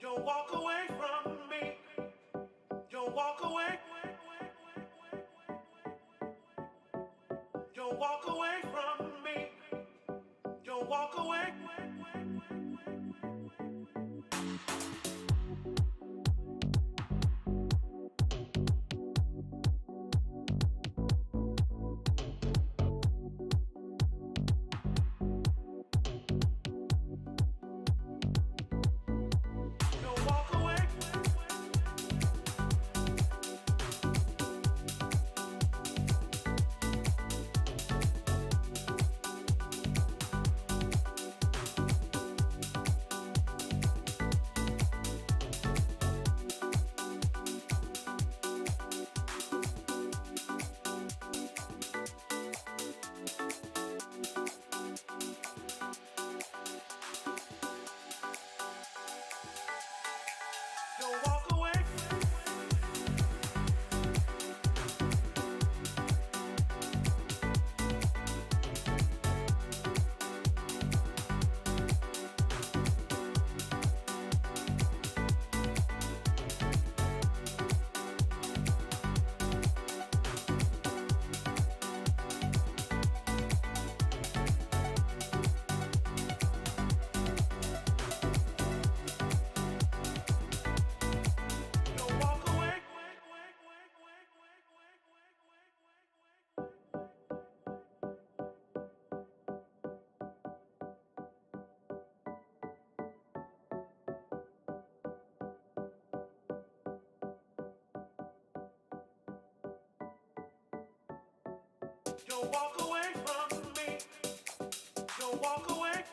Don't walk away from me. Don't walk away. Don't walk away from me. Don't walk away. Don't walk away from me. Don't walk away.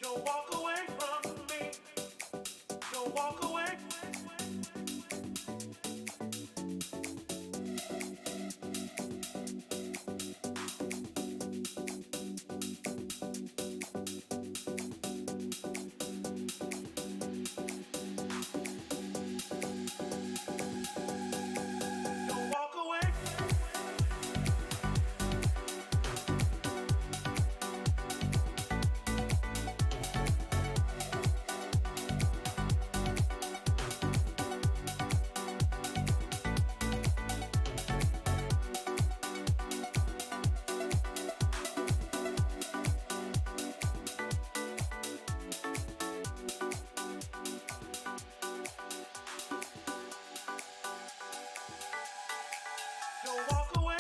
Don't walk away from me. Don't walk away. Don't walk away.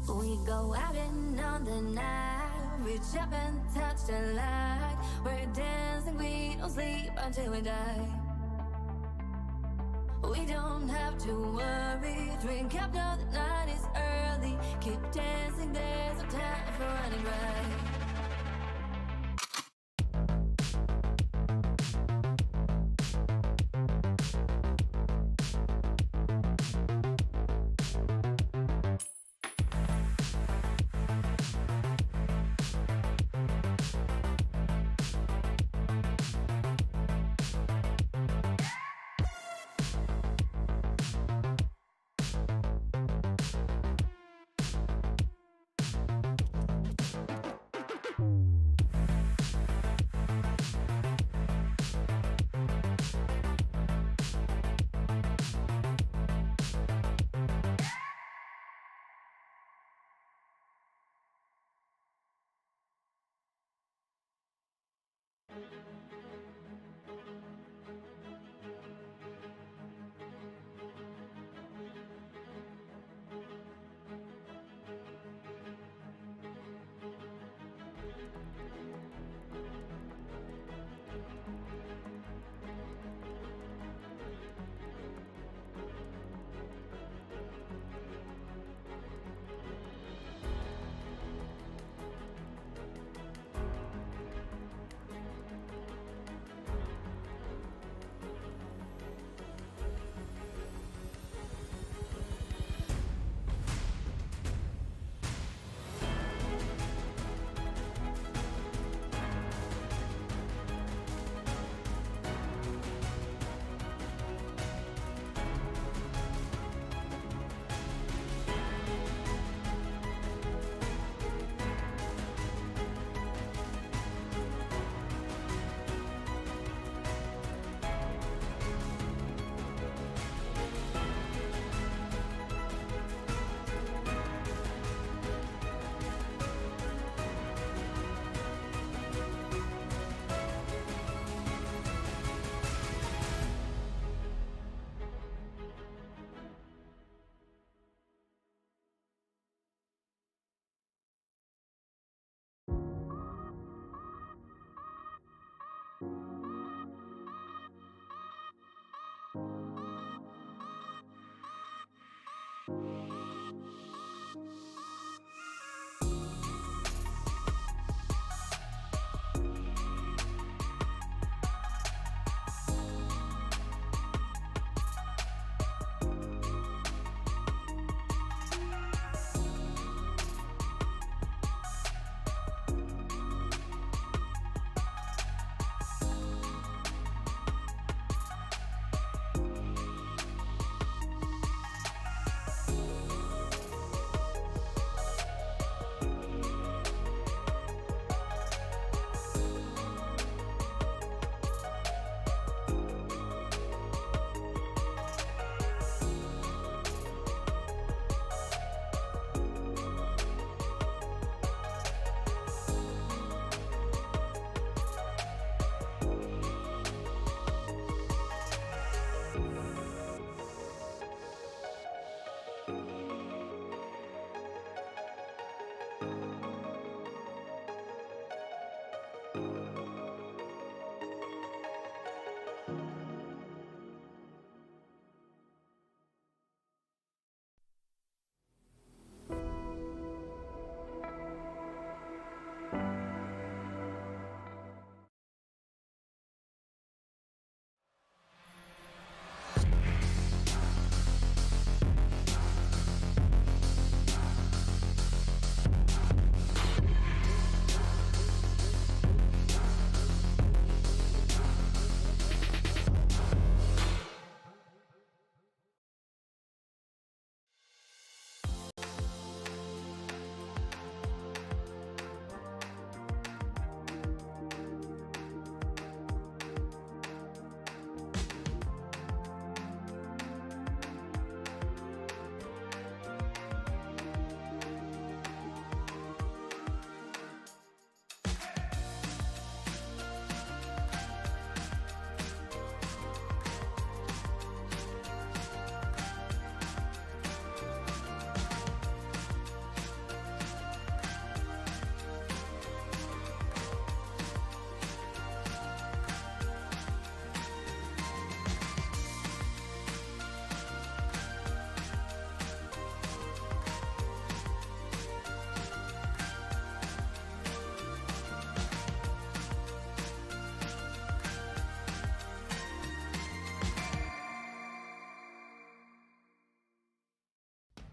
We go out and on the night, reach up and touch the light. We're dancing, we don't sleep until we die. We don't have to worry, drink up now the night is early. Keep dancing, there's no time for running right.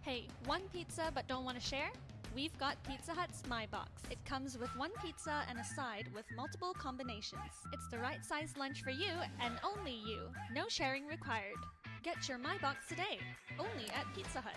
Hey, one pizza but don't want to share? We've got Pizza Hut's My Box. It comes with one pizza and a side with multiple combinations. It's the right size lunch for you and only you. No sharing required. Get your My Box today, only at Pizza Hut.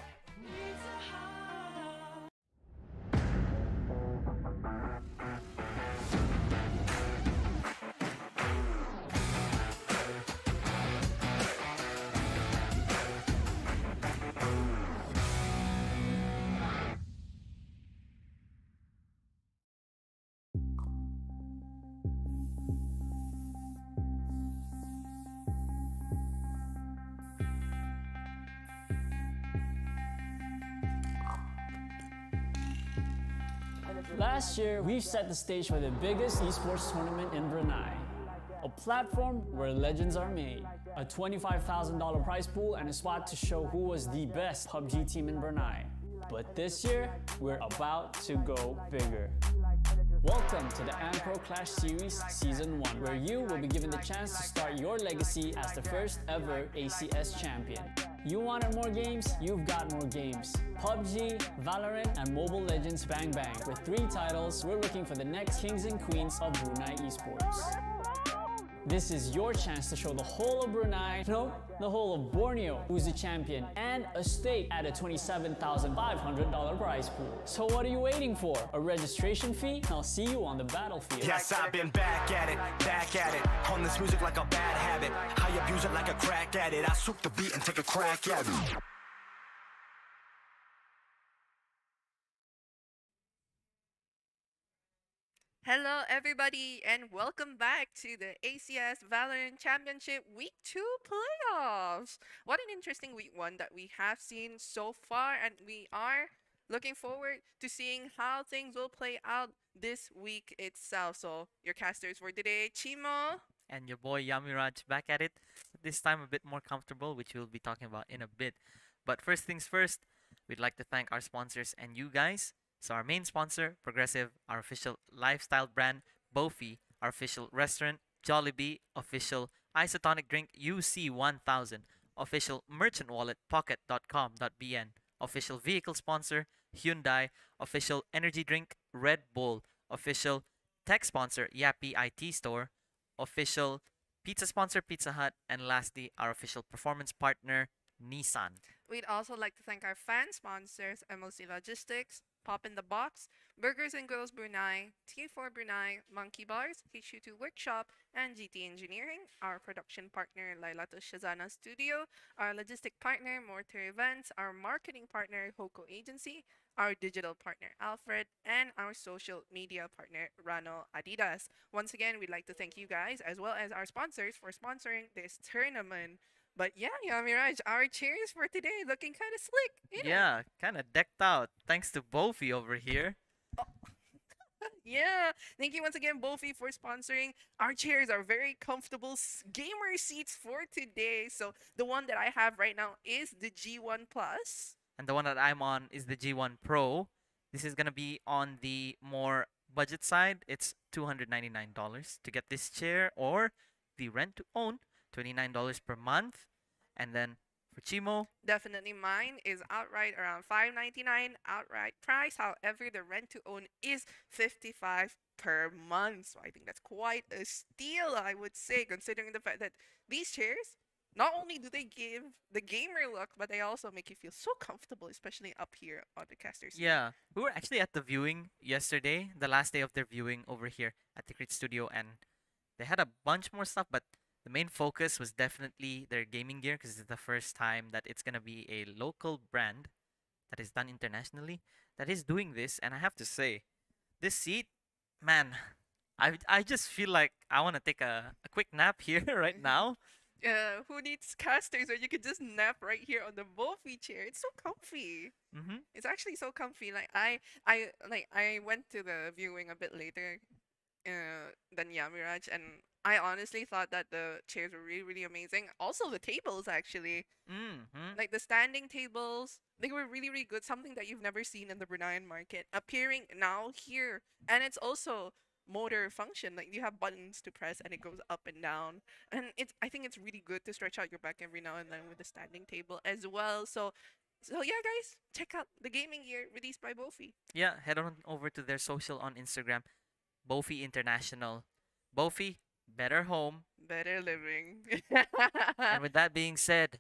Last year, we set the stage for the biggest esports tournament in Brunei. A platform where legends are made. A $25,000 prize pool and a spot to show who was the best PUBG team in Brunei. But this year, we're about to go bigger. Welcome to the AMPRO Clash Series Season 1, where you will be given the chance to start your legacy as the first ever ACS champion. You wanted more games? You've got more games. PUBG, VALORANT, and Mobile Legends Bang Bang. With 3 titles, we're looking for the next kings and queens of Brunei Esports. This is your chance to show the whole of Brunei, no, the whole of Borneo, who's the champion, and a stake at a $27,500 prize pool. So what are you waiting for? A registration fee? I'll see you on the battlefield. Yes, I've been back at it. On this music like a bad habit. I abuse it like a crack at it. I swoop the beat and take a crack at it. Hello, everybody, and welcome back to the ACS Valorant Championship Week 2 playoffs. What an interesting Week 1 that we have seen so far, and we are looking forward to seeing how things will play out this week itself. So, your casters for today, Chimo. And your boy Yamiraj back at it. This time a bit more comfortable, which we'll be talking about in a bit. But first things first, we'd like to thank our sponsors and you guys. So our main sponsor, Progresif, our official lifestyle brand, Boeffi, our official restaurant, Jollibee, official isotonic drink, UC1000, official merchant wallet, pocket.com.bn, official vehicle sponsor, Hyundai, official energy drink, Red Bull, official tech sponsor, Yappe IT Store, official pizza sponsor, Pizza Hut, and lastly, our official performance partner, Nissan. We'd also like to thank our fan sponsors, MLC Logistics, Pop in the Box, Burgers and Grills Brunei, T4 Brunei, Monkey Bars, HU2 Workshop, and GT Engineering, our production partner, Lailato Shazana Studio, our logistic partner, Mortar Events, our marketing partner, Hoko Agency, our digital partner, Alfred, and our social media partner, Rano Adidas. Once again, we'd like to thank you guys, as well as our sponsors, for sponsoring this tournament. But yeah, Yamiraj, our cheers for today looking kind of slick. Yeah, kind of decked out. Thanks to Boeffi over here. Yeah, thank you once again, Boeffi, for sponsoring. Our chairs are very comfortable gamer seats for today. So the one that I have right now is the G1 Plus. And the one that I'm on is the G1 Pro. This is going to be on the more budget side. It's $299 to get this chair, or the rent to own, $29 per month. And then for Chimo, definitely mine is outright around $599 outright price. However, the rent to own is $55 per month. So I think that's quite a steal, I would say, considering the fact that these chairs, not only do they give the gamer look, but they also make you feel so comfortable, especially up here on the caster seat. yeah, we were actually at the viewing yesterday, the last day of their viewing over here at the Crit Studio, and they had a bunch more stuff, but the main focus was definitely their gaming gear, because it's the first time that it's going to be a local brand that is done internationally that is doing this. And I have to say, this seat, man, I just feel like I want to take a quick nap here right now. Who needs casters when you could just nap right here on the Boeffi chair? It's so comfy. Mm-hmm. It's actually so comfy. Like I went to the viewing a bit later than Yamiraj, and I honestly thought that the chairs were really, really amazing. Also, the tables, actually. Mm-hmm. Like, the standing tables, they were really, really good. Something that you've never seen in the Bruneian market. Appearing now here. And it's also motor function. Like, you have buttons to press and it goes up and down. And I think it's really good to stretch out your back every now and then with the standing table as well. So yeah, guys, check out the gaming gear released by Boeffi. Yeah, head on over to their social on Instagram, Boeffi International. Boeffi, better home. Better living. And with that being said,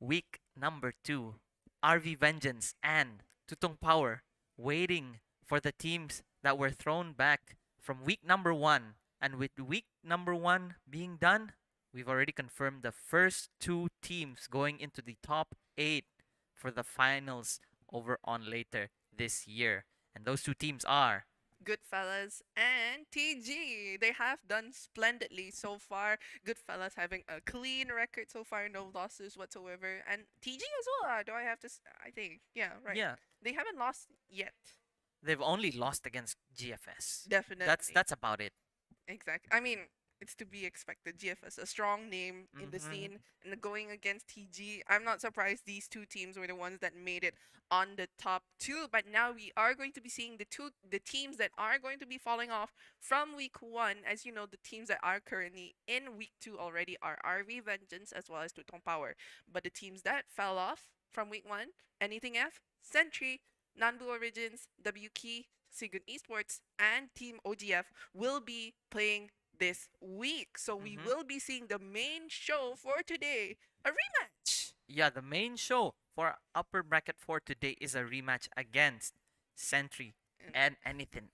week number 2, RV Vengeance and Tutong Power waiting for the teams that were thrown back from week number 1. And with week number 1 being done, we've already confirmed the first 2 teams going into the top 8 for the finals over on later this year. And those 2 teams are Goodfellas and TG. They have done splendidly so far. Goodfellas having a clean record so far, no losses whatsoever. And TG as well, do I have to I think. Yeah, right. Yeah. They haven't lost yet. They've only lost against GFS. Definitely. That's about it. Exactly. I mean, it's to be expected. GFS, a strong name in the Mhm. scene, and going against TG, I'm not surprised these two teams were the ones that made it on the top two. But now we are going to be seeing the teams that are going to be falling off from week 1. As you know, the teams that are currently in week 2 already are RV Vengeance as well as Tutong Power. But the teams that fell off from week 1, anythinf, Centry, Nanbu Origins, W Key, Sigun Esports, and Team OGF will be playing this week. So we Mhm. will be seeing the main show for today, a rematch. Yeah, the main show for upper bracket for today is a rematch against Sentry and anythinf.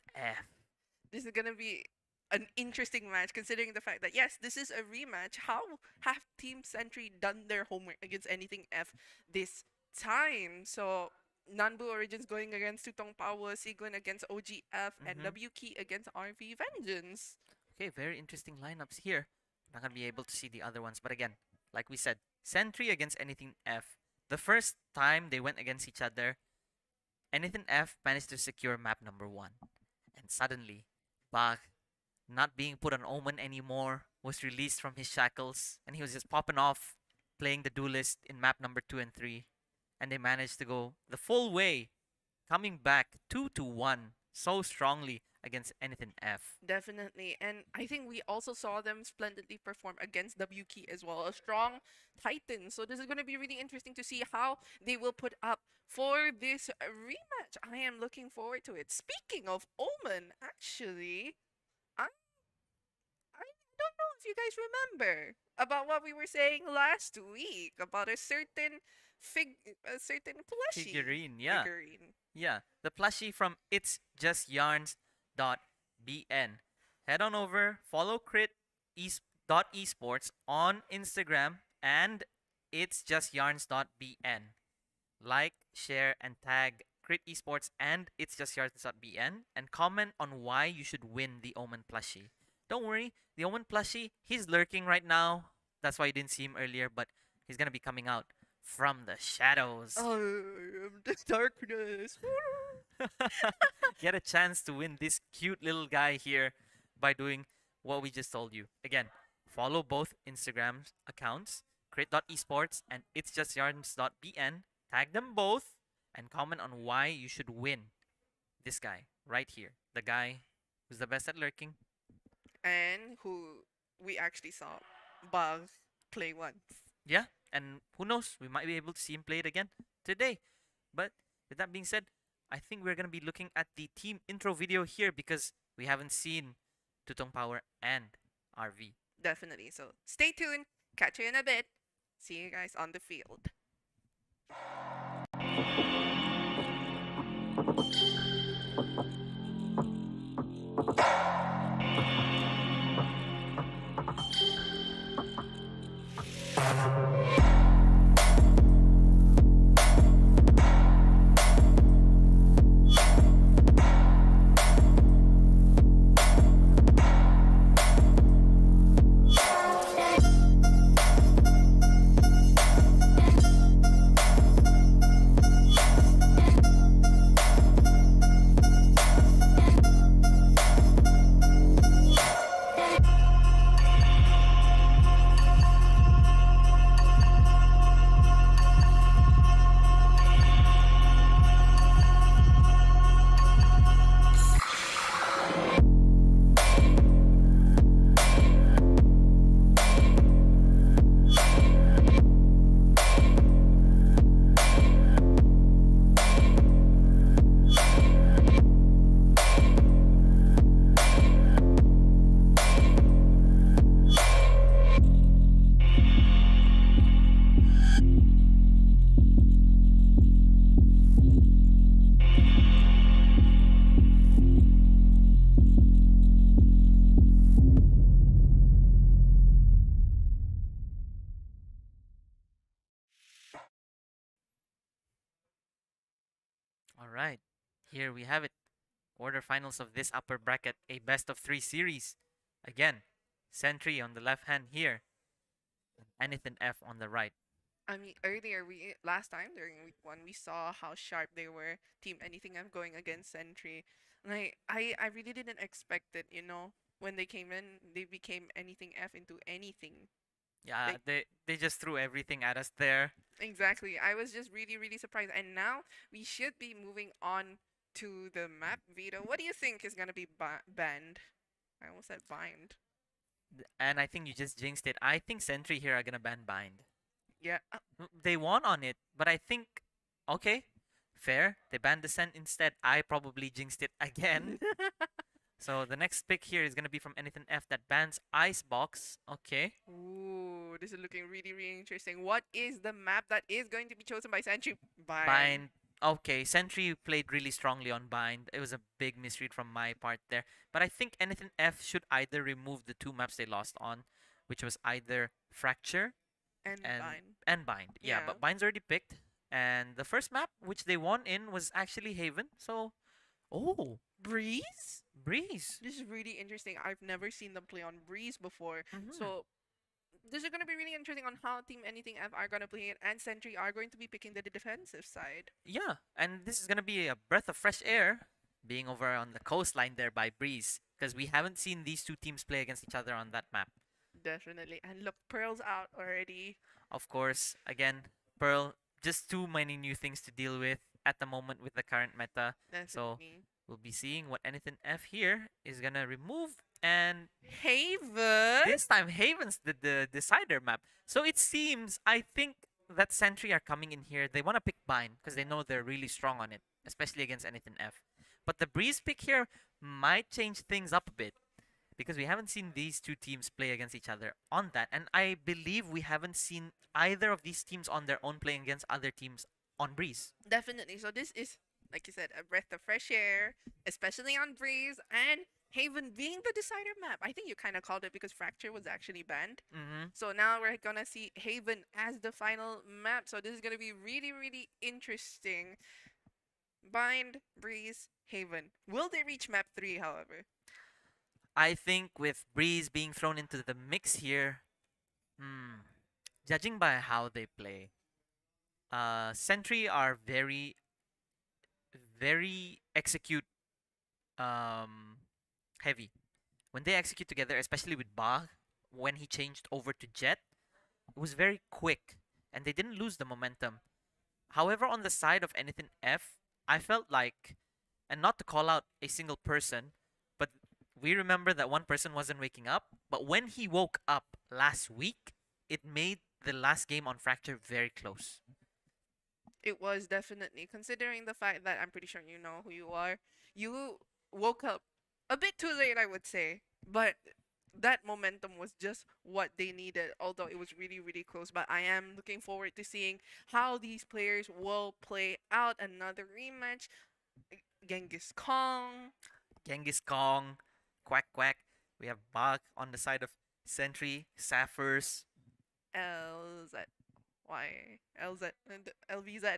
This is gonna be an interesting match considering the fact that yes, this is a rematch. How have Team Century done their homework against anythinf this time? So Nanbu Origins going against Tutong Power, Sigun against OGF, and Mhm. WK against RV Vengeance. Okay, very interesting lineups here. Not gonna be able to see the other ones, but again, like we said, Sentry against anythinf. The first time they went against each other, anythinf managed to secure map number 1, and suddenly, Bach, not being put on Omen anymore, was released from his shackles, and he was just popping off, playing the duelist in map number 2 and 3, and they managed to go the full way, coming back 2-1 so strongly against anythinf. Definitely. And I think we also saw them splendidly perform against WK as well, a strong Titan. So this is going to be really interesting to see how they will put up for this rematch. I am looking forward to it. Speaking of Omen, actually, I I don't know if you guys remember about what we were saying last week about a certain plushie Figurine, yeah. figurine. Yeah, the plushie from It's Just Yarns.bn. Head on over, follow Esports on Instagram and It's Just Yarns.bn. Like, share, and tag Crit Esports and It's Just Yarns.bn and comment on why you should win the Omen plushie. Don't worry, the Omen plushie, he's lurking right now. That's why you didn't see him earlier, but he's gonna be coming out from the shadows. Oh, the darkness. Get a chance to win this cute little guy here by doing what we just told you. Again, follow both Instagram accounts, crit.esports and it's just yarns.bn. Tag them both and comment on why you should win this guy right here. The guy who's the best at lurking. And who we actually saw Bug play once. Yeah, and who knows, we might be able to see him play it again today. But with that being said, I think we're going to be looking at the team intro video here because we haven't seen Tutong Power and RV. Definitely. So stay tuned. Catch you in a bit. See you guys on the field. All right, here we have it. Quarterfinals of this upper bracket, a best of 3 series. Again, Century on the left hand here, anythinf on the right. I mean, earlier last time during week one, we saw how sharp they were. Team Anything I'm going against Century. Like I really didn't expect it. When they came in, they became Anything F into anything. Yeah, Like they just threw everything at us there. exactly. I was just really really surprised. And now we should be moving on to the map. Vito, what do you think is gonna be banned? I almost said bind. And I think you just jinxed it. I think Sentry here are gonna ban Bind. Yeah. They won on it, but I think okay, fair. They banned Descent instead. I probably jinxed it again. So the next pick here is gonna be from anythinf that bans Icebox. Okay. Ooh, this is looking really, really interesting. What is the map that is going to be chosen by Century? Bind. Okay, Sentry played really strongly on Bind. It was a big misread from my part there. But I think anythinf should either remove the two maps they lost on, which was either Fracture And Bind. and Bind. Yeah, Yeah. but Bind's already picked. And the first map which they won in was actually Haven. So, oh, Breeze? Breeze. This is really interesting. I've never seen them play on Breeze before. Mhm. So this is going to be really interesting on how Team Anything F are going to play it, and Sentry are going to be picking the defensive side. Yeah, and this is gonna be a breath of fresh air being over on the coastline there by Breeze, because we haven't seen these two teams play against each other on that map. Definitely. And look, Pearl's out already. Of course, again, Pearl, just too many new things to deal with at the moment with the current meta. So Definitely. we'll be seeing what anythinf here is gonna remove, and Haven. this time Haven's the decider map. So it seems, I think that Sentry are coming in here. They want to pick Bind because they know they're really strong on it, especially against anythinf. But the Breeze pick here might change things up a bit because we haven't seen these two teams play against each other on that. And I believe we haven't seen either of these teams on their own playing against other teams on Breeze. Definitely. So this is, like you said, a breath of fresh air, especially on Breeze and Haven being the decider map. I think you kind of called it because Fracture was actually banned. Mm-hmm. So now we're gonna see Haven as the final map. So this is gonna be really, really interesting. Bind, Breeze, Haven. Will they reach map 3, however? I think with Breeze being thrown into the mix here, judging by how they play, Sentry are very, very execute heavy. When they execute together, especially with Ba, when he changed over to Jet, it was very quick and they didn't lose the momentum. However, on the side of anythinf, I felt like, and not to call out a single person, but we remember that one person wasn't waking up. But when he woke up last week, it made the last game on Fracture very close. It was definitely, considering the fact that I'm pretty sure you know who you are. You woke up a bit too late, I would say, but that momentum was just what they needed, although it was really, really close. But I am looking forward to seeing how these players will play out. Another rematch. Genghis Kong. Genghis Kong, Quack Quack. We have Bach on the side of Sentry, Sapphirs, LZ. Why? LZ. and LVZ.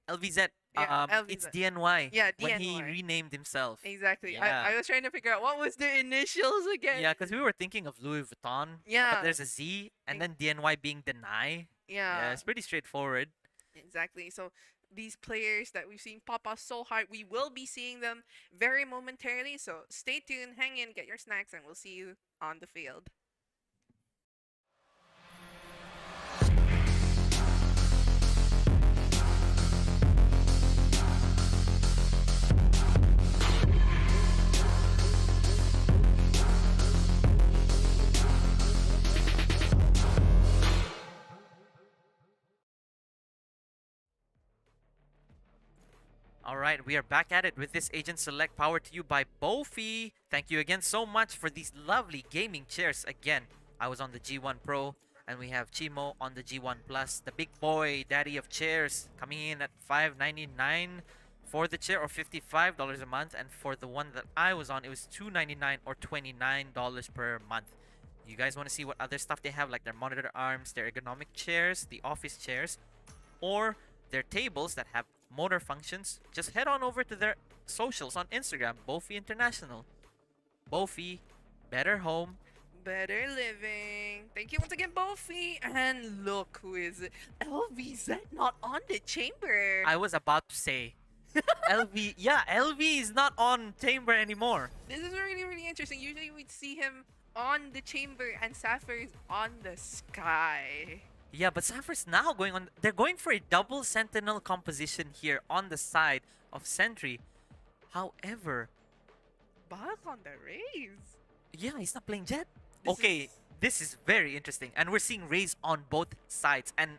LVZ. Yeah, It's LVZ. DNY. Yeah, When he DNY. renamed himself. Exactly. Yeah. I was trying to figure out what was the initials again. Yeah, because we were thinking of Louis Vuitton. Yeah. But there's a Z, and then DNY being Deny. Yeah. Yeah, it's pretty straightforward. Exactly. So these players that we've seen pop off so hard, we will be seeing them very momentarily. So stay tuned, hang in, get your snacks, and we'll see you on the field. All right, we are back at it with this Agent Select powered to you by Boeffi. Thank you again so much for these lovely gaming chairs. Again, I was on the G1 Pro, and we have Chimo on the G1 Plus, the big boy daddy of chairs, coming in at $5.99 for the chair, or $55 a month. And for the one that I was on, it was $2.99 or $29 per month. You guys want to see what other stuff they have, like their monitor arms, their ergonomic chairs, the office chairs, or their tables that have motor functions? Just head on over to their socials on Instagram, Boeffi International. Boeffi, better home, Better living. Thank you once again, Boeffi. And look who is it. LVZ not on the chamber. I was about to say, LV is not on chamber anymore. This is really, really interesting. Usually we'd see him on the chamber and Sapphire's on the sky. Yeah, but Sapphire's now going on. They're going for a double sentinel composition here on the side of Centry. However, Back on the raise. yeah, he's not playing Jet. Okay, this is very interesting. And we're seeing Raze on both sides. And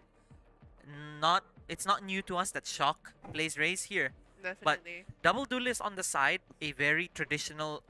it's not new to us that Shock plays Raze here. But Definitely. double duelist on the side, a very traditional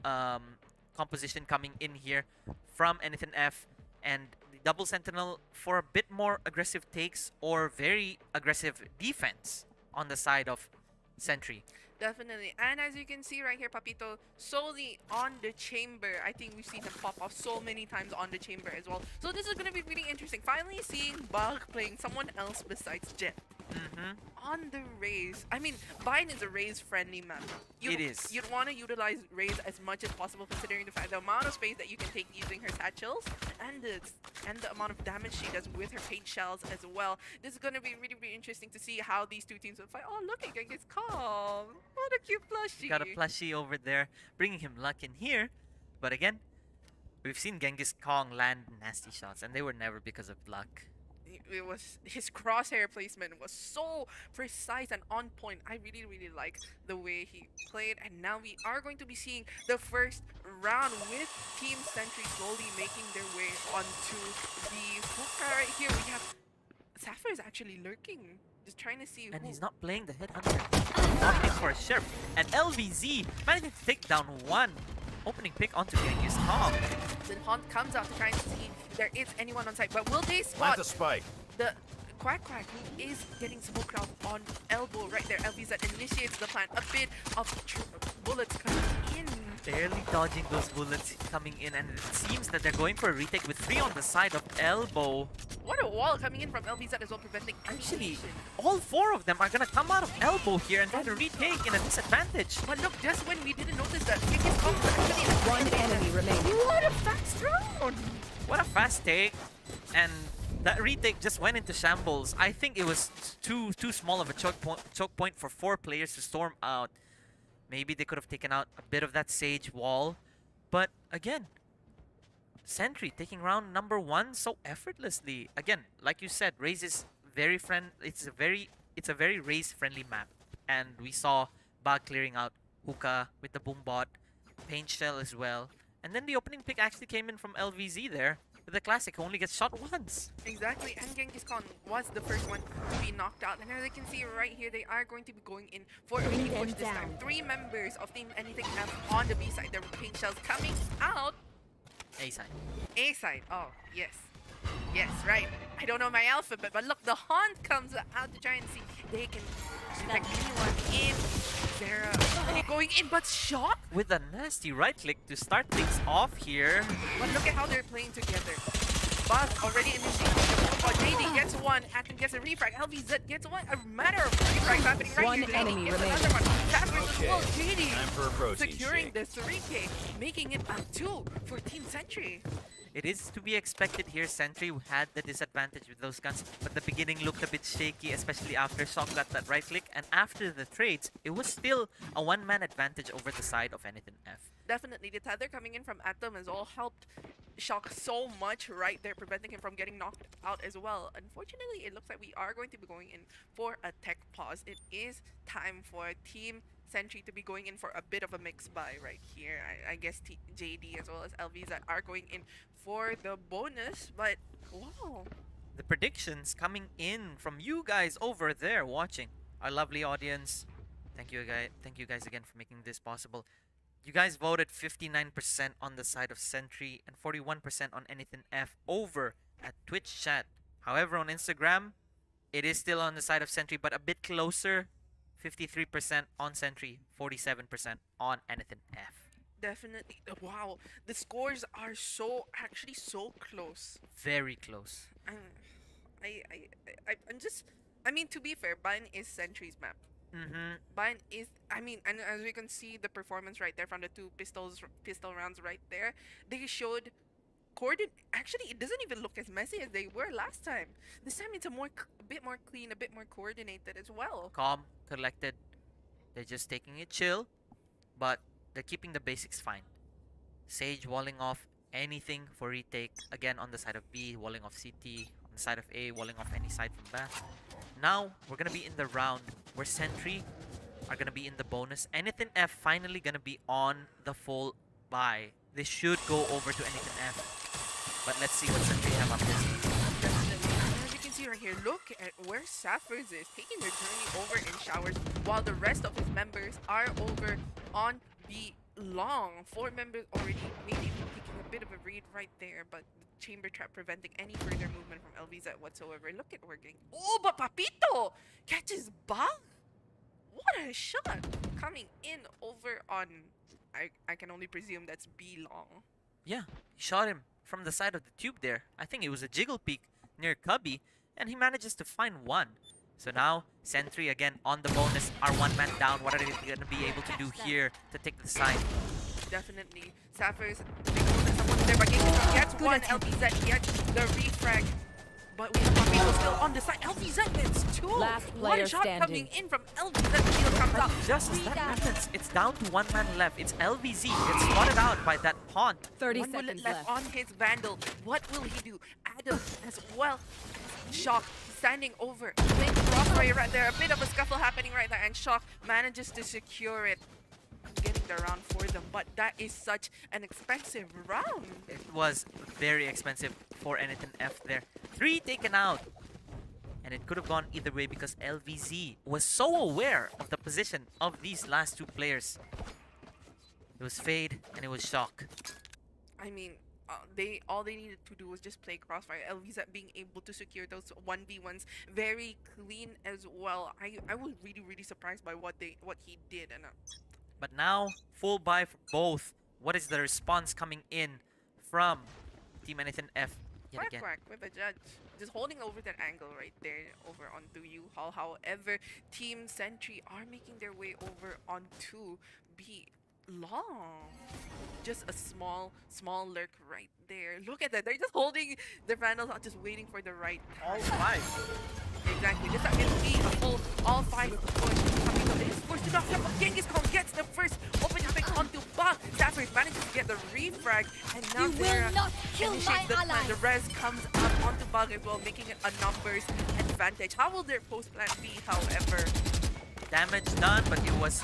composition coming in here from anythinf, and the double sentinel for a bit more aggressive takes or very aggressive defense on the side of Centry. Definitely. And as you can see right here, Papito, solely on the chamber. I think we've seen him pop off so many times on the chamber as well. So this is going to be really interesting. Finally seeing Bug playing someone else besides Jet. On the Raze. I mean, Vine is a Raze-friendly map. It is. You'd want to utilize Raze as much as possible, considering the fact the amount of space that you can take using her satchels and the amount of damage she does with her paint shells as well. This is going to be really, really interesting to see how these two teams will fight. Oh, look, Genghis Khan. What a cute plushie. Got a plushie over there, bringing him luck in here. But again, we've seen Genghis Kong land nasty shots, and they were never because of luck. It was his crosshair placement was so precise and on point. I really, really like the way he played, and now we are going to be seeing the first round with Team Century slowly making their way onto the hookah right here. We have Sapphire is actually lurking, just trying to see And who. he's not playing the headhunter. Opting for a sheriff, and LVZ managing to take down one opening pick onto Genghis Kong. Then Hunt comes out to try and see if there is anyone on site, but will they Plant spot the spike. the Quack Quack, who is getting smoke out on elbow right there? LVZ initiates the plan. A bit of bullets coming in. Barely dodging those bullets coming in, and it seems that they're going for a retake with 3 on the side of elbow. What a wall coming in from LVZ as well, preventing Actually, animation. all 4 of them are gonna come out of elbow here and try to retake in a disadvantage. But look, just when we didn't notice that, Genghis Kong was actually One enemy remaining. What a fast round! What a fast take, and that retake just went into shambles. I think it was too small of a choke point for 4 players to storm out. Maybe they could have taken out a bit of that Sage wall. But again, Centry taking round number 1 so effortlessly. Again, like you said, Raze is very it's a very Raze friendly map. And we saw Bug clearing out hookah with the boom bot, paint shell as well. And then the opening pick actually came in from LVZ there. With the classic, who only gets shot once. Exactly, and Genghis Khan was the first one to be knocked out. And as you can see right here, they are going to be going in for a Bring key push them this time. down. 3 members of Team anythinf on the B side. There were paint shells coming out. A side. A side. Oh, yes. Yes, right. I don't know my alphabet, but look, the Hunt comes out to try and see if they can detect anyone in. They're going in, but Shock. With a nasty right click to start things off here. But look at how they're playing together. Buzz already initiating the ball. JD gets one, Atom gets a refrag, LVZ gets one. A matter of refrags happening right One here. JD enemy gets remaining. another one. Tapper's as Okay, well. JD time for a protein securing shake. the 3K, making it a 2 for Team Century. It is to be expected here. Centry had the disadvantage with those guns, but the beginning looked a bit shaky, especially after Shock got that right click. And after the trades, it was still a 1-man advantage over the side of anythinf. Definitely, the tether coming in from Atom has all helped Shock so much right there, preventing him from getting knocked out as well. Unfortunately, it looks like we are going to be going in for a tech pause. It is time for Team Century to be going in for a bit of a mix buy right here. I guess JD as well as LVZ are going in for the bonus, but wow. The predictions coming in from you guys over there watching. Our lovely audience. Thank you guys again for making this possible. You guys voted 59% on the side of Centry and 41% on anythinf over at Twitch chat. However, on Instagram, it is still on the side of Centry, but a bit closer. 53% on Centry, 47% on anythinf. Definitely. Wow. The scores are actually so close. Very close. I'm just, I mean, to be fair, Bind is Century's map. Bind is, I mean, and as we can see the performance right there from the 2 pistol rounds right there, they showed Actually, it doesn't even look as messy as they were last time. This time it's a bit more clean, a bit more coordinated as well. Calm, collected. They're just taking it chill, but they're keeping the basics fine. Sage walling off anything for retake. Again, on the side of B, walling off CT. On the side of A, walling off any side from back. Now, we're gonna be in the round where Centry are gonna be in the bonus. anythinf finally gonna be on the full buy. They should go over to anythinf. But let's see what Centry have up this. Definitely. And as you can see right here, look at where Sapphirs is taking their journey over in showers, while the rest of his members are over on B long. 4 members already maybe taking a bit of a read right there, but the chamber trap preventing any further movement from LVZ whatsoever. Look at working. Oh, but Papito catches bug. What a shot coming in over on. I can only presume that's B long. Yeah, he shot him from the side of the tube there. I think it was a jiggle peek near Cubby, and he manages to find one. So now, Centry again on the bonus, are 1 man down. What are they going to be able to do here to take the side? Definitely. Sapphirs, they know that someone's there, but Genghis gets one. LVZ gets the refrag. But we have Papito still on the side. LVZ gets 2. Last One player shot standing. coming in from LVZ. Shield comes up. Just as that happens, it's down to 1 man left. It's LVZ. Gets spotted out by that haunt. 30 One bullet seconds left left. on his Vandal. What will he do? Adam as well. Shock standing over. Big crossfire right there. A bit of a scuffle happening right there. And Shock manages to secure it. Getting the round for them. But that is such an expensive round. It was very expensive for anythinf there. 3 taken out. And it could have gone either way because LVZ was so aware of the position of these last 2 players. It was Fade and it was Shock. I mean, all they needed to do was just play crossfire. LVZ being able to secure those 1v1s very clean as well. I was really surprised by what he did. And But now, full buy for both. What is the response coming in from Team anythinf yet quack again? quack with the judge. Just holding over that angle right there over onto U-Haul. However, Team Centry are making their way over onto B long. Just a small lurk right there. Look at that. They're just holding their vandals out, just waiting for the right time. All 5. Exactly. This time it'll be a full all 5 push. Coming up, it's forced to knock down, but Genghis Khan gets the first opening pick onto Bug. Sapphirs manages to get the refrag, and now You will not kill my initiates the plan. ally. The res comes up onto Bug as well, making it a numbers advantage. How will their post plan be, however? Damage done, but it was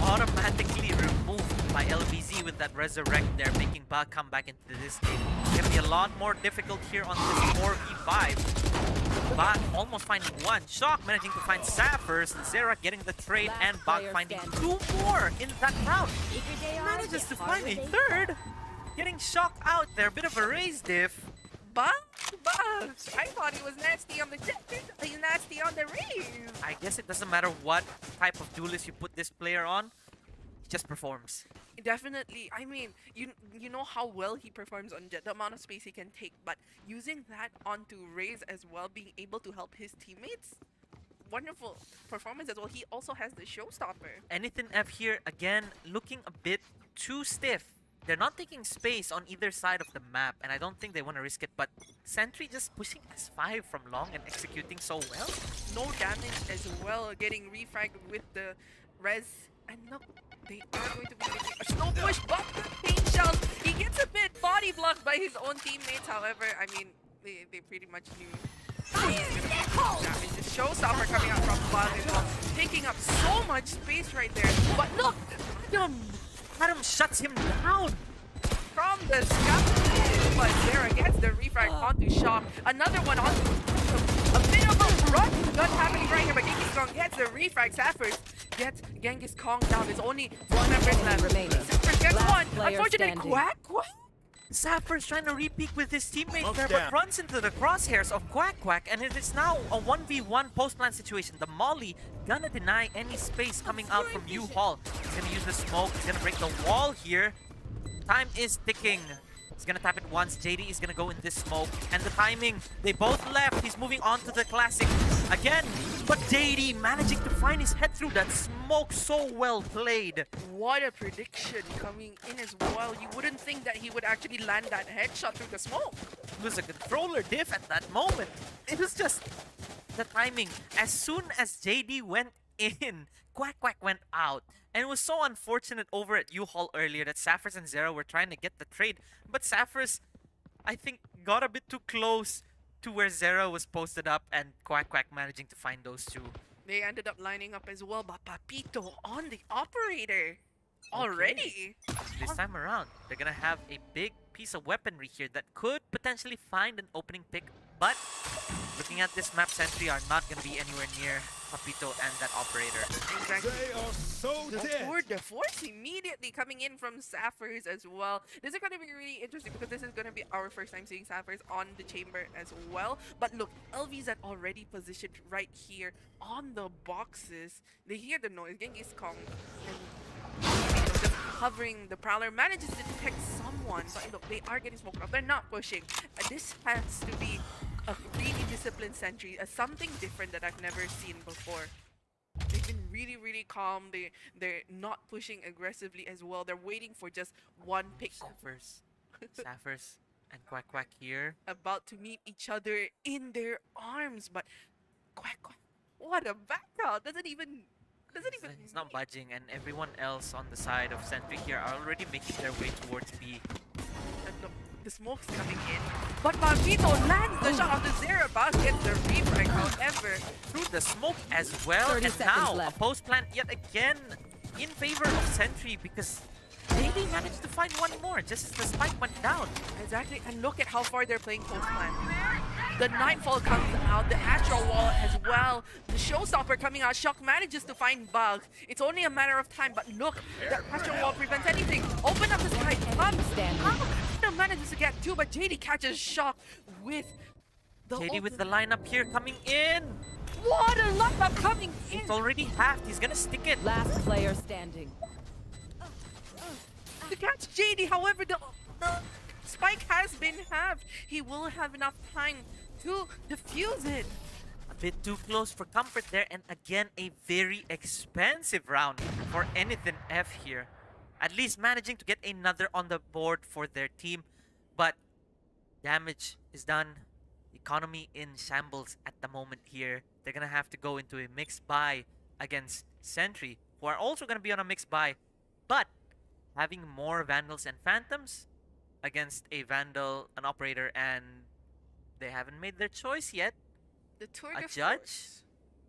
automatically removed by LVZ with that resurrect there, making Bug come back into this game. It's gonna be a lot more difficult here on this 4v5. Bug almost finding 1. Shock managing to find Sapphirs. Zera getting the trade, Last and Bug player finding standing. 2 more in that round. Manages to find a 3rd. Getting Shock out there. A bit of a raise diff. Bug! I thought he was nasty on the jet. He's nasty on the raise. I guess it doesn't matter what type of duelist you put this player on. He just performs. Definitely. I mean, you know how well he performs on jet, the amount of space he can take, but using that onto Raze as well, being able to help his teammates, wonderful performance as well. He also has the showstopper. anythinf here again looking a bit too stiff. They're not taking space on either side of the map, and I don't think they want to risk it, but Centry just pushing S5 from long and executing so well. No damage as well, getting refragged with the res, and look, they are going to be making a slow push, but the pain shells, he gets a bit body blocked by his own teammates. However, I mean, they pretty much knew he's gonna be damage. The showstopper coming out from Bug as well, taking up so much space right there. But look, Adam shuts him down. from the scout, but Zera gets the refrag onto Shock. Another one on a bit of a run gun happening right here, but Genghis Khan gets the refrag. Sapphirs gets Genghis Khan down. There's only 1 member left. remaining. Sapphirs gets Last 1. player Unfortunately, standing. Quack. Sapphirs trying to re-peek with his teammate Smoke's there, down. but runs into the crosshairs of Quack, and it is now a 1v1 post-plant situation. The Molly gonna deny any space coming out from U-Haul. He's gonna use the smoke, he's gonna break the wall here. Time is ticking. He's gonna tap it once. JD is gonna go in this smoke. And the timing, they both left. He's moving on to the classic again. But JD managing to find his head through that smoke. So well played. What a prediction coming in as well. You wouldn't think that he would actually land that headshot through the smoke. It was a controller diff at that moment. It was just the timing. As soon as JD went in, Quack Quack went out. And it was so unfortunate over at U-Haul earlier that Saffers and Zero were trying to get the trade. But Saffers, I think, got a bit too close to where Zero was posted up and Quack Quack managing to find those two. They ended up lining up as well, but Papito on the operator already. This time around, they're gonna have a big piece of weaponry here that could potentially find an opening pick. But looking at this map, Centry are not gonna be anywhere near Papito and that operator. Exactly. They are so The dead. tour de force immediately coming in from Saffers as well. This is going to be really interesting because this is going to be our first time seeing Saffers on the chamber as well. But look, LV's at already positioned right here on the boxes. They hear the noise. Genghis Kong and just hovering. The Prowler manages to detect someone. But look, they are getting smoked off. They're not pushing. This has to be a really disciplined Century, something different that I've never seen before. They've been really, really calm. They're not pushing aggressively as well. They're waiting for just one pick. Saffers and Quack Quack here. About to meet each other in their arms, but Quack Quack, what a background! He's not budging, and everyone else on the side of Centry here are already making their way towards B. And look, the smoke's coming in, but Papito lands the shot on the Zero. Bas gets the refrag, however. Through the smoke as well, 30 and seconds now left. a post plant yet again in favor of Centry because they managed to find one more just as the spike went down. Exactly, and look at how far they're playing post plan. The Nightfall comes out, the Astral Wall as well. The Showstopper coming out. Shock manages to find Bug. It's only a matter of time, but look, the Astral Wall prevents anything. Open up the sky. Papito manages to get two, but JD catches Shock with the JD with the lineup here coming in. What a lineup coming in! It's already halved. He's gonna stick it. Last player standing. To catch JD, however, the spike has been halved. He will have enough time to defuse it. A bit too close for comfort there, and again a very expensive round for anythinf here. At least managing to get another on the board for their team, but damage is done. Economy in shambles at the moment here. They're gonna have to go into a mixed buy against Centry, who are also gonna be on a mixed buy, but having more Vandals and Phantoms against a Vandal, an Operator, and they haven't made their choice yet. The Tour A de Judge, Force.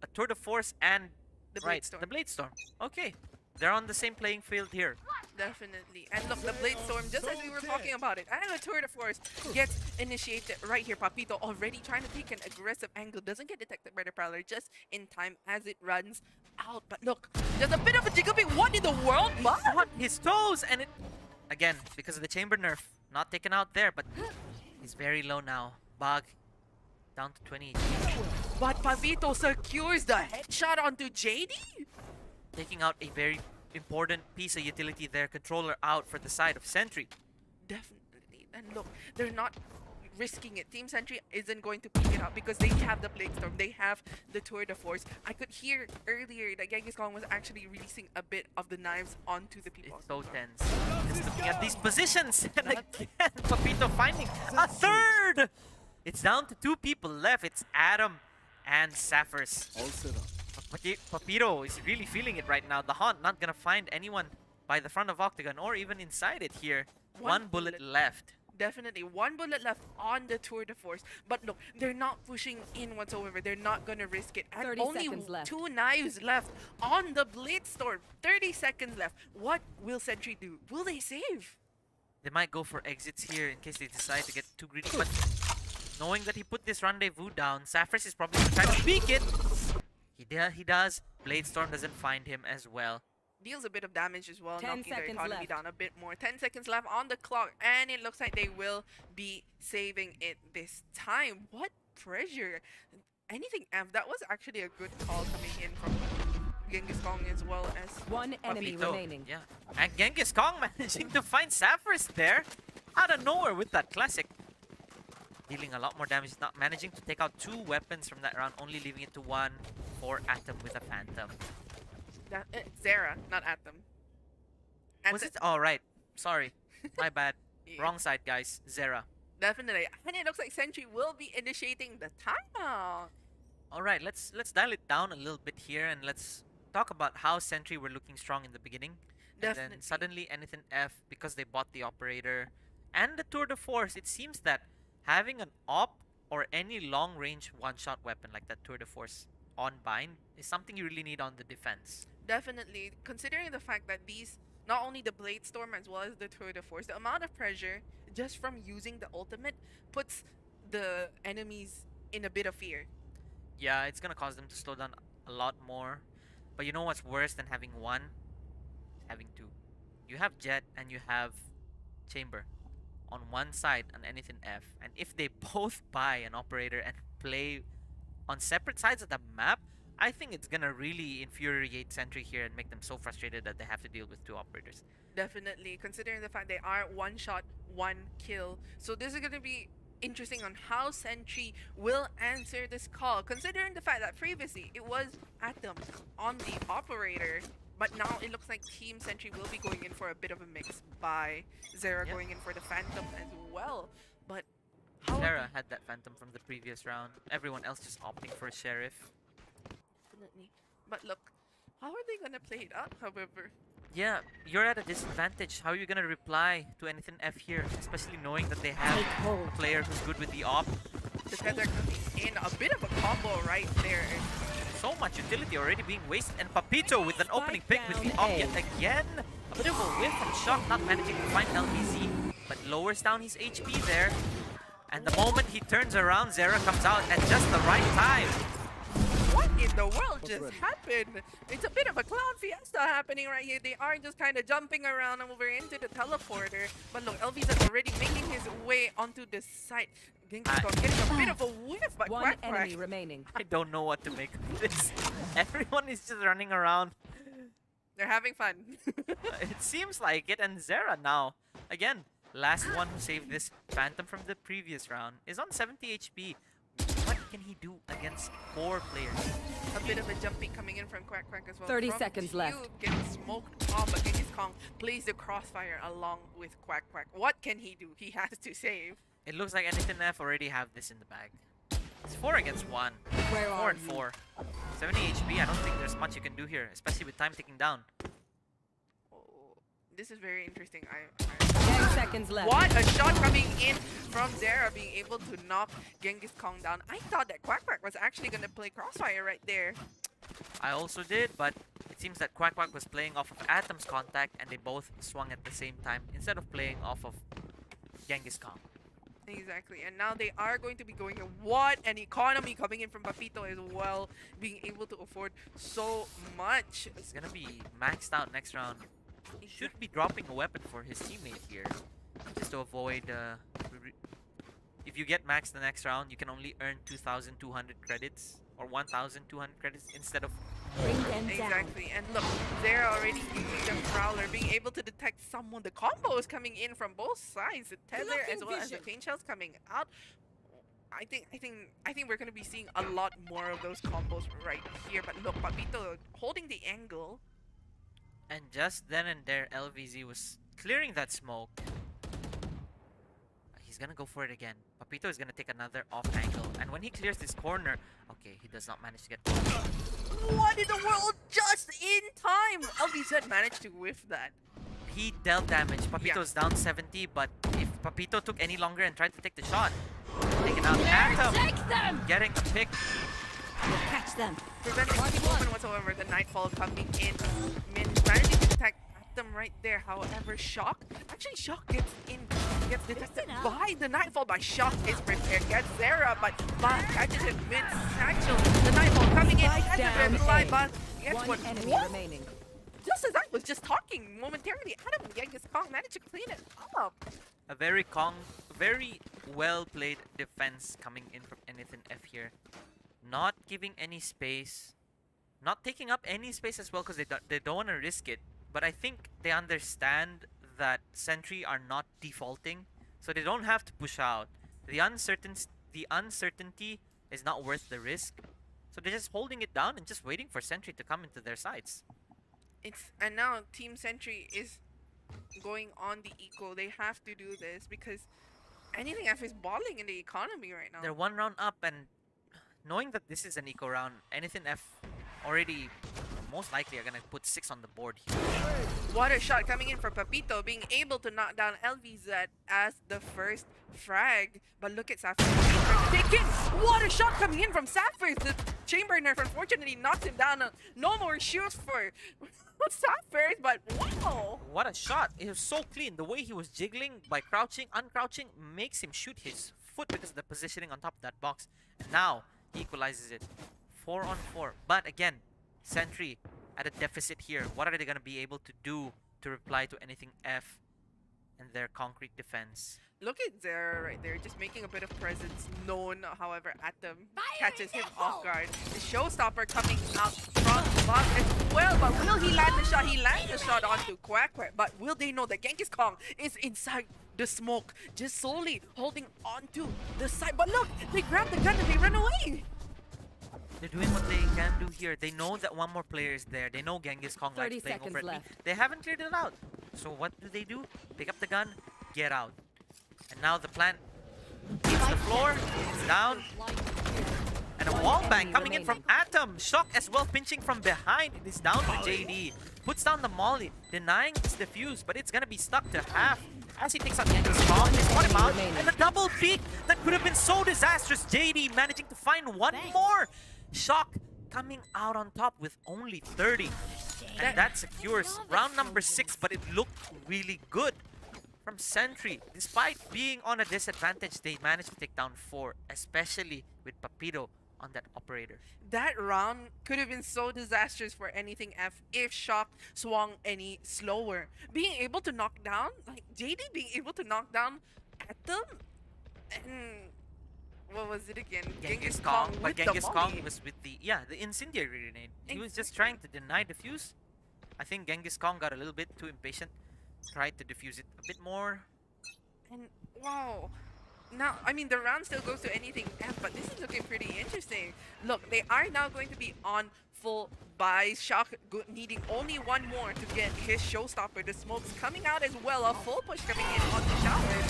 a Tour de Force, and The right, Bladestorm. the Bladestorm. Okay, they're on the same playing field here. Definitely. And look, the Bladestorm, just as we were talking about it, and the Tour de Force gets initiated right here. Papito already trying to take an aggressive angle. Doesn't get detected by the Prowler just in time as it runs out. But look, there's a bit of a jiggly. What in the world? On his toes, and it again because of the chamber nerf, not taken out there, but he's very low now. Bug down to 20. But Papito secures the headshot onto JD. Taking out a very important piece of utility there. Controller out for the side of Centry. Definitely. And look, they're not risking it. Team Century isn't going to pick it up because they have the Bladestorm. They have the Tour de Force. I could hear earlier that Genghis Kong was actually releasing a bit of the knives onto the people. It's so tense. Just looking at these positions, and again, Papito finding a third! It's down to two people left. It's Adam and Saffers. All set up. Papito is really feeling it right now. The Haunt not gonna find anyone by the front of Octagon or even inside it here. One bullet left. Definitely. One bullet left on the Tour de Force. But look, they're not pushing in whatsoever. They're not going to risk it. And 30 only seconds left. two knives left on the Bladestorm. 30 seconds left. What will Century do? Will they save? They might go for exits here in case they decide to get too greedy, but knowing that he put this rendezvous down, Saffers is probably gonna try to peek it. He does. Bladestorm doesn't find him as well. Deals a bit of damage as well, 10 knocking their seconds economy left. down a bit more. 10 seconds left on the clock, and it looks like they will be saving it this time. What pressure. Anythinf, that was actually a good call coming in from Genghis Kong as well as One enemy Papito. remaining. Yeah. And Genghis Kong managing to find Saffers there. out of nowhere with that classic. Dealing a lot more damage, not managing to take out 2 weapons from that round, only leaving it to 1 for Atom with a Phantom. Zera, not Atom. Was it? Oh, right. Sorry. My bad. Wrong side, guys. Zera. Definitely. And it looks like Centry will be initiating the timeout. Alright, let's dial it down a little bit here and let's talk about how Centry were looking strong in the beginning. And Definitely. then suddenly anythinf, because they bought the operator and the tour de force, it seems that having an op or any long range one-shot weapon like that tour de force on bind is something you really need on the defense. Definitely. Considering the fact that these, not only the Blade Storm as well as the Tour de Force, the amount of pressure just from using the ultimate puts the enemies in a bit of fear. Yeah, it's gonna cause them to slow down a lot more. But you know what's worse than having one? Having two. You have Jet and you have Chamber on one side on anythinf, and if they both buy an operator and play on separate sides of the map, I think it's gonna really infuriate Century here and make them so frustrated that they have to deal with 2 operators. Definitely, considering the fact they are one shot, one kill. So this is going to be interesting on how Century will answer this call, considering the fact that previously it was Atom on the operator, but now it looks like Team Century will be going in for a bit of a mix by Zera going in for the Phantom as well. But how Sarah had that Phantom from the previous round. Everyone else just opting for a Sheriff. Definitely. But look, how are they going to play it out, however? Yeah, you're at a disadvantage. How are you gonna reply to anythinf here? Especially knowing that they have a player who's good with the op. The Tether coming in, a bit of a combo right there. So much utility already being wasted. And Papito with an opening pick with the op yet again. A bit of a whiff from Shock, not managing to find LBZ, but lowers down his HP there. And the moment he turns around, Zera comes out at just the right time. What in the world just happened? It's a bit of a cloud fiesta happening right here. They are just kind of jumping around over into the teleporter. But look, LV's already making his way onto the site. Getting a bit of a whiff, but One enemy remaining. I don't know what to make of this. Everyone is just running around. They're having fun. It seems like it. And Zera now, again, last one who saved this Phantom from the previous round, is on 70 HP. What can he do against 4 players? A bit of a jumping coming in from Quack Quack as well. 30 From seconds left. Cube getting smoked off, but Genghis Kong plays the crossfire along with Quack Quack. What can he do? He has to save. It looks like anythinf already have this in the bag. It's 4 against 1. Where 4 are and 4. 70 HP, I don't think there's much you can do here, especially with time ticking down. Oh, this is very interesting. 10 seconds left. What a shot coming in from Zera, being able to knock Genghis Kong down. I thought that Quack Quack was actually going to play crossfire right there. I also did, but it seems that Quack Quack was playing off of Atom's contact and they both swung at the same time instead of playing off of Genghis Kong. Exactly, and now they are going to be going in. What an economy coming in from Papito as well, being able to afford so much. It's gonna be maxed out next round. He should be dropping a weapon for his teammate here, just to avoid. If you get maxed the next round, you can only earn 2,200 credits or 1,200 credits instead of. Exactly, and look, they're already using the Prowler, being able to detect someone. The combos coming in from both sides, the Tether as well as the Pain Shells coming out. I think we're gonna be seeing a lot more of those combos right here. But look, Papito holding the angle. And just then and there, LVZ was clearing that smoke. He's gonna go for it again. Papito is gonna take another off angle, and when he clears this corner, okay, he does not manage to get. What in the world? Just in time! LVZ managed to whiff that. He dealt damage. Papito's down 70, but if Papito took any longer and tried to take the shot, taken out. Atom getting a pick. Catch them. Preventing any movement whatsoever. The Nightfall coming in. Min managing to detect them right there. However, Shock gets in. Gets detected by the Nightfall, by Shock is prepared. Gets Zera, but catches it mid-satchel. The Nightfall coming in. Catches it live, but gets One enemy remaining. Just as I was just talking momentarily, Adam Genghis Kong managed to clean it up. A very well played defense coming in from anythinf here. Not giving any space, not taking up any space as well because they don't want to risk it. But I think they understand that Century are not defaulting So they don't have to push out. The uncertainty is not worth the risk. So they're just holding it down and just waiting for Centry to come into their sides. And now Team Century is going on the eco. They have to do this because anythinf is balling in the economy right now. They're 1 round up, and knowing that this is an eco round, anythinf already most likely are gonna put 6 on the board here. What a shot coming in for Papito, being able to knock down LVZ as the first frag. But look at Sapphire. Taken! What a shot coming in from Sapphire! The chamber nerf unfortunately knocks him down. No more shoots for Sapphire, but wow! What a shot! It was so clean. The way he was jiggling by crouching, uncrouching, makes him shoot his foot because of the positioning on top of that box. And now, he equalizes it. 4 on 4. But again, Centry at a deficit here. What are they going to be able to do to reply to anythinf and their concrete defense? Look at Zara right there, just making a bit of presence known. However, Atom catches him off guard. The showstopper coming out from the box as well. But will he land the shot? He lands the shot onto Quack Quack. But will they know that Genghis Kong is inside the smoke, just slowly holding onto the side? But look, they grab the gun and they run away. They're doing what they can do here. They know that one more player is there. They know Genghis Kong likes 30 playing over seconds at me. left. They haven't cleared it out. So what do? Pick up the gun, get out. And now the plant hits the floor, it's down. And a wall bang coming in from Atom. Shock as well, pinching from behind. It is down to JD. Puts down the molly, denying his defuse, but it's gonna be stuck to half. As he takes out Genghis Kong, they spot him out. And a double peek that could have been so disastrous. JD managing to find one more. Shock coming out on top with only 30. And that secures round number 6, but it looked really good from Centry. Despite being on a disadvantage, they managed to take down 4, especially with Papito on that operator. That round could have been so disastrous for anythinf if Shock swung any slower. Being able to knock down, like JD being able to knock down Atom, and what was it again? Genghis Kong, but with the Genghis Kong molly. was with the incendiary grenade. He was just trying to deny defuse. I think Genghis Kong got a little bit too impatient, tried to defuse it a bit more. And wow. Now, I mean, the round still goes to anythinf, but this is looking pretty interesting. Look, they are now going to be on full buys. Shock needing only one more to get his showstopper. The smoke's coming out as well. A full push coming in on the shower.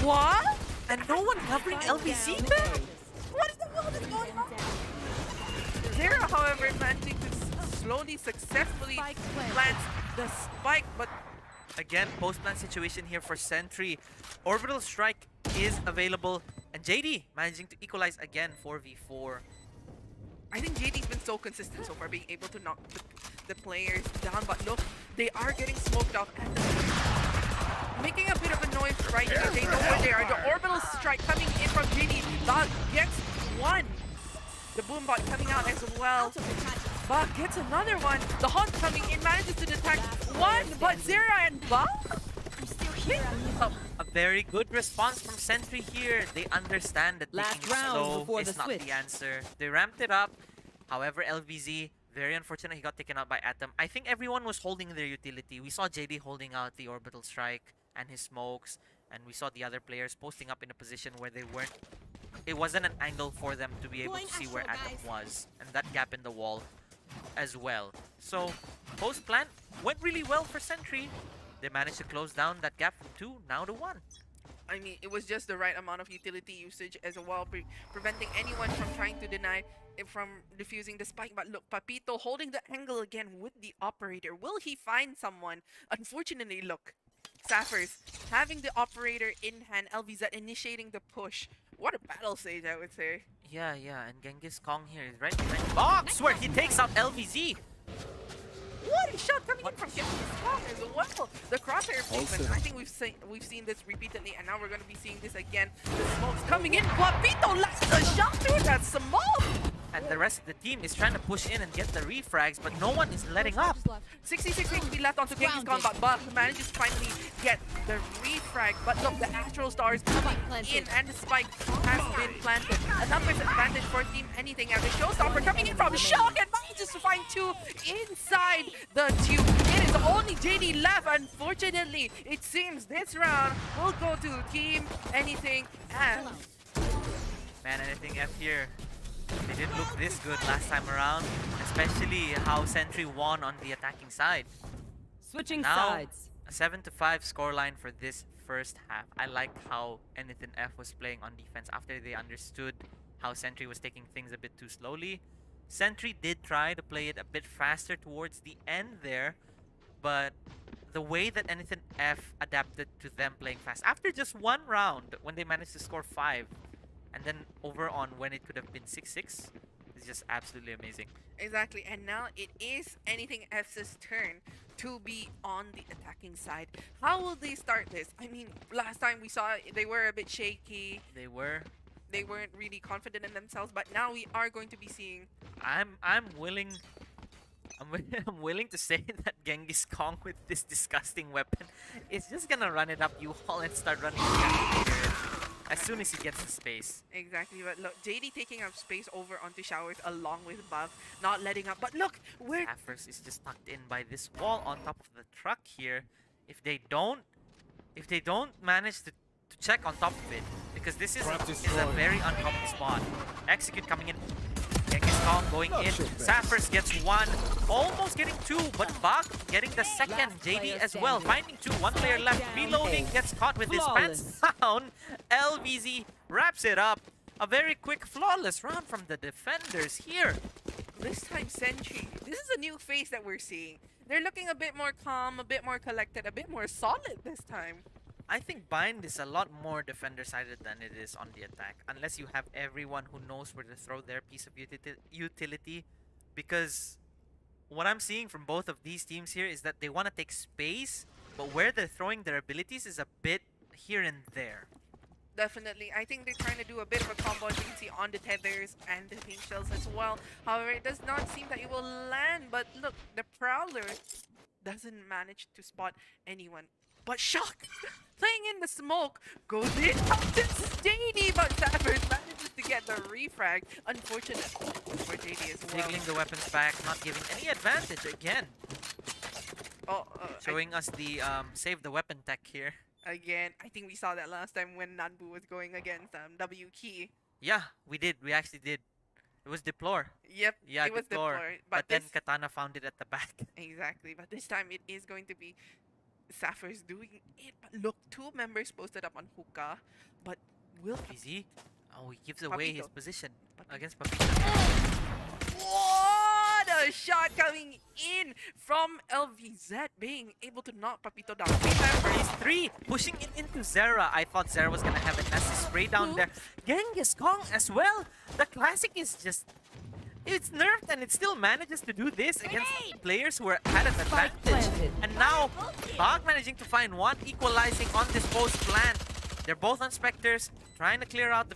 What? And no one covering LVZ there? What in the world is going on? Zera, however, managing to slowly, successfully plant the spike, but again, post-plant situation here for Centry. Orbital Strike is available, and JD managing to equalize again 4v4. I think JD's been so consistent so far, being able to knock the players down. But look, they are getting smoked off at the making a bit of a noise right here. They know where they are. The orbital strike coming in from JD. That gets one. The boombot coming out as well. But gets another one. The Haunt coming in, manages to detect one, but Zera and Ba? A very good response from Centry here. They understand that Last taking it round slow before is the not switch. the answer. They ramped it up. However, LVZ, very unfortunate he got taken out by Atom. I think everyone was holding their utility. We saw JD holding out the orbital strike and his smokes, and we saw the other players posting up in a position where they weren't. It wasn't an angle for them to be able to see where Atom was, and that gap in the wall as well. So post-plant went really well for Centry. They managed to close down that gap from 2 now to 1. I mean, it was just the right amount of utility usage as well, preventing anyone from trying to deny it from defusing the spike. But look, Papito holding the angle again with the operator. Will he find someone? Unfortunately, look, Sapphires having the operator in hand, LVZ initiating the push. What a battle stage, I would say. Yeah, and Genghis Kong here is right behind the box where he takes out LVZ. What a shot coming in from Genghis Kong as well. The crosshair placement. I think we've seen this repeatedly, and now we're going to be seeing this again. The smoke's coming in. Papito lands a shot through that smoke. And the rest of the team is trying to push in and get the refrags, but no one is letting up. 66 HP left onto Genghis Kong, but Buff manages to finally get the refrag. refrag. But look, the Astral Star is coming in and the spike has been planted. A numbers advantage for Team Anything. And the Showstopper coming in from Shock and manages to find 2 inside the tube. It is only JD left. Unfortunately, it seems this round will go to Team Anything and Man, anything F here. They didn't look this good last time around, especially how Century won on the attacking side. Switching Now, sides. a 7-5 scoreline for this first half. I liked how anythinf was playing on defense after they understood how Century was taking things a bit too slowly. Century did try to play it a bit faster towards the end there, but the way that anythinf adapted to them playing fast after just one round when they managed to score 5 and then over on when it could have been 6-6 is just absolutely amazing. exactly, and now it is Anything F's turn to be on the attacking side. How will they start this? I mean, last time we saw they were a bit shaky. They weren't Really confident in themselves, but now we are going to be seeing. I'm willing I'm willing to say that Genghis Kong with this disgusting weapon is just gonna run it up U-Haul and start running as soon as he gets the space. Exactly, but look, JD taking up space over onto Showers along with Buff, not letting up. But look, where Saffers is just tucked in by this wall on top of the truck here. If they don't manage to check on top of it, because this is a very uncommon spot. Execute coming in. Genghis Kong going in. Saffers gets 1, almost getting 2, but Bach getting the second. JD as well, finding 2. 1 player left. Reloading, gets caught with his pants down. LVZ wraps it up. A very quick, flawless round from the defenders here. this time Century, this is a new face that we're seeing. They're looking a bit more calm, a bit more collected, a bit more solid this time. I think Bind is a lot more defender-sided than it is on the attack, unless you have everyone who knows where to throw their piece of utility. Because what I'm seeing from both of these teams here is that they want to take space, but where they're throwing their abilities is a bit here and there. Definitely. I think they're trying to do a bit of a combo, as you can see, on the tethers and the pink shells as well. However, it does not seem that it will land. But look, the Prowler doesn't manage to spot anyone. But Shock, playing in the smoke, goes in to JD, but Saffers manages to get the refrag. Unfortunate for JD as well. Wiggling the weapons back, not giving any advantage again. Showing us the save the weapon tech here. Again, I think we saw that last time when Nanbu was going against W Key. Yeah, we did. We actually did. It was Deplore. Yep, Yeah, it was Deplore. Deplore. But then this, Katana found it at the back. exactly. But this time it is going to be Saffers doing it. But look, 2 members posted up on Hookah. But will Easy. Oh, he gives away his Papito. position Papito. against Papito. What a shot coming in from LVZ, being able to knock Papito down. He's 3, pushing it into Zera. I thought Zera was gonna have a nasty spray down there. Genghis Kong as well. The classic is just, it's nerfed and it still manages to do this against players who are at an advantage. And now, Bog managing to find 1, equalizing on this post plant. They're both on Spectres, trying to clear out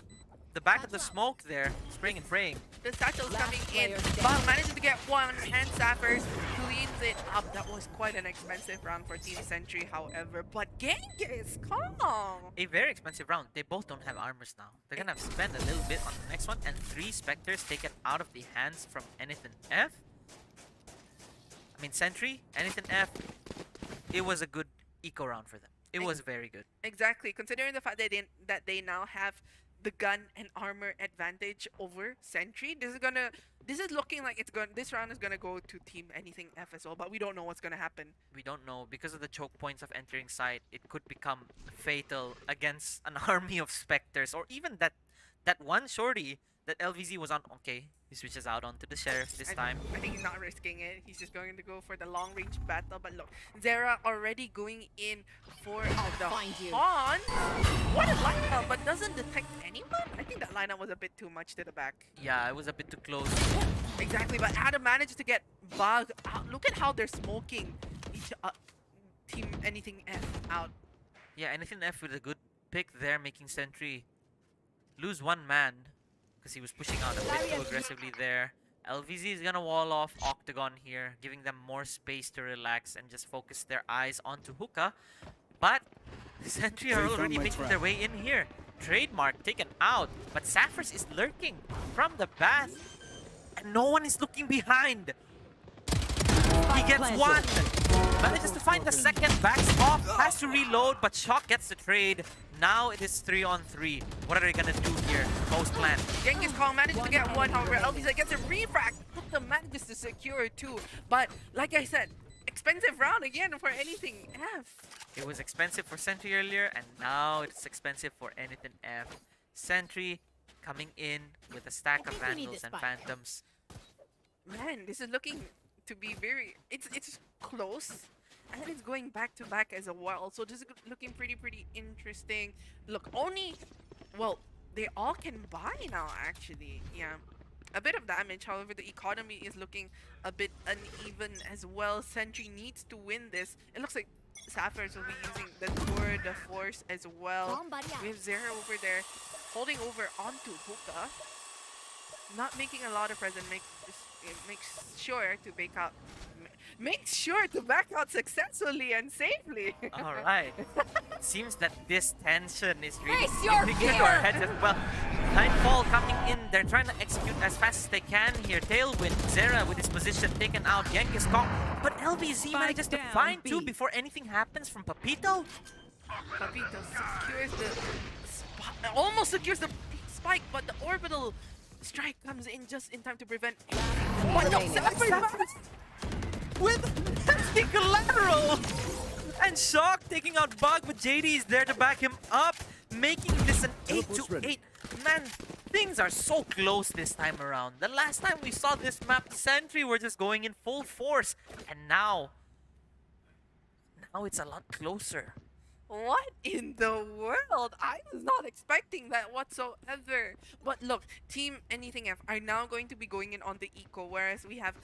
the back of the smoke there, spraying and praying. The satchel's coming in. Bog manages to get 1, and Saffers cleans it up. That was quite an expensive round for Team Century, however. But Genghis Kong! A very expensive round. They both don't have armors now. They're gonna have to spend a little bit on the next one, and 3 Spectres taken out of the hands from anythinf. I mean, Century, anythinf, it was a good eco round for them. It was very good. Exactly, considering the fact that they now have the gun and armor advantage over Century. This is looking like this round is gonna go to Team anythinf as well, but we don't know what's gonna happen. We don't know. Because of the choke points of entering site, it could become fatal against an army of Spectres, or even that one shorty that LVZ was on. Okay, he switches out onto the Sheriff this time. I think he's not risking it. He's just going to go for the long range battle. But look, Zera already going in for the Han. What a lineup, but doesn't detect anyone? I think that lineup was a bit too much to the back. Yeah, it was a bit too close. Exactly, but Adam managed to get Bug out. Look at how they're smoking each Team anythinf out. Yeah, anythinf with a good pick there, making Century lose 1 man. Because he was pushing out a bit too aggressively there. LVZ is gonna wall off Octagon here, giving them more space to relax and just focus their eyes onto Hookah. But Centry are already making their way in here. Trademark taken out, but Saffers is lurking from the bath, and no one is looking behind. He gets one, manages to find the second, backs off, has to reload, but Shock gets the trade. Now it is 3-on-3. What are they gonna do here? Post plan. Genghis Khan managed to get one, however, LVZ gets a refract. Hookta manages to secure two. But like I said, expensive round again for anything F. It was expensive for Century earlier, and now it's expensive for anythinf. Century coming in with a stack of Vandals and Phantoms. Man, this is looking to be very... It's close. And it's going back to back as well. So this is looking pretty interesting. Look, only... Well, they all can buy now, actually. Yeah. A bit of damage, however, the economy is looking a bit uneven as well. Century needs to win this. It looks like Saffers will be using the Tour de Force as well. We have Zera over there, holding over onto Hookah. Not making a lot of present, makes sure to back out. Makes sure to back out successfully and safely. Alright. It seems that this tension is really Face your sinking into our heads as well. Nightfall coming in. They're trying to execute as fast as they can here. Tailwind, Zera with his position taken out. Genghis Khan. But LBZ manages to find two before anything happens from Papito. Papito secures the... almost secures the spike, but the orbital strike comes in just in time to prevent... But no, Saffers with hefty collateral! And Shock taking out Bug, but JD is there to back him up, making this an 8-8. Man, things are so close this time around. The last time we saw this map, Century were just going in full force. And now it's a lot closer. What in the world? I was not expecting that whatsoever. But look, Team anythinf are now going to be going in on the eco, whereas we have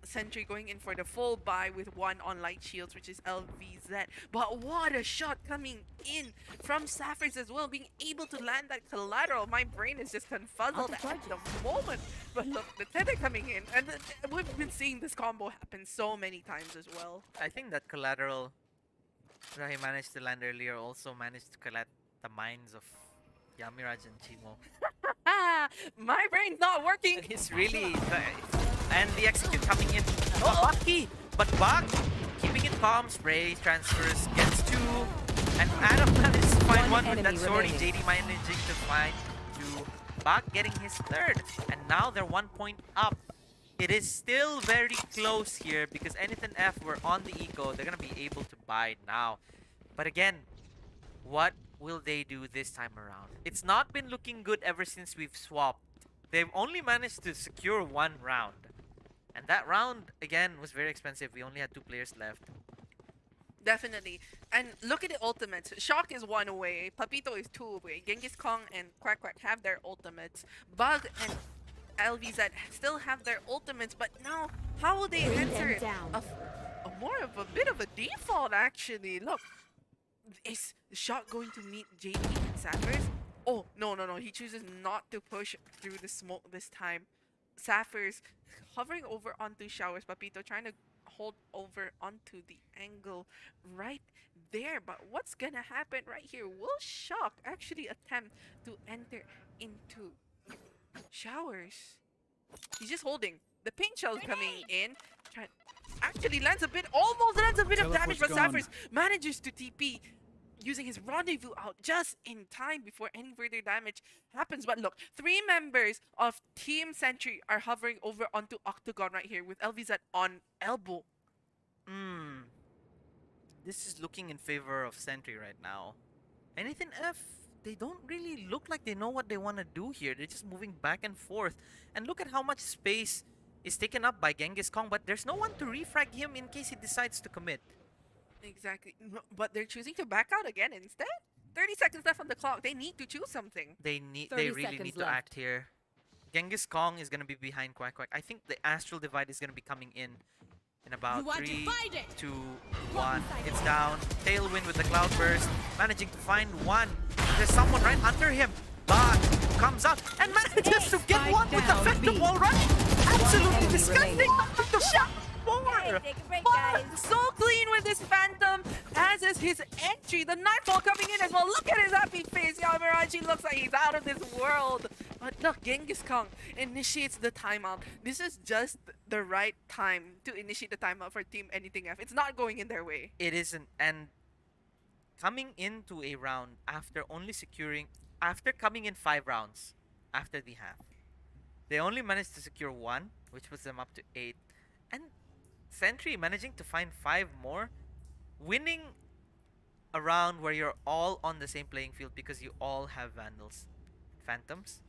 Century going in for the full buy with one on light shields, which is LVZ. But what a shot coming in from Saffers as well, being able to land that collateral. My brain is just confuzzled at the moment. But look, the tether coming in, and we've been seeing this combo happen so many times as well. I think that collateral that he managed to land earlier also managed to collect the minds of Yamiraj and Chimo. My brain's not working. It's really... And the execute coming in. Lucky! But Bug keeping it calm. Spray transfers, gets two. And Adam managed to find one with that sortie. JD managing to find two. Bug getting his third. And now they're 1 point up. It is still very close here because anythinf were on the eco. They're going to be able to buy now. But again, what will they do this time around? It's not been looking good ever since we've swapped. They've only managed to secure one round. And that round, again, was very expensive. We only had 2 players left. Definitely. And look at the ultimates. Shock is 1 away. Papito is 2 away. Genghis Khan and Quack Quack have their ultimates. Bug and LVZ still have their ultimates. But now, how will they answer more of a bit of a default, actually? Look, is Shock going to meet JD and Saffers? Oh, no. He chooses not to push through the smoke this time. Saffers hovering over onto Showers. Papito trying to hold over onto the angle right there. But what's gonna happen right here? Will Shock actually attempt to enter into Showers? He's just holding. The paint shell coming in. Actually almost lands a bit of damage, but Saffers manages to TP using his rendezvous out just in time before any further damage happens. But look, 3 members of Team Century are hovering over onto Octagon right here with LVZ on elbow. This is looking in favor of Century right now. anythinf, they don't really look like they know what they want to do here. They're just moving back and forth. And look at how much space is taken up by Genghis Khan, but there's no one to refrag him in case he decides to commit. Exactly. But they're choosing to back out again instead. 30 seconds left on the clock. They need to choose something. They really need to act here. Genghis Khan is going to be behind Quack Quack. I think the Astral Divide is going to be coming in about 3, 2, 1. It's down. Tailwind with the Cloud Burst. Managing to find one. There's someone right under him. But comes up and manages to get one with the Phantom Wall right. Absolutely disgusting. The shot. But so clean with this Phantom, as is was his entry. The nightfall coming in as well. Look at his happy face. Yamirachi looks like he's out of this world. But look, Genghis Khan initiates the timeout. This is just the right time to initiate the timeout for Team anythinf. It's not going in their way. It isn't. And coming into a round after coming in 5 rounds after the half, they only managed to secure 1, which puts them up to 8. And Centry managing to find 5 more, winning a round where you're all on the same playing field because you all have Vandals, Phantoms.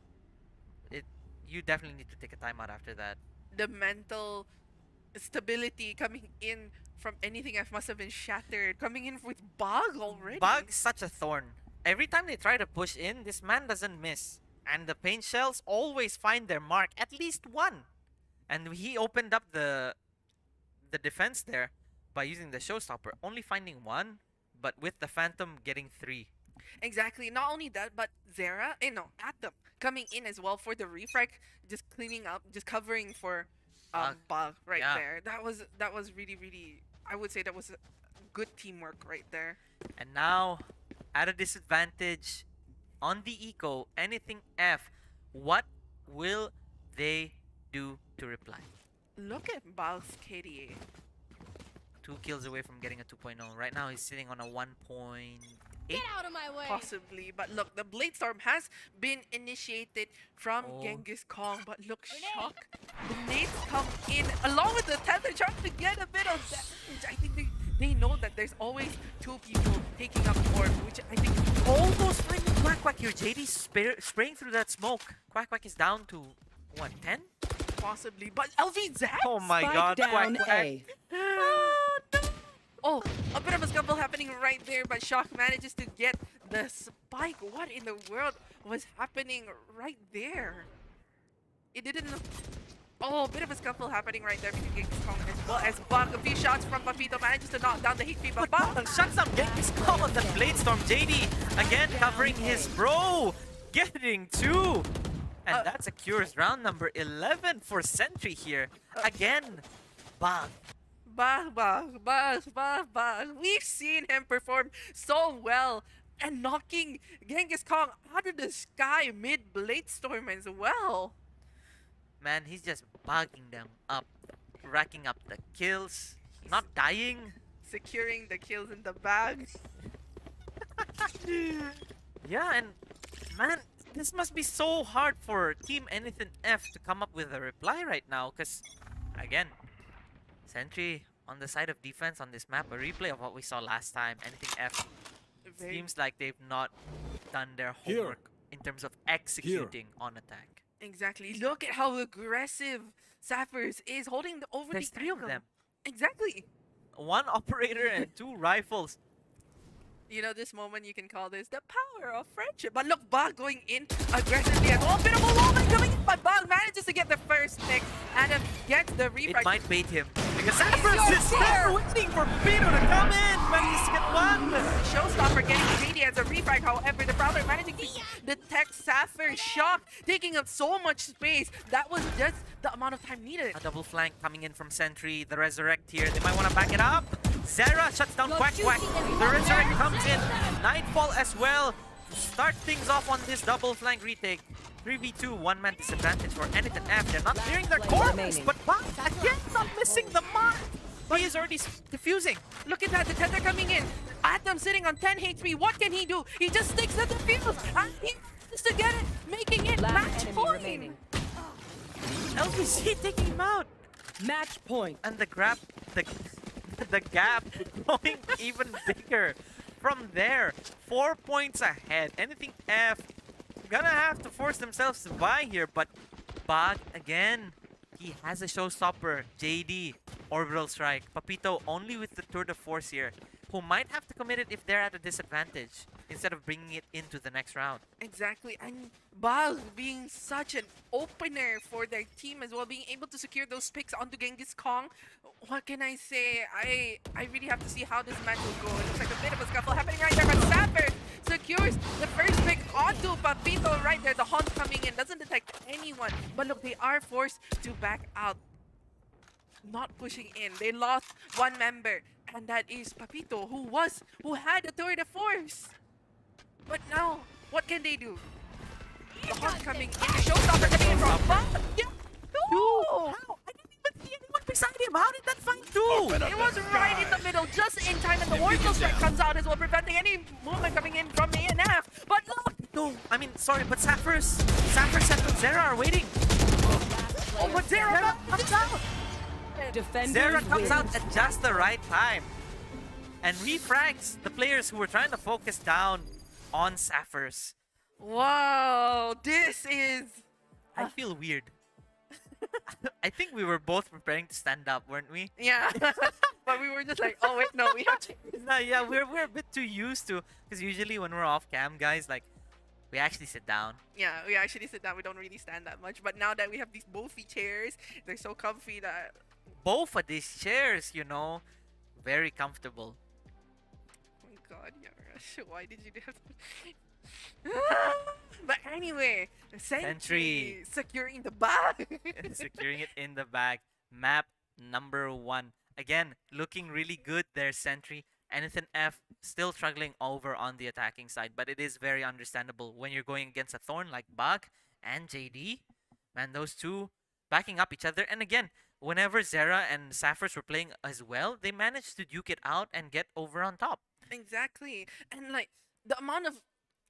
You definitely need to take a timeout after that. The mental stability coming in from anythinf must have been shattered. Coming in with Bug already. Bug's such a thorn. Every time they try to push in, this man doesn't miss. And the paint shells always find their mark, at least 1. And he opened up the defense there by using the showstopper, only finding 1, but with the Phantom getting 3. Exactly. Not only that, but Zera, Atom coming in as well for the refrag, just cleaning up, just covering for Bug right there. That was really, really, I would say that was good teamwork right there. And now, at a disadvantage on the eco, anythinf, what will they do to reply? Look at Bug's KDA. 2 kills away from getting a 2.0. Right now, he's sitting on a 1.8. Get out of my way! Possibly, but look, the Blade Storm has been initiated from Genghis Khan, but look, shock. Blades come in along with the Tether trying to get a bit of damage. I think they know that there's always 2 people taking up Orb, which I think Almost finding Quack Quack here. JD's spraying through that smoke. Quack Quack is down to, what, 10? possibly, but LV Zach? Oh my Spike god, down Quack Quack. A. Oh, a bit of a scuffle happening right there, but Shock manages to get the spike. What in the world was happening right there? It didn't look... Oh, a bit of a scuffle happening right there between Genghis Khan as well as Bug. A few shots from Papito manages to knock down the HP, but Bug Shuts down Genghis Khan on the Blade Storm. JD again covering his bro. Getting 2. And that secures round number 11 for Centry here. Again, Bug. Bug. We've seen him perform so well and knocking Genghis Khan out of the sky mid Blade Storm as well. Man, he's just bugging them up, racking up the kills, not dying. Securing the kills in the bag. Yeah, and man, this must be so hard for Team anythinf to come up with a reply right now, because again, Centry on the side of defense on this map, a replay of what we saw last time. anythinf seems like they've not done their homework in terms of executing on attack. Exactly. Look at how aggressive Sapphire's is holding over There's the 3 of angle. them. Exactly. 1 operator and 2 rifles. You know, this moment you can call this the power of friendship. But look, Bug going in aggressively as well. Bit of a wallbang coming in, but Bug manages to get the first pick and then gets the refrag. It might bait him because Sapphire's is there waiting for Pino to come in. Manages to get 1. Showstopper getting JD as a refrag. However, the Prowler managing to detect Sapphire. Shock, taking up so much space. That was just the amount of time needed. A double flank coming in from Centry. The Resurrect here. They might want to back it up. Zera shuts down Quack Quack. The Resurrect comes in. Nightfall as well. Start things off on this double flank retake. 3v2, 1-man disadvantage for anythinf. They're not clearing their corners, but Bug again not missing the mark. He is already diffusing. Look at that, the Tether coming in. Atom sitting on 10 HP. What can he do? He just sticks at the field and he manages to get it, making it match point. Remaining. LBC taking him out. Match point. And the gap going even bigger. From there, 4 points ahead. anythinf gonna have to force themselves to buy here, but Bug again. He has a showstopper. JD, Orbital Strike. Papito only with the tour de force here, who might have to commit it if they're at a disadvantage instead of bringing it into the next round. Exactly, and Bug being such an opener for their team as well, being able to secure those picks onto Genghis Khan. What can I say? I really have to see how this match will go. It looks like a bit of a scuffle happening right there, but Sapphire secures the first pick onto Papito right there. The Haunt coming in, doesn't detect anyone, but look, they are forced to back out. Not pushing in. They lost 1 member. And that is Papito, who had a tour de force. But now, what can they do? The Hawk coming in, the showstopper coming in from Bang. Yeah. No! How? I didn't even see anyone beside him. How did that find through? It was right in the middle, just in time, and the Warsaw strike comes out as well, preventing any movement coming in from the ANF. But look! No, I mean, sorry, but Saffers and Zera are waiting. Oh, but Zera comes out! Defenders Zera comes win. out at just the right time and refrags the players who were trying to focus down on Saffers. Wow, this is... I feel weird. I think we were both preparing to stand up, weren't we? Yeah, but we were just like, oh wait, no, we have to... No, yeah, we're a bit too used to, because usually when we're off cam, guys, like, we actually sit down. Yeah, we actually sit down, we don't really stand that much, but now that we have these Boeffi chairs, they're so comfy that... Both of these chairs, you know, very comfortable. Oh my god, Yarush, why did you do that? But anyway, Centry securing the bag. Securing it in the bag. Map number 1. Again, looking really good there, Centry. anythinf still struggling over on the attacking side, but it is very understandable when you're going against a Thorn like Bug and JD. Man, those two backing up each other. And again, whenever Zera and Saffers were playing as well, they managed to duke it out and get over on top. Exactly. And like the amount of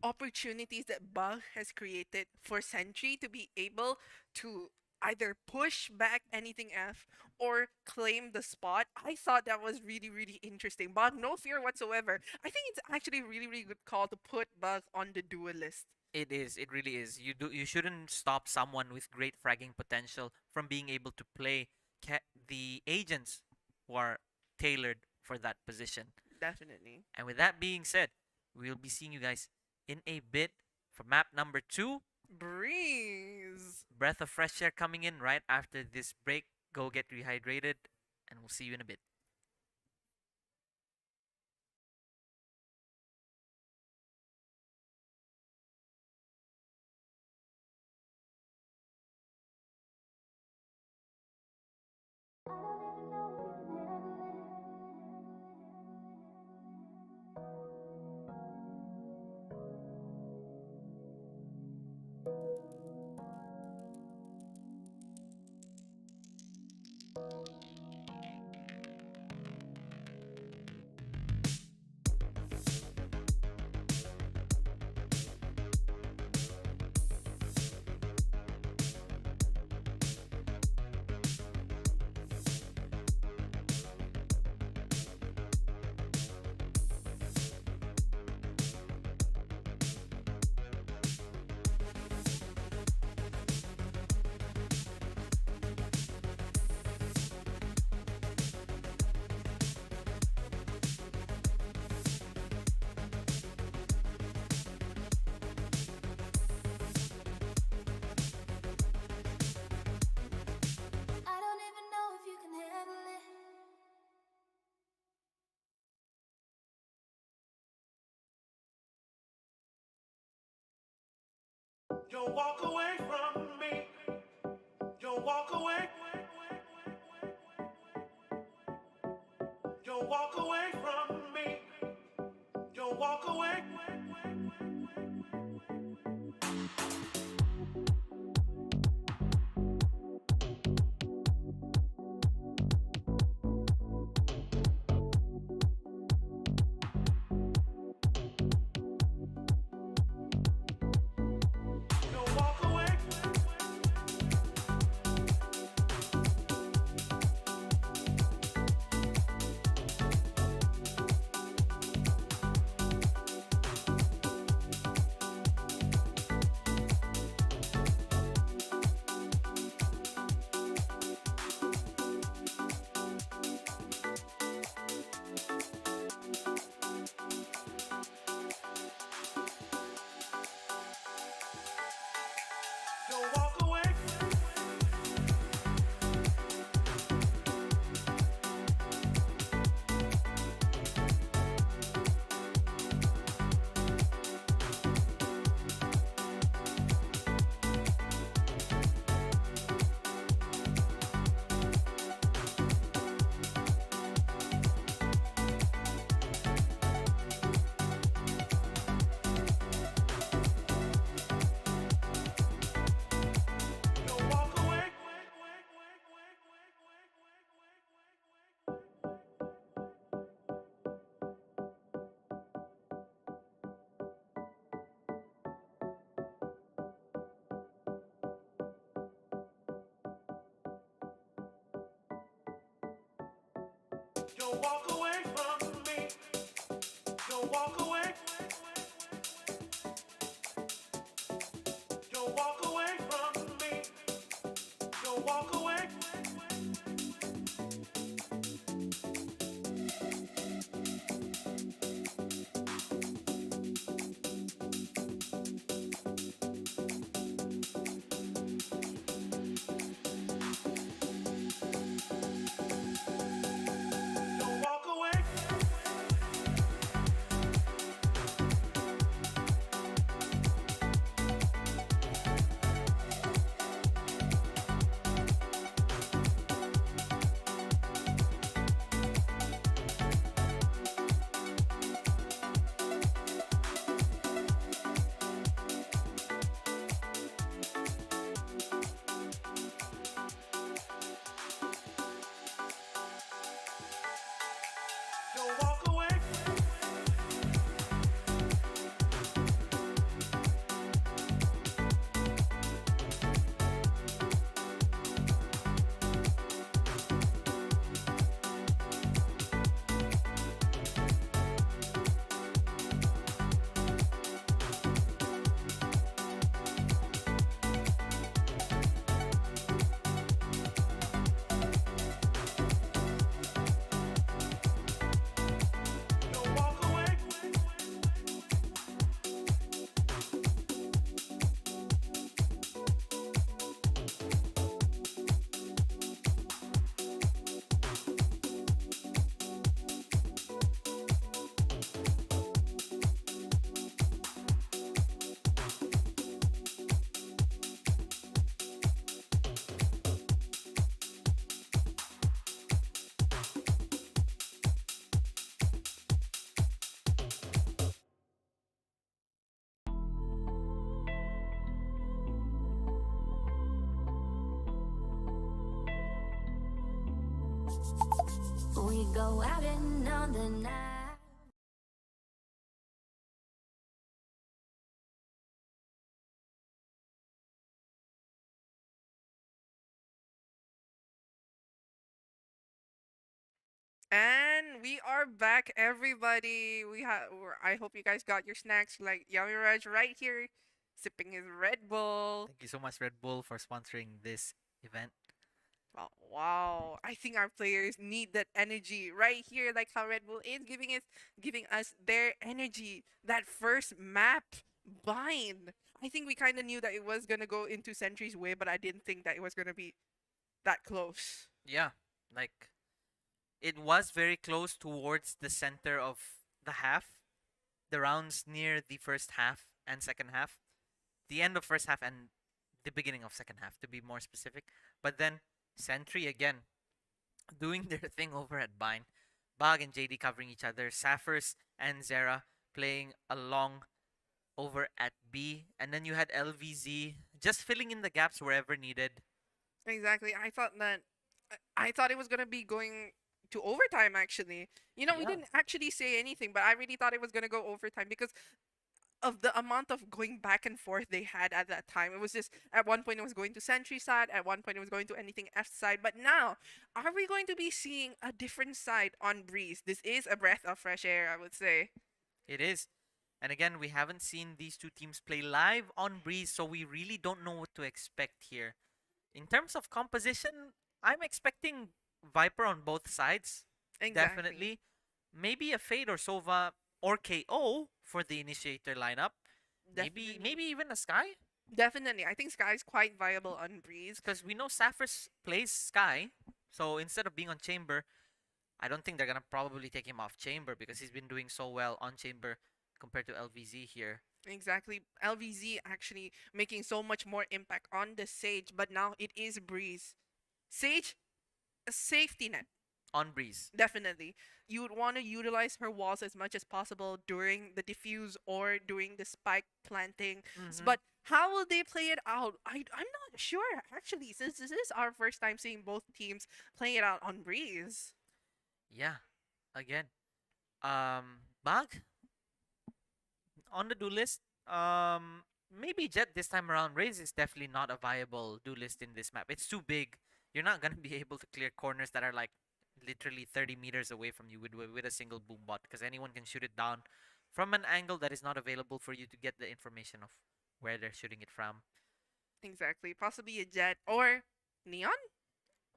opportunities that Bug has created for Centry to be able to either push back anythinf or claim the spot, I thought that was really, really interesting. Bug, no fear whatsoever. I think it's actually a really, really good call to put Bug on the duelist. It is. It really is. You shouldn't stop someone with great fragging potential from being able to play the agents who are tailored for that position. Definitely. And with that being said, we'll be seeing you guys in a bit for map number 2. Breeze. Breath of fresh air coming in right after this break. Go get rehydrated, and we'll see you in a bit. I don't even know if you can handle it. Don't walk away from me. Don't walk away. Don't walk away from me. Don't walk away. Don't walk away. Don't walk away from me. Don't walk away. Don't walk away from me. Don't walk away. Don't walk away. Don't walk away. Don't walk away. We go out and on the night. And we are back, everybody. I hope you guys got your snacks, like Yummy Raj right here, sipping his Red Bull. Thank you so much, Red Bull, for sponsoring this event. Wow, I think our players need that energy right here, like how Red Bull is giving us their energy. That first map bind. I think we kind of knew that it was gonna go into Century's way, but I didn't think that it was gonna be that close. Yeah, like it was very close towards the center of the half. The rounds near the first half and second half, the end of first half and the beginning of second half, to be more specific. But then Century again doing their thing over at Bind. Bag and JD covering each other. Saffers and Zera playing along over at B. And then you had LVZ just filling in the gaps wherever needed. Exactly. I thought it was gonna be going to overtime actually. We Yeah. didn't actually say anything, but I really thought it was gonna go overtime because of the amount of going back and forth they had at that time. It was just at one point it was going to Century side, at one point it was going to anything F side. But now, are we going to be seeing a different side on Breeze? This is a breath of fresh air, I would say. It is. And again, we haven't seen these two teams play live on Breeze, so we really don't know what to expect here. In terms of composition, I'm expecting Viper on both sides. Exactly. Definitely. Maybe a Fade or Sova or KO for the initiator lineup. Definitely. Maybe even a Sky. Definitely. I think Sky's quite viable on Breeze. Because we know Saffers plays Sky. So instead of being on Chamber, I don't think they're going to probably take him off Chamber because he's been doing so well on Chamber compared to LVZ here. Exactly. LVZ actually making so much more impact on the Sage, but now it is Breeze. Sage, a safety net. On Breeze. Definitely. You would want to utilize her walls as much as possible during the diffuse or during the spike planting. But how will they play it out? I'm not sure, actually, since this is our first time seeing both teams play it out on Breeze. Yeah. Again. Bug? On the duelist, maybe Jet this time around. Raze is definitely not a viable duelist in this map. It's too big. You're not going to be able to clear corners that are like literally 30 meters away from you with a single boom bot, because anyone can shoot it down from an angle that is not available for you to get the information of where they're shooting it from. Exactly. Possibly a jet or neon.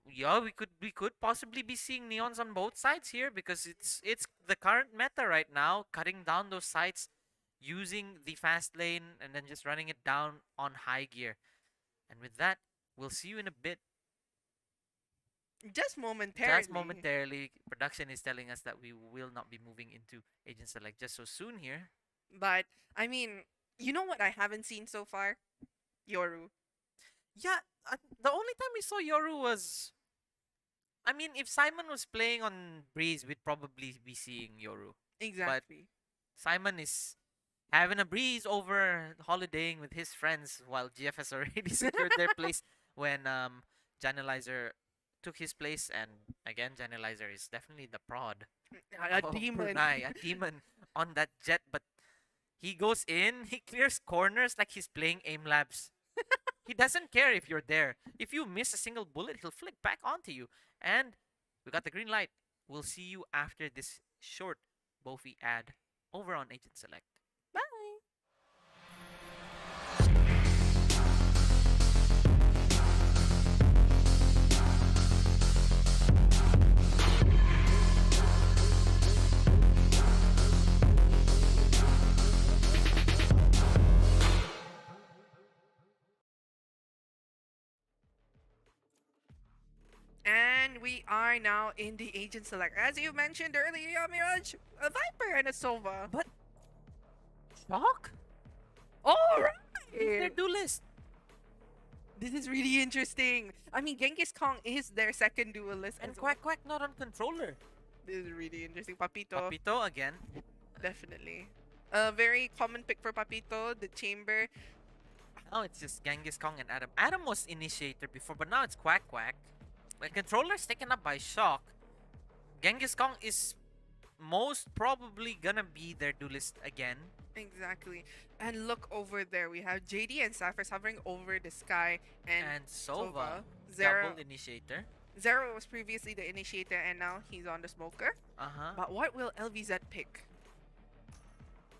Yeah, we could possibly be seeing neons on both sides here, because it's the current meta right now, cutting down those sites using the fast lane and then just running it down on high gear. And with that, we'll see you in a bit. Just momentarily. Just momentarily, production is telling us that we will not be moving into Agent Select just so soon here. But I mean, you know what I haven't seen so far? Yoru. Yeah, the only time we saw Yoru was, I mean, if Simon was playing on Breeze, we'd probably be seeing Yoru. Exactly. Simon is having a breeze over holidaying with his friends, while GF has already secured their place when Janelizer took his place. And again, Janelizer is definitely the prod. A of demon. Brunei, a demon on that jet, but he goes in, he clears corners like he's playing aim labs. He doesn't care if you're there. If you miss a single bullet, he'll flick back onto you. And we got the green light. We'll see you after this short Boeffi ad over on Agent Select. Bye. And we are now in the Agent Select. As you mentioned earlier, Mirage, a Viper and a Sova. But Shock? Alright! Their duelist. This is really interesting. I mean, Genghis Kong is their second duelist. And as Quack Quack not on controller. This is really interesting. Papito, Papito again. definitely. A very common pick for Papito, the Chamber. Now it's just Genghis Kong and Adam. Adam was initiator before, but now it's Quack Quack. When controller's taken up by Shock, Genghis Kong is most probably gonna be their duelist again. Exactly. And look over there. We have JD and Cyphers hovering over the sky. And Sova, Zero. double initiator. Zero was previously the initiator and now he's on the smoker. Uh-huh. But what will LVZ pick?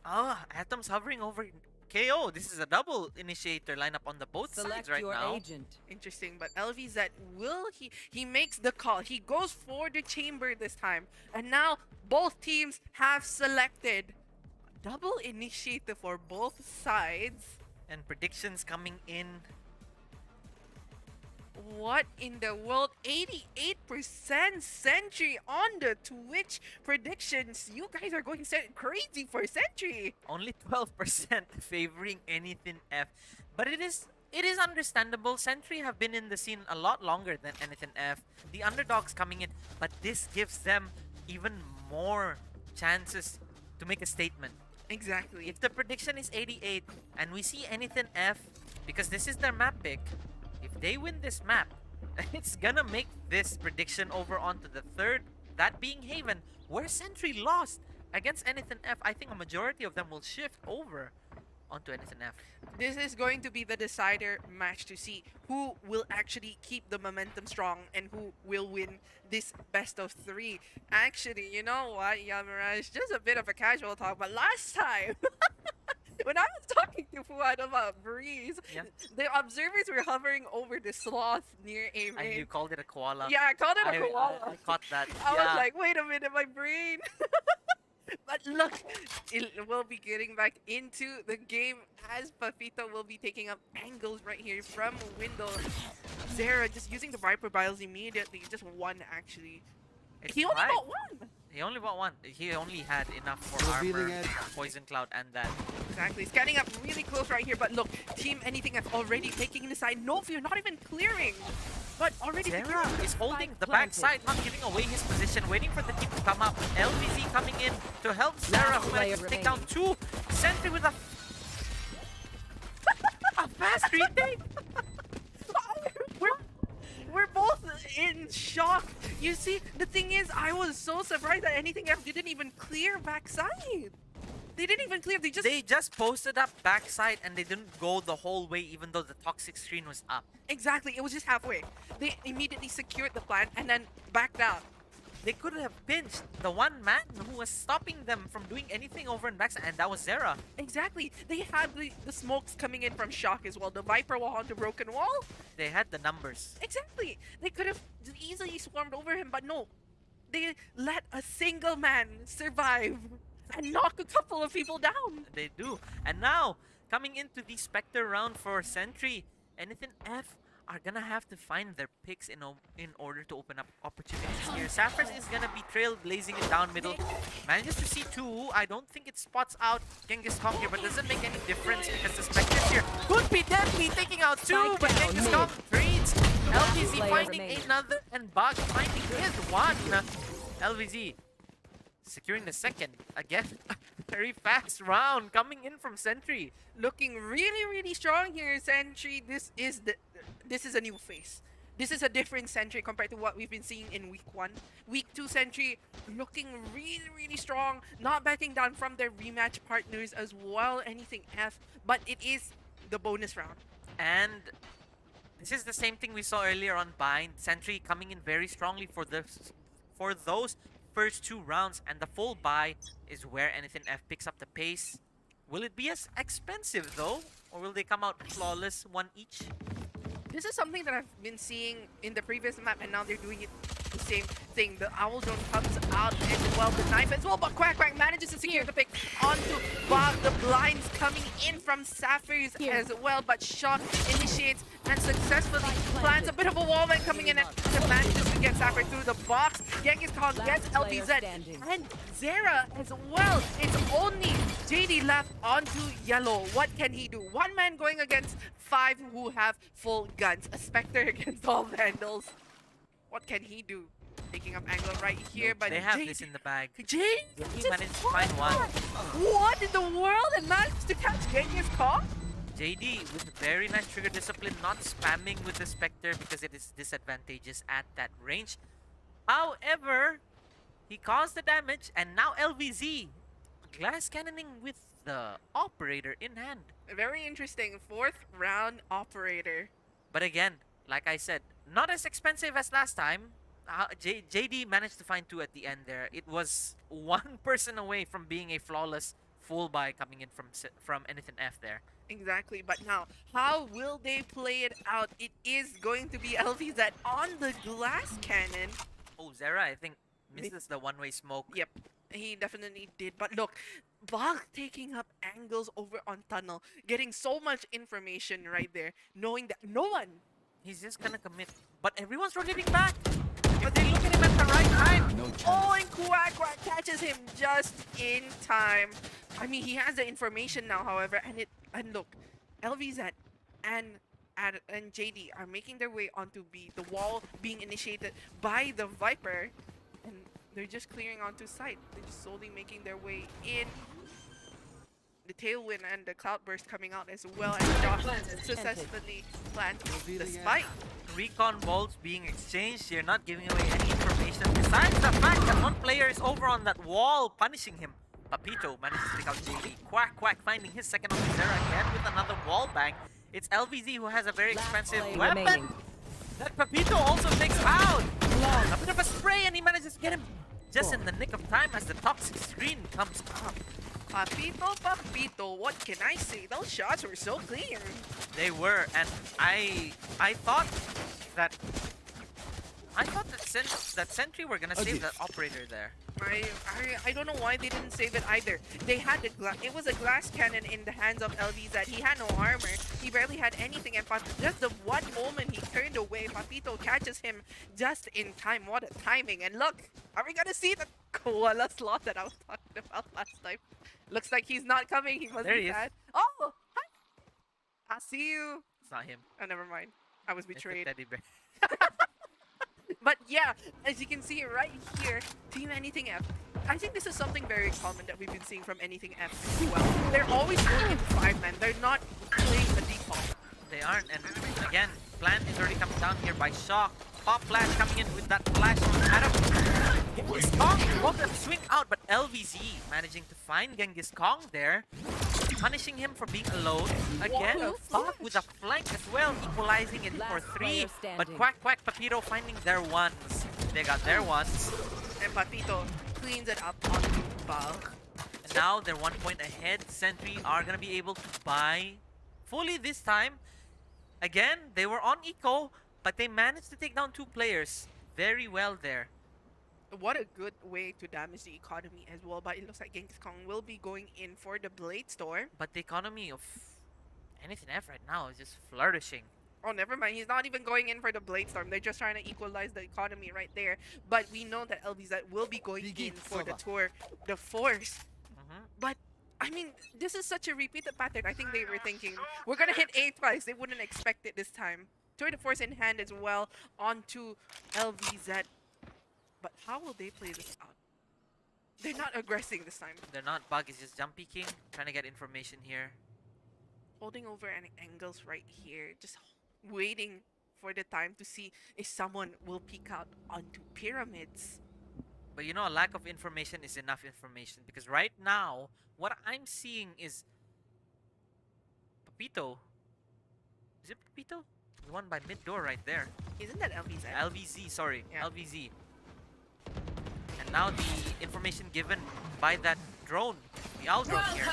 Oh, Atom's hovering over KO. This is a double initiator lineup on the both Select sides right your now. agent. Interesting, but LVZ will he makes the call. He goes for the chamber this time. And now both teams have selected double initiator for both sides. And predictions coming in. What in the world? 88% Century on the Twitch predictions. You guys are going crazy for Century. Only 12% favoring anythinf. But it is understandable. Century have been in the scene a lot longer than anythinf. The underdogs coming in, but this gives them even more chances to make a statement. Exactly. If the prediction is 88 and we see anythinf, because this is their map pick, if they win this map, it's gonna make this prediction over onto the third, that being Haven, where Century lost against anythinf. I think a majority of them will shift over onto anythinf. This is going to be the decider match to see who will actually keep the momentum strong and who will win this best of 3. Actually, you know what, Yamiraj, just a bit of a casual talk, but last time when I was talking to Fuad about Breeze, Yeah. the observers were hovering over the sloth near A And main. you called it a koala. Yeah, I called it a I koala. caught that. I Yeah. was like, wait a minute, my brain. But look, it will be getting back into the game as Papito will be taking up angles right here from window. Zera just using the Viper Biles immediately. Just one, actually. It's He only fine. got one. He only bought one. He only had enough for Revealing armor, it. poison cloud, and that. Exactly. Scanning up really close right here. But look, Team Anything have already taking the side. No fear, not even clearing. But already Zera secured. is holding Spike the planted. backside, not giving away his position, waiting for the team to come up. LVZ coming in to help Zera, who player managed to take down remaining. 2. Century with a fast retake. We're both in shock. You see, the thing is, I was so surprised that Anything F didn't even clear backside. They didn't even clear. They just posted up backside and they didn't go the whole way, even though the toxic screen was up. Exactly. It was just halfway. They immediately secured the plant and then backed out. they could have pinched the one man who was stopping them from doing anything over in backside, and that was Zera. Exactly. They had the smokes coming in from Shock as well. The Viper wall on the broken wall. They had the numbers. Exactly. They could have easily swarmed over him, but no. They let a single man survive and knock a couple of people down. They do. And now, coming into the Spectre round for Centry, anythinf are gonna have to find their picks in order to open up opportunities here. Saffron is gonna be trailblazing it down middle. Manages to see two. I don't think it spots out Genghis Kong here, but doesn't make any difference because the Spectres here could be deadly, taking out two, but Genghis Kong trades. LVZ finding another, and Bug finding his one. LVZ securing the second. Again, a very fast round coming in from Centry. Looking really, really strong here, Centry. This is a new face. This is a different Centry compared to what we've been seeing in Week 1. Week 2 Centry looking really, really strong. Not backing down from their rematch partners as well, anythinf. But it is the bonus round. And this is the same thing we saw earlier on Bind. Centry coming in very strongly for those first two rounds, and the full buy is where anythinf picks up the pace. Will it be as expensive though, or will they come out flawless, one each? This is something that I've been seeing in the previous map, and now they're doing it the same thing. The Owl Drone comes out as well, the knife as well, but Quack manages to secure the pick onto Bob. The blinds coming in from Sapphires as well, but Shock initiates and successfully plants a bit of a wall then coming in and manages to get Sapphire through the box. Genghis Khan gets LBZ and Zera as well. It's only JD left onto yellow. What can he do? One man going against 5 who have full guns. A Spectre against all Vandals. What can he do? Taking up angle right here, but they have this in the bag. JD He managed to find one. What in the world? And managed to catch Genghis Khan? JD with very nice trigger discipline, not spamming with the Spectre because it is disadvantageous at that range. However, he caused the damage, and now LVZ glass cannoning with the operator in hand. Very interesting. 4th round operator. But again, like I said, not as expensive as last time. JD managed to find two at the end there. It was one person away from being a flawless full buy coming in from anythinf there. Exactly, but now, how will they play it out? It is going to be LVZ on the glass cannon. Oh, Zera, I think, misses the one-way smoke. Yep, he definitely did. But look, Bach taking up angles over on tunnel, getting so much information right there, knowing that no one. He's just gonna commit. But everyone's rotating back. But they look at him at the right time. Oh, and Quack catches him just in time. I mean, he has the information now, however, and look, LVZ and JD are making their way onto B. The wall being initiated by the Viper, and they're just clearing onto site. They're just slowly making their way in. The Tailwind and the Cloudburst coming out as well, and Josh successfully planted the spike. Recon bolts being exchanged. You're not giving away any information. Besides the fact that one player is over on that wall, punishing him. Papito manages to pick out JD. Quack finding his second on Zera again with another wall bang. It's LVZ who has a very expensive weapon that Papito also takes out. A bit of a spray, and he manages to get him just in the nick of time as the toxic screen comes up. Papito, what can I say? Those shots were so clear. They were, and I thought that Centry were gonna save that operator there. I don't know why they didn't save it either. They had it was a glass cannon in the hands of LVZ. He had no armor. He barely had anything, and just the one moment he turned away, Papito catches him just in time. What a timing! And look, are we gonna see the koala slot that I was talking about last time? Looks like he's not coming. He must be sad. Oh, hi! I'll see you. It's not him. Oh, never mind. I was It's the betrayed. teddy bear. But yeah, as you can see right here, Team anythinf. I think this is something very common that we've been seeing from anythinf as well. They're always going into 5-man. They're not playing the default. They aren't, and again, Plant is already coming down here by Shock. Pop Flash coming in with that flash on Adam. Genghis Kong won't swing out, but LVZ managing to find Genghis Kong there, punishing him for being alone. Again, Pop with a flank as well, equalizing it for 3. But Quack Papito finding their ones. They got their ones. And Patito cleans it up onto Bug. And now they're 1 point ahead. Century are gonna be able to buy fully this time. Again, they were on eco, but they managed to take down 2 players. Very well there. What a good way to damage the economy as well. But it looks like Genghis Khan will be going in for the Blade Store. But the economy of anythinf right now is just flourishing. Oh, never mind. He's not even going in for the Blade Storm. They're just trying to equalize the economy right there. But we know that LVZ will be going in for the tour, the Force. But I mean, this is such a repeated pattern. I think they were thinking, we're gonna hit A twice. They wouldn't expect it this time. Tour de Force in hand as well onto LVZ. But how will they play this out? They're not aggressing this time. They're not. Bug is just jump peeking, trying to get information here. Holding over any angles right here. Just waiting for the time to see if someone will peek out onto pyramids. But you know, a lack of information is enough information, because right now, what I'm seeing is Papito. Is it Papito? The one by mid door right there. Isn't that LVZ? LVZ, sorry. Yeah. LVZ. And now the information given by that drone, the owl drone here.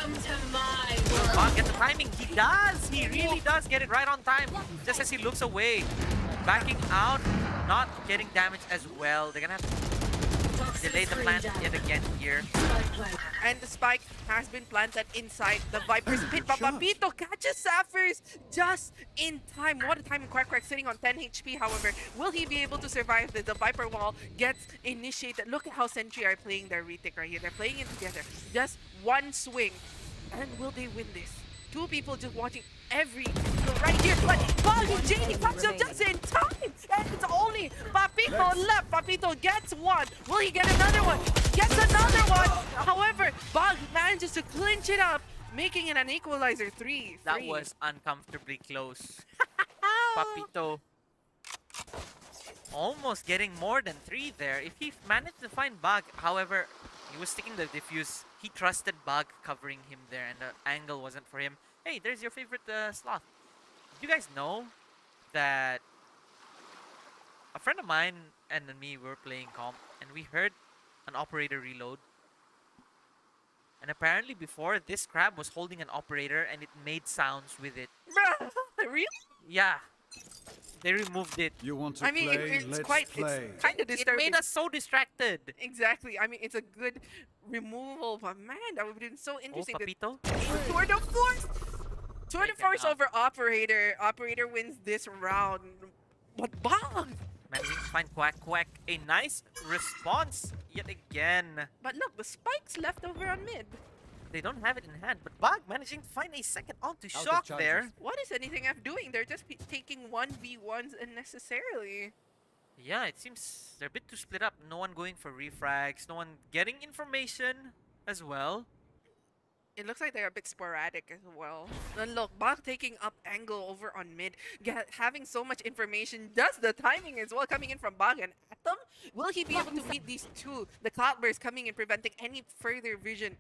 Will Bug get the timing? He does! He really does get it right on time. Just as he looks away. Backing out, not getting damage as well. They're gonna have to delay the plant yet again here. And the spike has been planted inside the Viper's pit. But Papito catches Sapphires just in time. What a time. Quack sitting on 10 HP, however. Will he be able to survive this? The Viper wall gets initiated. Look at how Centry are playing their retake right here. They're playing it together. Just one swing. And will they win this? 2 people just watching every right here. But Bali JD comes up just in time. And it's only Papito left. Papito gets one. Will he get another one? Gets another one. However, Bug manages to clinch it up, making it an equalizer 3. That was uncomfortably close. Papito almost getting more than 3 there. If he managed to find Bug, however, he was sticking the diffuse. He trusted Bug covering him there, and the angle wasn't for him. Hey, there's your favorite sloth. Did you guys know that a friend of mine and me were playing comp, and we heard an operator reload? And apparently before, this crab was holding an operator and it made sounds with it. Bruh, really? Yeah. They removed it. You want to I mean, play? it's Let's quite, play. it's kind of It disturbing. made us so distracted. Exactly. I mean, it's a good removal, but man, that would have been so Oh, interesting. Papito. Tour de Force! Tour de Take it Force up. over Operator. Operator wins this round. But Bug! Managing to find Quack. A nice response yet again. But look, the spike's left over on mid. They don't have it in hand, but Bug managing to find a second onto Out of Shock charges. there. What is anythinf doing? They're just taking 1v1s unnecessarily. Yeah, it seems they're a bit too split up. No one going for refrags, no one getting information as well. It looks like they're a bit sporadic as well. And look, Bug taking up angle over on mid, having so much information. Does the timing as well coming in from Bug and Atom? Will he be able to meet these two? The Cloudburst coming in, preventing any further vision.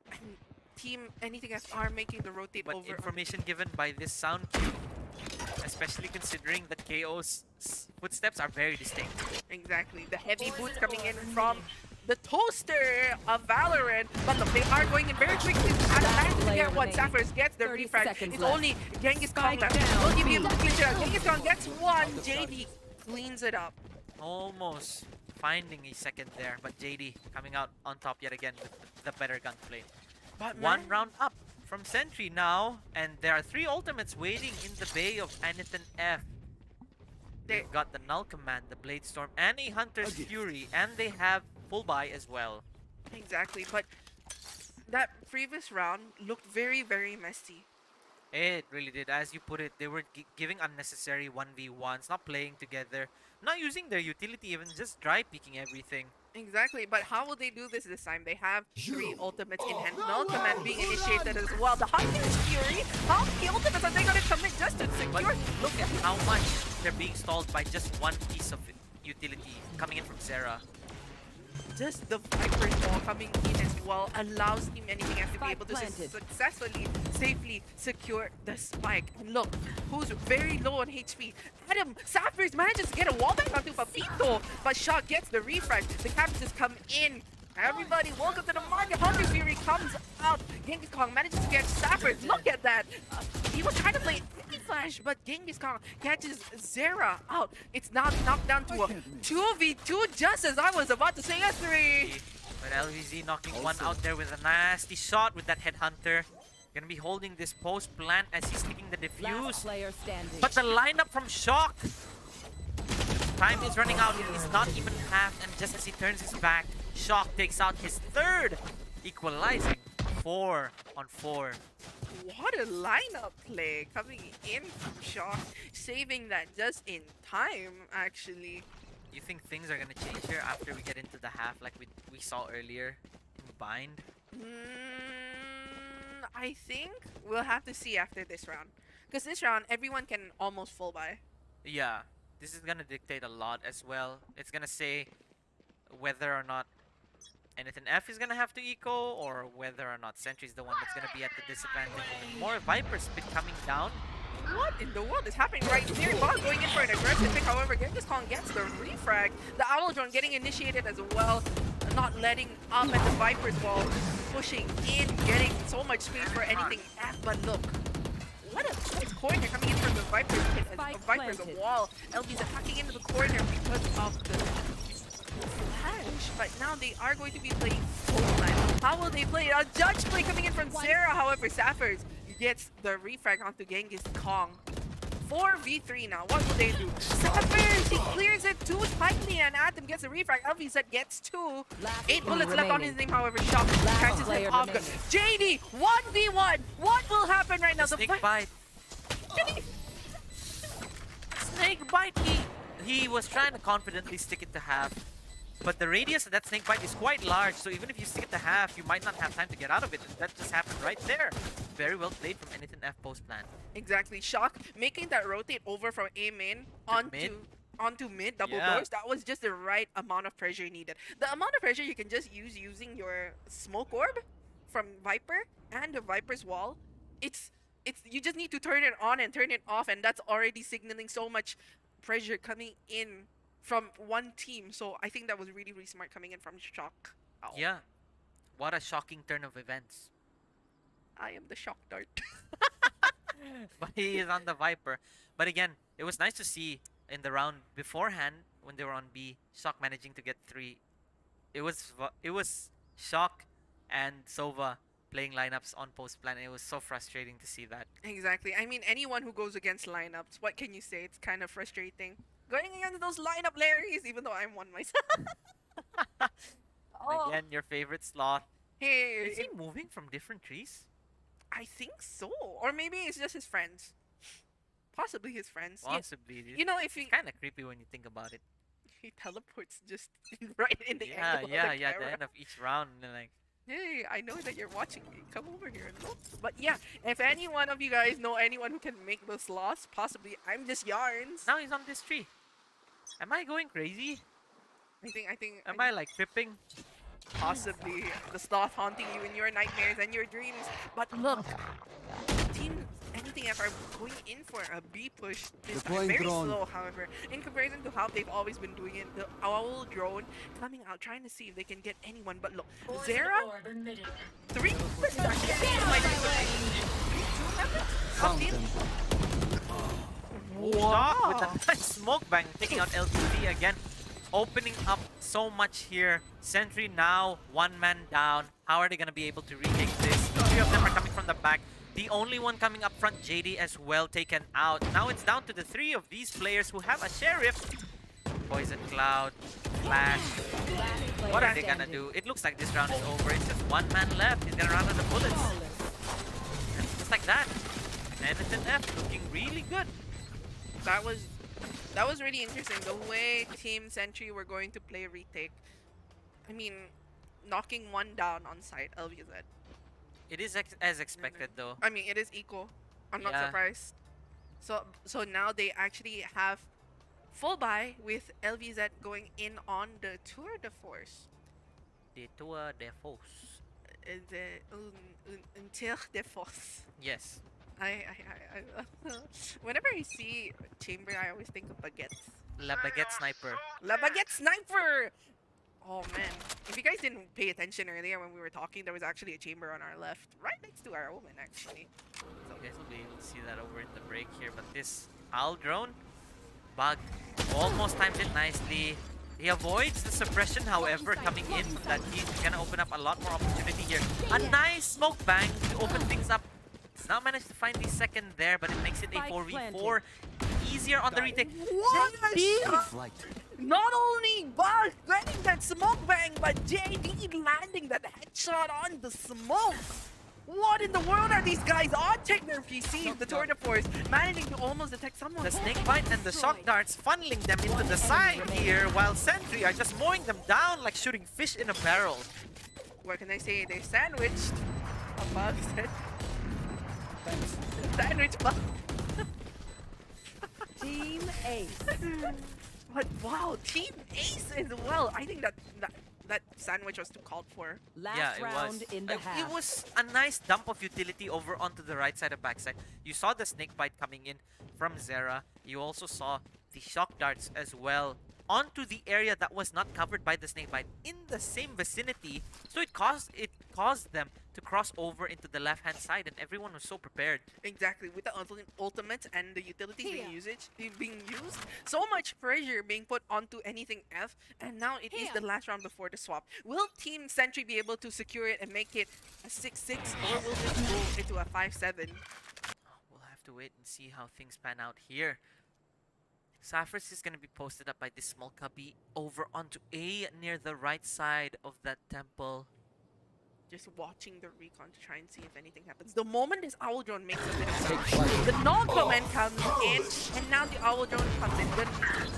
And Team anythinf are making the rotate But over. information given by this sound cue, especially considering that KO's footsteps are very distinct. Exactly. The heavy boots coming in from the toaster of Valorant. But look, they are going in very quickly. Managed to get one. Sapphires gets the 30 refrag. seconds It's left. only Genghis Khan Spike left. down, Will he be able to B. clinch it out? Genghis Khan gets one. JD cleans it up. Almost finding a second there, but JD coming out on top yet again with the better gunplay. But One man, round up from Century now, and there are 3 ultimates waiting in the bay of anythinf. They've got the Null Command, the Blade Storm, and a Hunter's Fury, and they have full buy as well. Exactly. But that previous round looked very, very messy. It really did. As you put it, they were giving unnecessary 1v1s, not playing together, not using their utility even, just dry peeking everything. Exactly, but how will they do this time? They have 3 ultimates in hand. Null Command being initiated as well. The Hunter's Fury, how many ultimates are they going to commit just to But secure? look at how much they're being stalled by just one piece of utility coming in from Zera. just the Viper's wall coming in as well allows Team Anything to be able to successfully, safely secure the spike. And look, who's very low on HP. Adam Saffers manages to get a wallbang onto Papito, but Shock gets the refresh. The captures come in. Everybody, welcome to the market. Hunter's Fury comes out. Genghis Khan manages to get Saffers. Look at that. He was trying to play Flash, but Genghis Khan catches Zera out. It's now knocked down to a 2v2, just as I was about to say a 3. But LVZ knocking one out there with a nasty shot with that headhunter. Gonna be holding this post plant as he's taking the defuse. But the lineup from Shock. Time is running out. He's not even half, and just as he turns his back, Shock takes out his third, equalizing 4 on 4. What a lineup play coming in from Shock, saving that just in time, actually. You think things are gonna change here after we get into the half like we saw earlier in Bind? I think we'll have to see after this round. Because this round, everyone can almost full buy. Yeah, this is gonna dictate a lot as well. It's gonna say whether or not anythinf is gonna have to eco, or whether or not Centry is the one that's gonna be at the disadvantage. More Viper Spit coming down. What in the world is happening right here? Bot going in for an aggressive pick, however, Genghis Khan gets the refrag. The Owl Drone getting initiated as well, not letting up at the Viper's wall, pushing in, getting so much space for anything F, but look. What a nice corner coming in from the Viper's wall. LB's attacking into the corner because of the flash, but now they are going to be playing full time. How will they play? A judge play coming in from Zera, however, Saffers gets the refrag onto Genghis Khan. 4v3 now. What will they do? Saffers, he clears it too tightly, and Atom gets a refrag. LVZ gets 2. 8 bullets left on his name, however, Shock catches him off guard. JD, 1v1. What will happen right now? The snake bite. Snake bite. He was trying to confidently stick it to half. But the radius of that snake bite is quite large, so even if you stick it to half, you might not have time to get out of it. And that just happened right there. Very well played from anythinf post plan. Exactly. Shock making that rotate over from A main onto mid double doors. That was just the right amount of pressure needed. The amount of pressure you can just use using your smoke orb from Viper and the Viper's wall. It's you just need to turn it on and turn it off, and that's already signaling so much pressure coming in from one team. So I think that was really, really smart coming in from Shock. Ow. Yeah. What a shocking turn of events. I am the shock dart. But he is on the Viper. But again, it was nice to see in the round beforehand when they were on B, Shock managing to get 3. It was Shock and Sova playing lineups on post plan. It was so frustrating to see that. Exactly. I mean, anyone who goes against lineups, what can you say? It's kind of frustrating. Going against those lineup Larrys, even though I'm one myself. Again, your favorite sloth. Hey, is he moving from different trees? I think so. Or maybe it's just his friends. Possibly his friends. Possibly. You know, if he... It's kind of creepy when you think about it. He teleports just right in the angle yeah, of the at the camera. end of each round. And they're like, hey, I know that you're watching me. Come over here and look. But yeah, if any one of you guys know anyone who can make those sloths, possibly I'm just Yarns. now he's on this tree. Am I going crazy? I think. Am I like tripping? Possibly the sloth haunting you in your nightmares and your dreams. But look, Team anythinf are going in for a B push this time. Very slow, however, in comparison to how they've always been doing it. The owl drone coming out, trying to see if they can get anyone. But look, Zera, 3 bullets Wow. With a nice smoke bang, taking out LTV again, opening up so much here. Centry now 1 man down. How are they gonna be able to retake this? 3 of them are coming from the back. The only one coming up front, JD, as well, taken out. Now it's down to the 3 of these players who have a sheriff. Poison Cloud, Flash. What are they gonna do? It looks like this round is over. It's just 1 man left. He's gonna run out of bullets. And just like that, anythinf looking really good. That was really interesting. The way Team Century were going to play retake. I mean, knocking 1 down on site, LVZ. It is as expected though. I mean, it is equal. I'm not surprised. So now they actually have full buy with LVZ going in on the Tour de Force. De Tua de Fos. Until the force. Yes. Whenever I see chamber, I always think of baguettes. La Baguette Sniper. La baguette sniper! Oh man, if you guys didn't pay attention earlier when we were talking, there was actually a chamber on our left, right next to our omen actually. So you guys will be able to see that over in the break here. But this Owl drone, Bug almost times it nicely. He avoids the suppression, however, coming in from that he's gonna open up a lot more opportunity here. A nice smoke bang to open things up. Does not manage to find the second there, but it makes it a 4v4. Easier on the retake. What a shot! Not only Bug getting that smoke bang, but JD landing that headshot on the smoke. What in the world are these guys on? Check their PC, the tour de force, managing to almost detect someone. The snake bite and the shock darts funneling them into the side here, while Centry are just mowing them down like shooting fish in a barrel. What can I say? They're sandwiched. A Bug said. Sandwich Bug. Team Ace. But wow, Team Ace as well. I think that sandwich was too called for. Last Yeah, it round was. in the half. It was a nice dump of utility over onto the right side of backside. You saw the snake bite coming in from Zera. You also saw the shock darts as well onto the area that was not covered by the snake bite in the same vicinity. So it caused them to cross over into the left-hand side, and everyone was so prepared. Exactly, with the ultimate and the utility being used, so much pressure being put onto anything F, and now it is the last round before the swap. Will Team Century be able to secure it and make it a 6-6, or will this go into a 5-7? We'll have to wait and see how things pan out here. Saffers is going to be posted up by this small cubby over onto A near the right side of that temple. Just watching the recon to try and see if anything happens. The moment this Owl Drone makes a bit of sound, the non-command comes in, and now the Owl Drone comes in.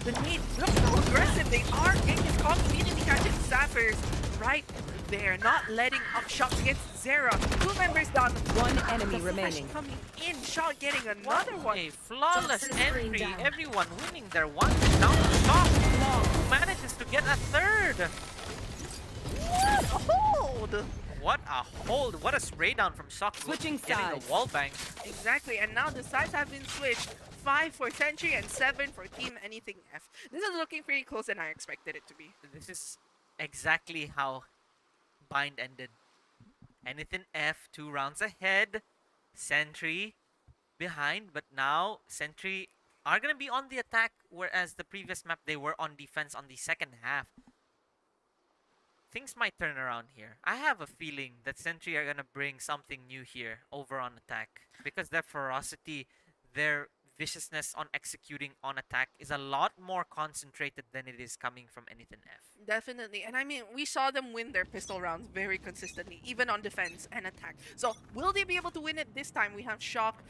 The need, look how aggressive they are. Genghis Kong immediately catching Sappers right there, not letting up shots against Zera. 2 members down. One enemy The Flash remaining. coming in, shot getting another one. A flawless entry. Everyone winning their one down shot. Who manages to get a third? What a hold! What a hold! What a spray down from Shock. Switching getting sides. the wall bang. Exactly, and now the sides have been switched. 5 for Century and 7 for Team Anything F. This is looking pretty close than I expected it to be. This is exactly how Bind ended. Anything F 2 rounds ahead. Century behind, but now Century are gonna be on the attack, whereas the previous map they were on defense on the second half. Things might turn around here. I have a feeling that Century are gonna bring something new here over on attack, because their ferocity, their viciousness on executing on attack is a lot more concentrated than it is coming from Anything F. Definitely, and I mean, we saw them win their pistol rounds very consistently, even on defense and attack. So, will they be able to win it this time? We have Shock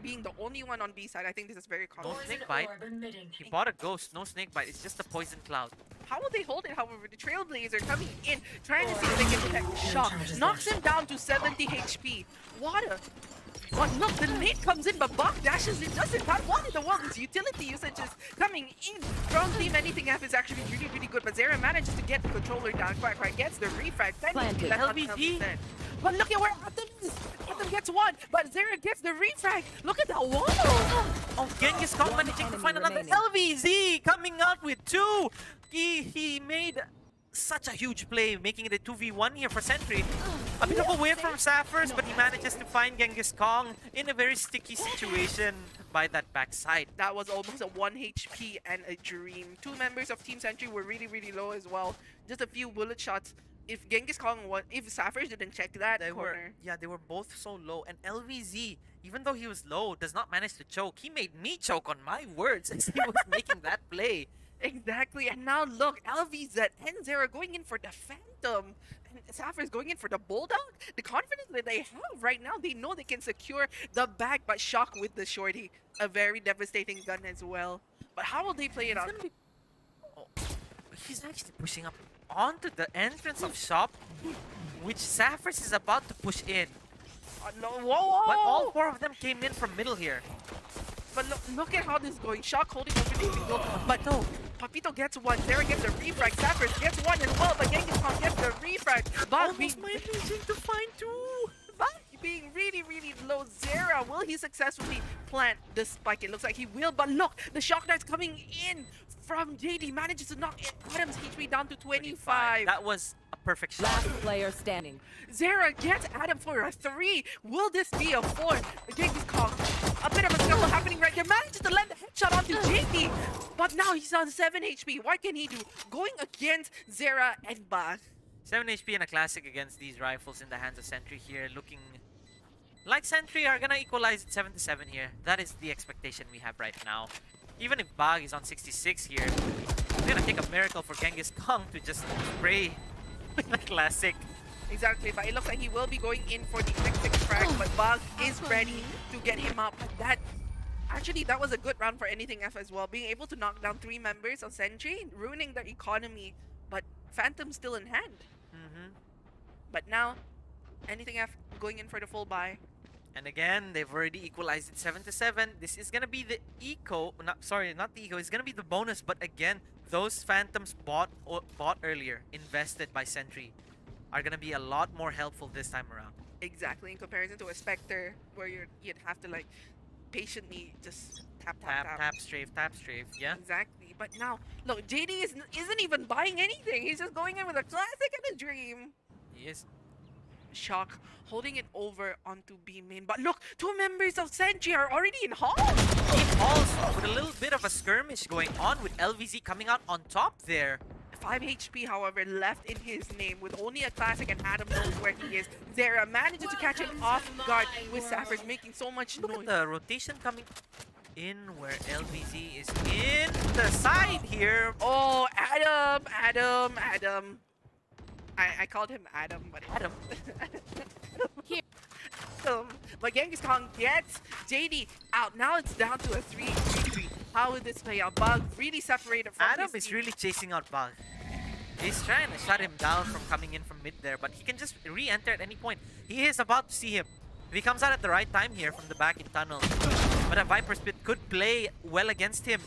being the only one on B side. I think this is very No common. snake bite. He bought a ghost. No snake bite. It's just a poison cloud. How will they hold it, however? The Trailblazer coming in, trying to see if they can detect Shock. Knocks him down to 70 HP. What a... But look, the nade comes in, but Buck dashes in just in time. What in the world? His utility usage is coming in from Team Anything F is actually really, really good. But Zera manages to get the controller down quite. Gets the refrag. Planted. LVG. But look at where Atom is. Atom gets one, but Zera gets the refrag. Look at that wall. Oh, Genghis Kong managing to find another remaining. LVZ coming out with 2. He made such a huge play, making it a 2v1 here for Century. A bit of a wave from Saffers, but he manages to find Genghis Kong in a very sticky situation by that backside. That was almost a 1 HP and a dream. 2 members of Team Century were really, really low as well. Just a few bullet shots. If Genghis Kong won, if Saffers didn't check that They corner. were both so low. And LVZ, even though he was low, does not manage to choke. He made me choke on my words as he was making that play. Exactly, and now look, LVZ and Zera going in for the Phantom, and Saffers going in for the Bulldog. The confidence that they have right now, they know they can secure the bag, but Shock with the Shorty, a very devastating gun as well. But how will they play it out? Oh, he's actually pushing up onto the entrance of shop, which Saffers is about to push in. No, whoa! But all 4 of them came in from middle here. But look at how this is going. Shock holding everything single. But no, Papito gets one. Zera gets a refrag. Saffers gets one as well. But Genghis Khan gets the managing to find two. But being really, really low, Zera, will he successfully plant the spike? It looks like he will, but look, the shock dart's coming in from JD, manages to knock Adam's HP down to 25. That was a perfect shot. Last player standing. Zera gets Adam for a 3. Will this be a 4? Again, he's caught. A bit of a scuffle happening right there. Manages to land the headshot onto JD, but now he's on 7 HP. What can he do? Going against Zera and Baz. 7 HP and a classic against these rifles in the hands of Centry here, looking like Centry are gonna equalize it 7-7 here. That is the expectation we have right now. Even if Bag is on 66 here, it's gonna take a miracle for Genghis Khan to just spray with the classic. Exactly, but it looks like he will be going in for the quick 6 frag, but Bug is ready to get him up. Actually, that was a good round for anythinf as well. Being able to knock down 3 members of Century, ruining their economy, but Phantom's still in hand. But now, anythinf going in for the full buy. And again, they've already equalized it 7-7. This is gonna be the eco, not the eco, it's gonna be the bonus, but again, those Phantoms bought earlier, invested by Centry, are gonna be a lot more helpful this time around. Exactly, in comparison to a Spectre, where you'd have to like patiently just tap, Strafe, yeah. Exactly, but now, look, JD isn't even buying anything. He's just going in with a classic and a dream. He is. Shock, holding it over onto B main. But look, 2 members of Century are already in Hall. In halls with a little bit of a skirmish going on with LVZ coming out on top there. 5 HP, however, left in his name with only a classic, and Adam knows where he is. Zera manages to catch him off guard with Saffers making so much Look noise. at the rotation coming in where LVZ is in the side here. Oh, Adam. I called him Adam, but Adam. Here. But Genghis Khan gets JD out. Now it's down to a 3-3-3. How would this play out? Bug really separated from Adam his is team. really chasing out Bug. He's trying to shut him down from coming in from mid there, but he can just re-enter at any point. He is about to see him. If he comes out at the right time here from the back in tunnel, but a Viper Spit could play well against him.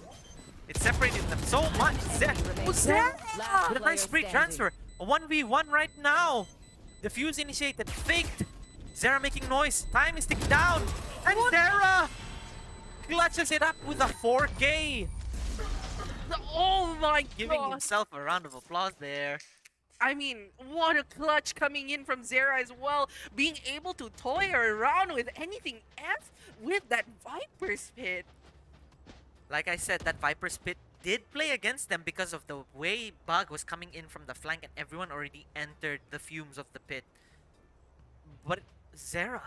It's separated them so much. Zera with a nice free transfer. A 1v1 right now. The fuse initiated, faked. Zera making noise. Time is ticking down. And Zera clutches it up with a 4K. Oh my Giving god. himself a round of applause there. I mean, what a clutch coming in from Zera as well. Being able to toy around with anything F with that Viper Spit. Like I said, that Viper Spit did play against them because of the way Bug was coming in from the flank and everyone already entered the fumes of the pit. But Zera,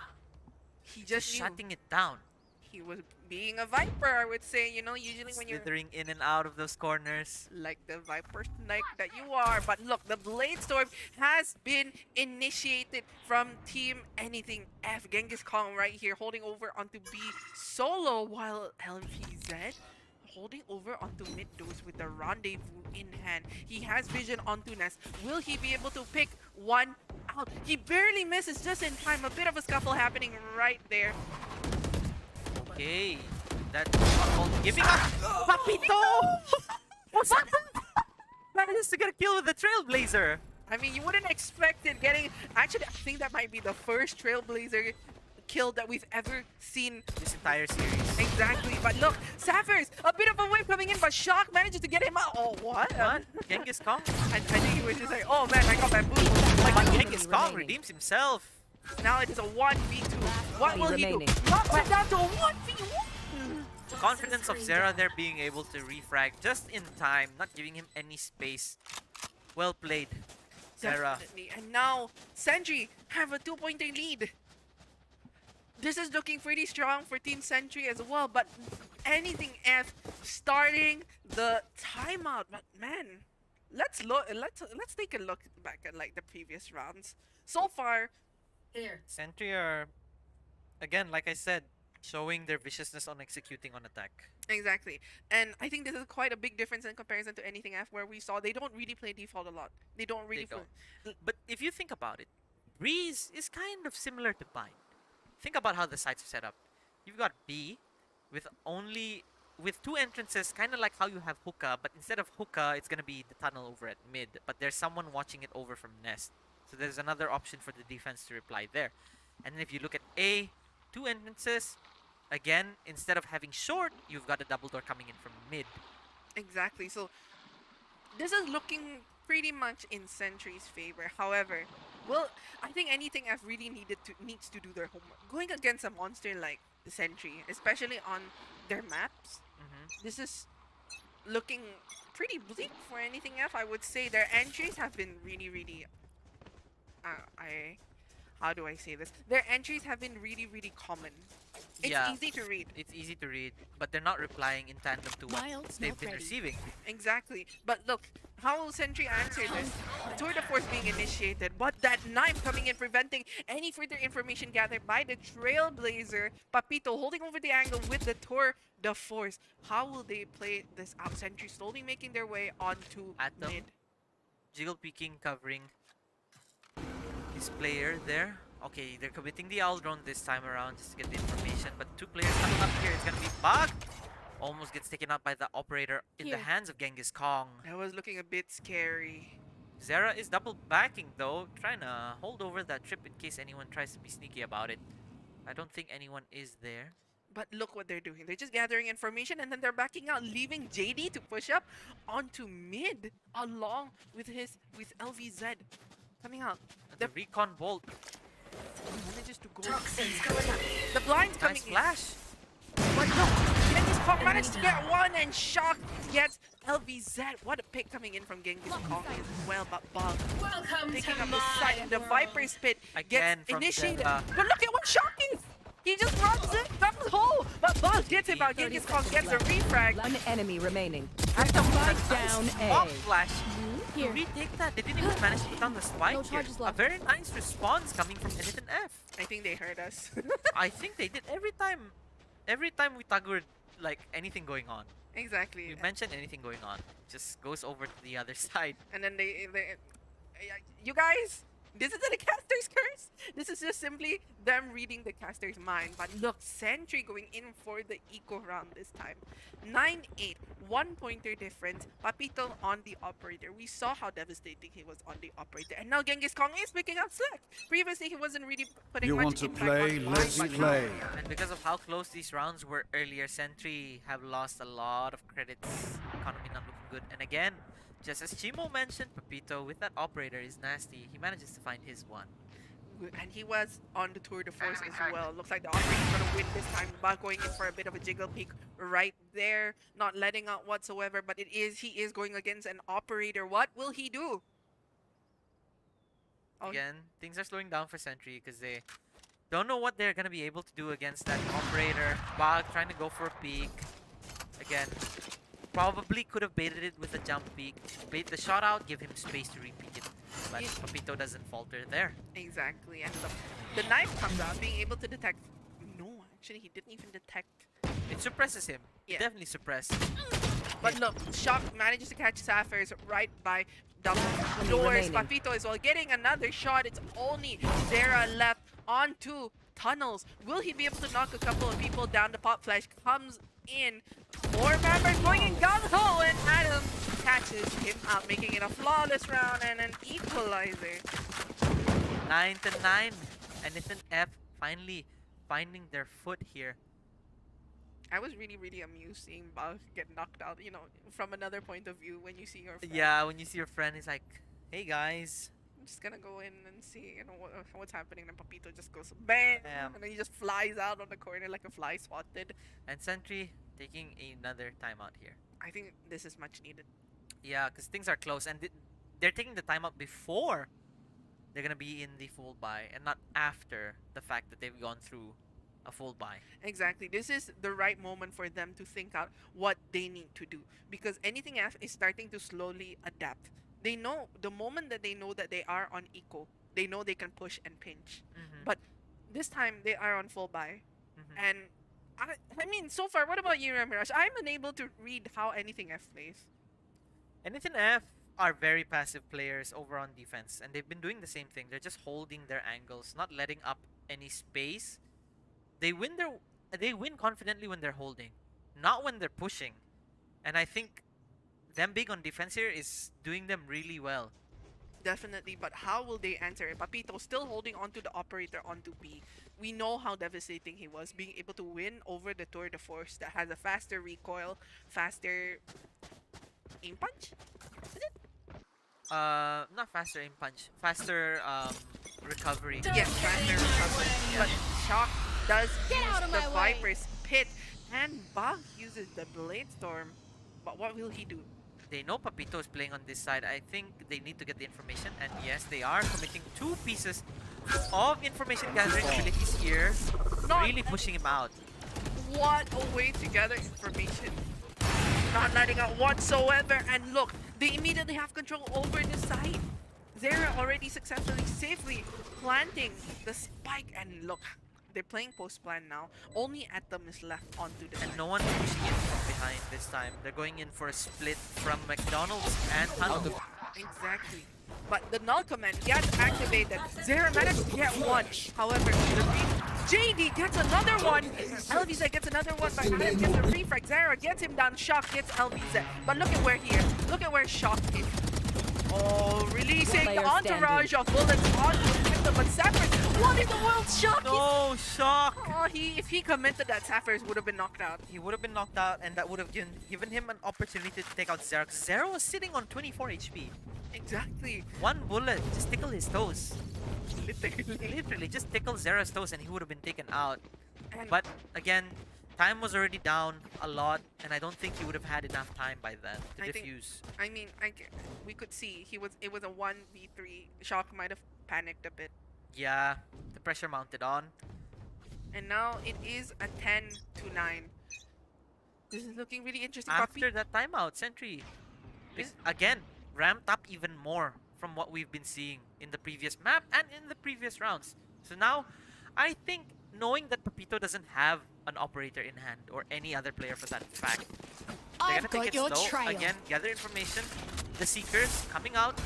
He just just knew. shutting it down. He was being a Viper, I would say. You know, usually when you're Slithering in and out of those corners. like the Viper Snake that you are. But look, the Blade Storm has been initiated from Team anythinf. Genghis Khan right here holding over onto B solo, while LVZ holding over onto mid dose with the rendezvous in hand. He has vision onto Nest. Will he be able to pick one out? He barely misses just in time. A bit of a scuffle happening right there. Okay, that's called giving up. Papito! What's that? Manages to get a kill with the Trailblazer. I mean, you wouldn't expect it getting... Actually, I think that might be the first Trailblazer kill that we've ever seen. This entire series. Exactly, but look, Saffers, a bit of a wave coming in, but Shock manages to get him out. Oh, what? What? Genghis Khan? I think he was just like, oh man, I got bamboozled. But Like, Genghis Khan redeems himself. now it is a 1v2. What will he do? remaining. Knocks it down to a 1v1. Confidence of Zera there being able to refrag just in time, not giving him any space. Well played, Zera. Definitely. And now, Century have a 2-point lead. This is looking pretty strong for Team Century as well, but anythinf starting the timeout. But man, let's take a look back at like the previous rounds. So far, Centry are, again, like I said, showing their viciousness on executing on attack. exactly. And I think this is quite a big difference in comparison to anythinf, where we saw they don't really play default a lot. They don't really They don't. But if you think about it, Breeze is kind of similar to Bind. Think about how the sites are set up. You've got B with two entrances, kind of like how you have Hookah, but instead of Hookah, it's gonna be the tunnel over at mid. But there's someone watching it over from Nest. So there's another option for the defense to reply there. And then if you look at A, 2 entrances, again, instead of having short, you've got a double door coming in from mid. Exactly. So this is looking pretty much in Century's favor. However, well, I think anythinf really needs to do their homework. Going against a monster like the Century, especially on their maps, this is looking pretty bleak for anythinf. I would say their entries have been really how do I say this? Their entries have been really common. It's Yeah. easy to read. It's easy to read, but they're not replying in tandem to what they've been receiving. Exactly. But look, how will Century answer this? Tour de force being initiated, but that knife coming in, preventing any further information gathered by the Trailblazer. Papito holding over the angle with the tour de force. How will they play this out? Century slowly making their way onto Atom. mid. Jiggle peeking, covering his player there. Okay, they're committing the owl drone this time around just to get the information, but 2 players coming up here. It's gonna be Bug. Almost gets taken out by the operator in the hands of Genghis Kong. That was looking a bit scary. Zera is double backing though, trying to hold over that trip in case anyone tries to be sneaky about it. I don't think anyone is there. But look what they're doing. They're just gathering information and then they're backing out, leaving JD to push up onto mid along with LVZ. Coming out. The recon bolt. Manages to go. The blind's coming Nice in. flash. But no, Genghis Kong managed to get one and Shock gets LVZ. What a pick coming in from Genghis Kong as well, but Bug picking up the side and the Viper's Pit Again gets from initiated. Zera. But look at what Shock is! He just runs it, comes hole, but Bug gets him out. Genghis Kong gets a refrag. One enemy remaining. That's a Spike down Bomb A. flash. To retake that, they didn't even manage to put down the spike here. A very nice response coming from anythinf. I think they heard us. I think they did every time we tuggered like anything going on. Exactly. We mentioned anything going on, just goes over to the other side. And then they you guys, this isn't a caster's curse. This is just simply them reading the caster's mind. But look, Century going in for the eco round this time. 9-8, 1-pointer difference. Papito on the operator. We saw how devastating he was on the operator. And now Genghis Kong is picking up slack. Previously, he wasn't really putting You much want to impact play? on Let's but now- play. And because of how close these rounds were earlier, Centry have lost a lot of credits. Economy not looking good. And again, just as Chimo mentioned, Papito with that operator is nasty. He manages to find his one. And he was on the tour de force as well. Looks like the operator's gonna win this time. But going in for a bit of a jiggle peek right there, not letting out whatsoever. But he is going against an operator. What will he do? Oh, Again, things are slowing down for Centry because they don't know what they're gonna be able to do against that operator. Bog trying to go for a peek. Again, probably could have baited it with a jump peek. Bait the shot out, give him space to repeat it. But Papito doesn't falter there. exactly. And the knife comes out, being able to detect. No, actually, he didn't even detect. It suppresses him. Yeah. Definitely suppressed. But look, Shock manages to catch Sapphires right by double doors. remaining. Papito as well getting another shot. It's only Zera left onto tunnels. Will he be able to knock a couple of people down? The pop flash comes in. More members going in gung-ho, and Adam catches him out, making it a flawless round and an equalizer. 9-9. anythinf finally finding their foot here. I was really amused seeing Bug get knocked out, you know, from another point of view when you see your friend. Yeah, when you see your friend, he's like, hey guys. I'm just gonna go in and see, you know, what's happening. And Papito just goes bam, Bam. and then he just flies out on the corner like a fly swatted. And Centry taking another timeout here. I think this is much needed. Yeah, because things are close. And they're taking the timeout before they're going to be in the full buy. And not after the fact that they've gone through a full buy. Exactly. This is the right moment for them to think out what they need to do. Because anythinf is starting to slowly adapt. They know, the moment that they know that they are on eco, they know they can push and pinch. But this time, they are on full buy. And I mean, so far, what about you, Ramiraj? I'm unable to read how anythinf plays. anythinf are very passive players over on defense. And they've been doing the same thing. They're just holding their angles, not letting up any space. They win confidently when they're holding, not when they're pushing. And I think them being on defense here is doing them really well. Definitely, but how will they answer it? Papito still holding on to the operator onto B. We know how devastating he was, being able to win over the Tour de Force that has a faster recoil, faster aim punch. Not faster aim punch, faster recovery. Yes, faster recovery. But Shock does use the Viper's Pit, and Bug uses the Blade Storm. But what will he do? They know Papito is playing on this side. I think they need to get the information, and yes, they are committing 2 pieces of information gathering abilities here, really pushing him out. What a way to gather information. Not letting out whatsoever, and look, they immediately have control over the side. Zera already successfully, safely planting the spike, and look, they're playing post-plan now. Only Atom is left onto the And no one's pushing in from behind this time. They're going in for a split from McDonald's and Tunnel. Exactly. But the null command gets activated. Zera managed to get one. However, the JD gets another one. LVZ gets another one, but Adam gets a refrag. Zera gets him down. Shock gets LVZ. But look at where he is. Look at where Shock is. Oh, releasing the entourage of bullets onto him. But Sapphire's, what in the world? Shock No, Shock! Oh, if he committed that, Sapphire's would have been knocked out. He would have been knocked out, and that would have given him an opportunity to take out Zera. Zera was sitting on 24 HP. Exactly. One bullet just tickle his toes. Literally. Literally, just tickle Zera's toes and he would have been taken out. And But again, time was already down a lot, and I don't think he would have had enough time by then to I think- defuse. I mean, we could see it was a 1v3. Shock might have panicked a bit. Yeah, the pressure mounted on. And now it is a 10-9. This is looking really interesting. After that timeout, Centry, again, ramped up even more from what we've been seeing in the previous map and in the previous rounds. So now, I think knowing that Papito doesn't have an operator in hand, or any other player for that fact, they're gonna take it slow. Again, gather information. The Seekers coming out.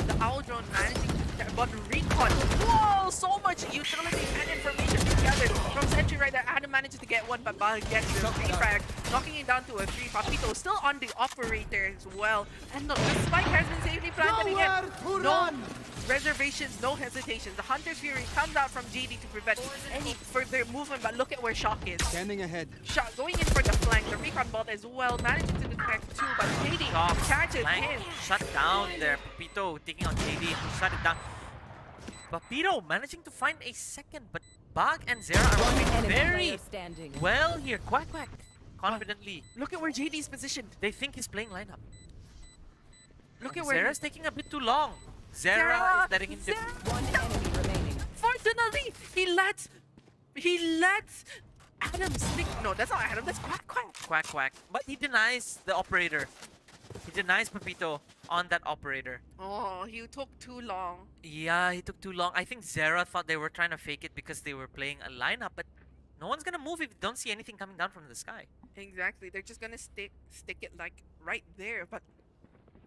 The Owl Drone managing to but recon. Whoa, so much utility and information being gathered from Centry right there. Adam manages to get one, but Bal gets the refrag, knocking it down to a 3. Papito still on the operator as well. And look, the spike has been safely planted again. No reservations, no hesitations. The Hunter's Fury comes out from JD to prevent any further movement, but look at where Shock is. Standing ahead. Shock going in for the flank, the recon bolt as well, managing to detect 2, but JD catches Flank him. shut down there. Papito taking on JD to shut it down. Papito managing to find a second, but Bug and Zera are One moving enemy very player standing. well here. Quack quack. Confidently. Look at where JD's positioned. They think he's playing lineup. Look And at where Zera's taking a bit too long. Zera Zera, is letting him Zera. One enemy remaining. Fortunately, he lets Adam stick. No, that's not Adam. That's Quack Quack. quack quack. But he denies the operator. He denies Papito on that operator. Oh, he took too long. Yeah, he took too long. I think Zera thought they were trying to fake it because they were playing a lineup, but no one's gonna move if you don't see anything coming down from the sky. Exactly. They're just gonna stick it like right there. But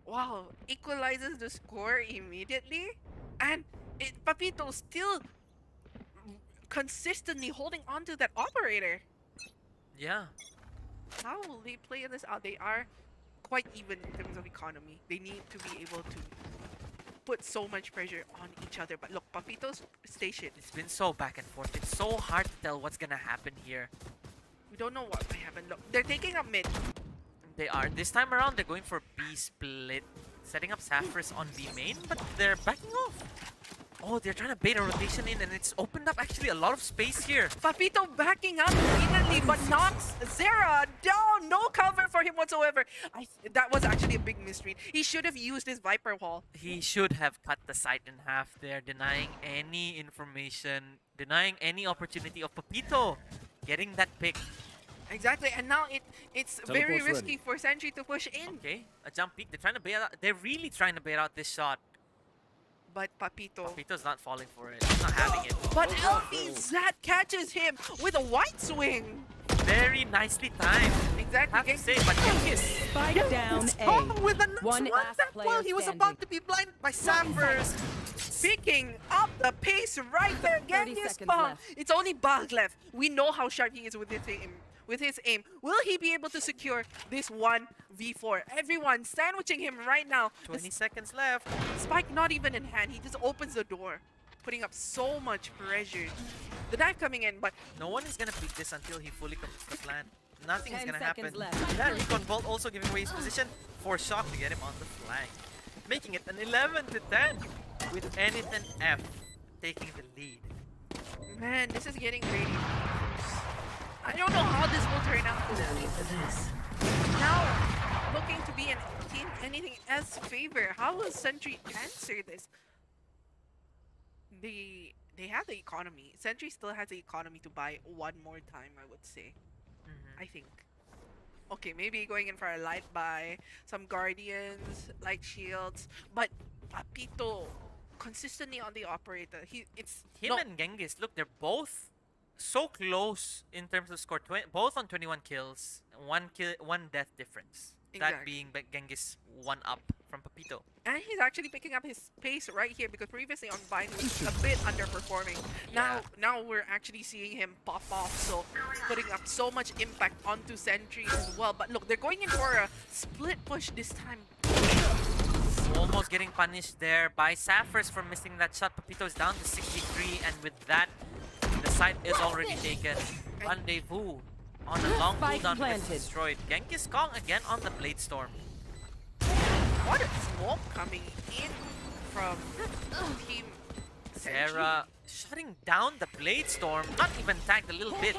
wow, equalizes the score immediately, and Papito still consistently holding on to that operator. Yeah. How will they play this out? They are quite even in terms of economy. They need to be able to put so much pressure on each other. But look, Papito's station. It's been so back and forth. It's so hard to tell what's gonna happen here. We don't know what might happen. Look, they're taking up mid. They are. This time around, they're going for B split. Setting up Sapphire's on B main, but they're backing off. Oh, they're trying to bait a rotation in, and it's opened up actually a lot of space here. Papito backing up immediately, but knocks Zera down. No cover for him whatsoever. That was actually a big misread. He should have used his Viper wall. He should have cut the site in half there, denying any information, denying any opportunity of Papito getting that pick. Exactly, and now it's very Teleport's risky for Centry to push in. Okay, a jump peek. They're trying to bait out. They're really trying to bait out this shot. But Papito. Papito's not falling for it. He's not having it. But LVZ catches him with a white swing. Very nicely timed. Exactly. Have to say, but Kiss Spike down Oh, A. with a nice One one last tap player while he was standing. about to be blinded by Sapphire's. Picking up the pace right there, getting 30 his seconds spawn. left. It's only Bug left. We know how sharp he is with his aim. with his aim. Will he be able to secure this 1v4? Everyone sandwiching him right now. 20 seconds left. Spike not even in hand. He just opens the door, putting up so much pressure. The dive coming in, but No one is gonna pick this until he fully completes the plan. Nothing is 10 gonna happen. seconds left. That recon bolt also giving away his position for Shock to get him on the flank. Making it an 11 to 10 with anythinf taking the lead. man, this is getting really. I don't know how this will turn out. Now, looking to be in team anything else favor. How will Century answer this? They have the economy. Century still has the economy to buy one more time, I would say. I think. Okay, maybe going in for a light buy, some guardians, light shields, but Papito consistently on the operator. Him and Genghis, look, they're both so close in terms of score. Both on 21 kills, one death difference. That Exactly. being Genghis one up from Papito. And he's actually picking up his pace right here because previously on Vine he was a bit underperforming. Now we're actually seeing him pop off, so putting up so much impact onto Century as well. But look, they're going in for a split push this time. Almost getting punished there by Saffers for missing that shot. Papito is down to 63, and with that, the site is already taken. Rendezvous on a long Spike cooldown gets planted. destroyed. Genghis Kong again on the Blade Storm. What a smoke coming in from Team Century. Sarah shutting down the Blade Storm, not even tagged a little bit.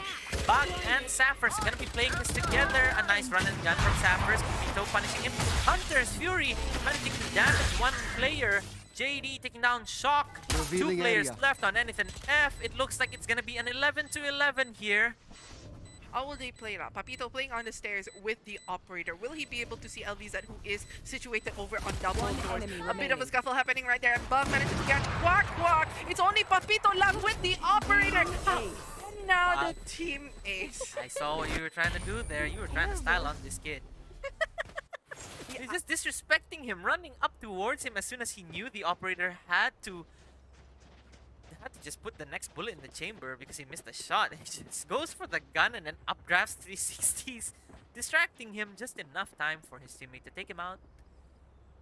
Bug and Saffers are gonna be playing this together. A nice run and gun from Saffers. Papito punishing him. Hunter's Fury managing to damage one player. JD taking down Shock. Revealing Two players area. left on anythinf. It looks like it's gonna be an 11 to 11 here. How will they play it out? Papito playing on the stairs with the operator. Will he be able to see LVZ, who is situated over on double One doors? enemy A bit of a remaining. scuffle happening right there. And Bug manages to catch Quack. It's only Papito left with the operator. And now the team ace. I saw what you were trying to do there. You were trying to style on this kid. He's just disrespecting him, running up towards him as soon as he knew the operator had to just put the next bullet in the chamber because he missed a shot. He just goes for the gun and then updrafts 360s, distracting him just enough time for his teammate to take him out.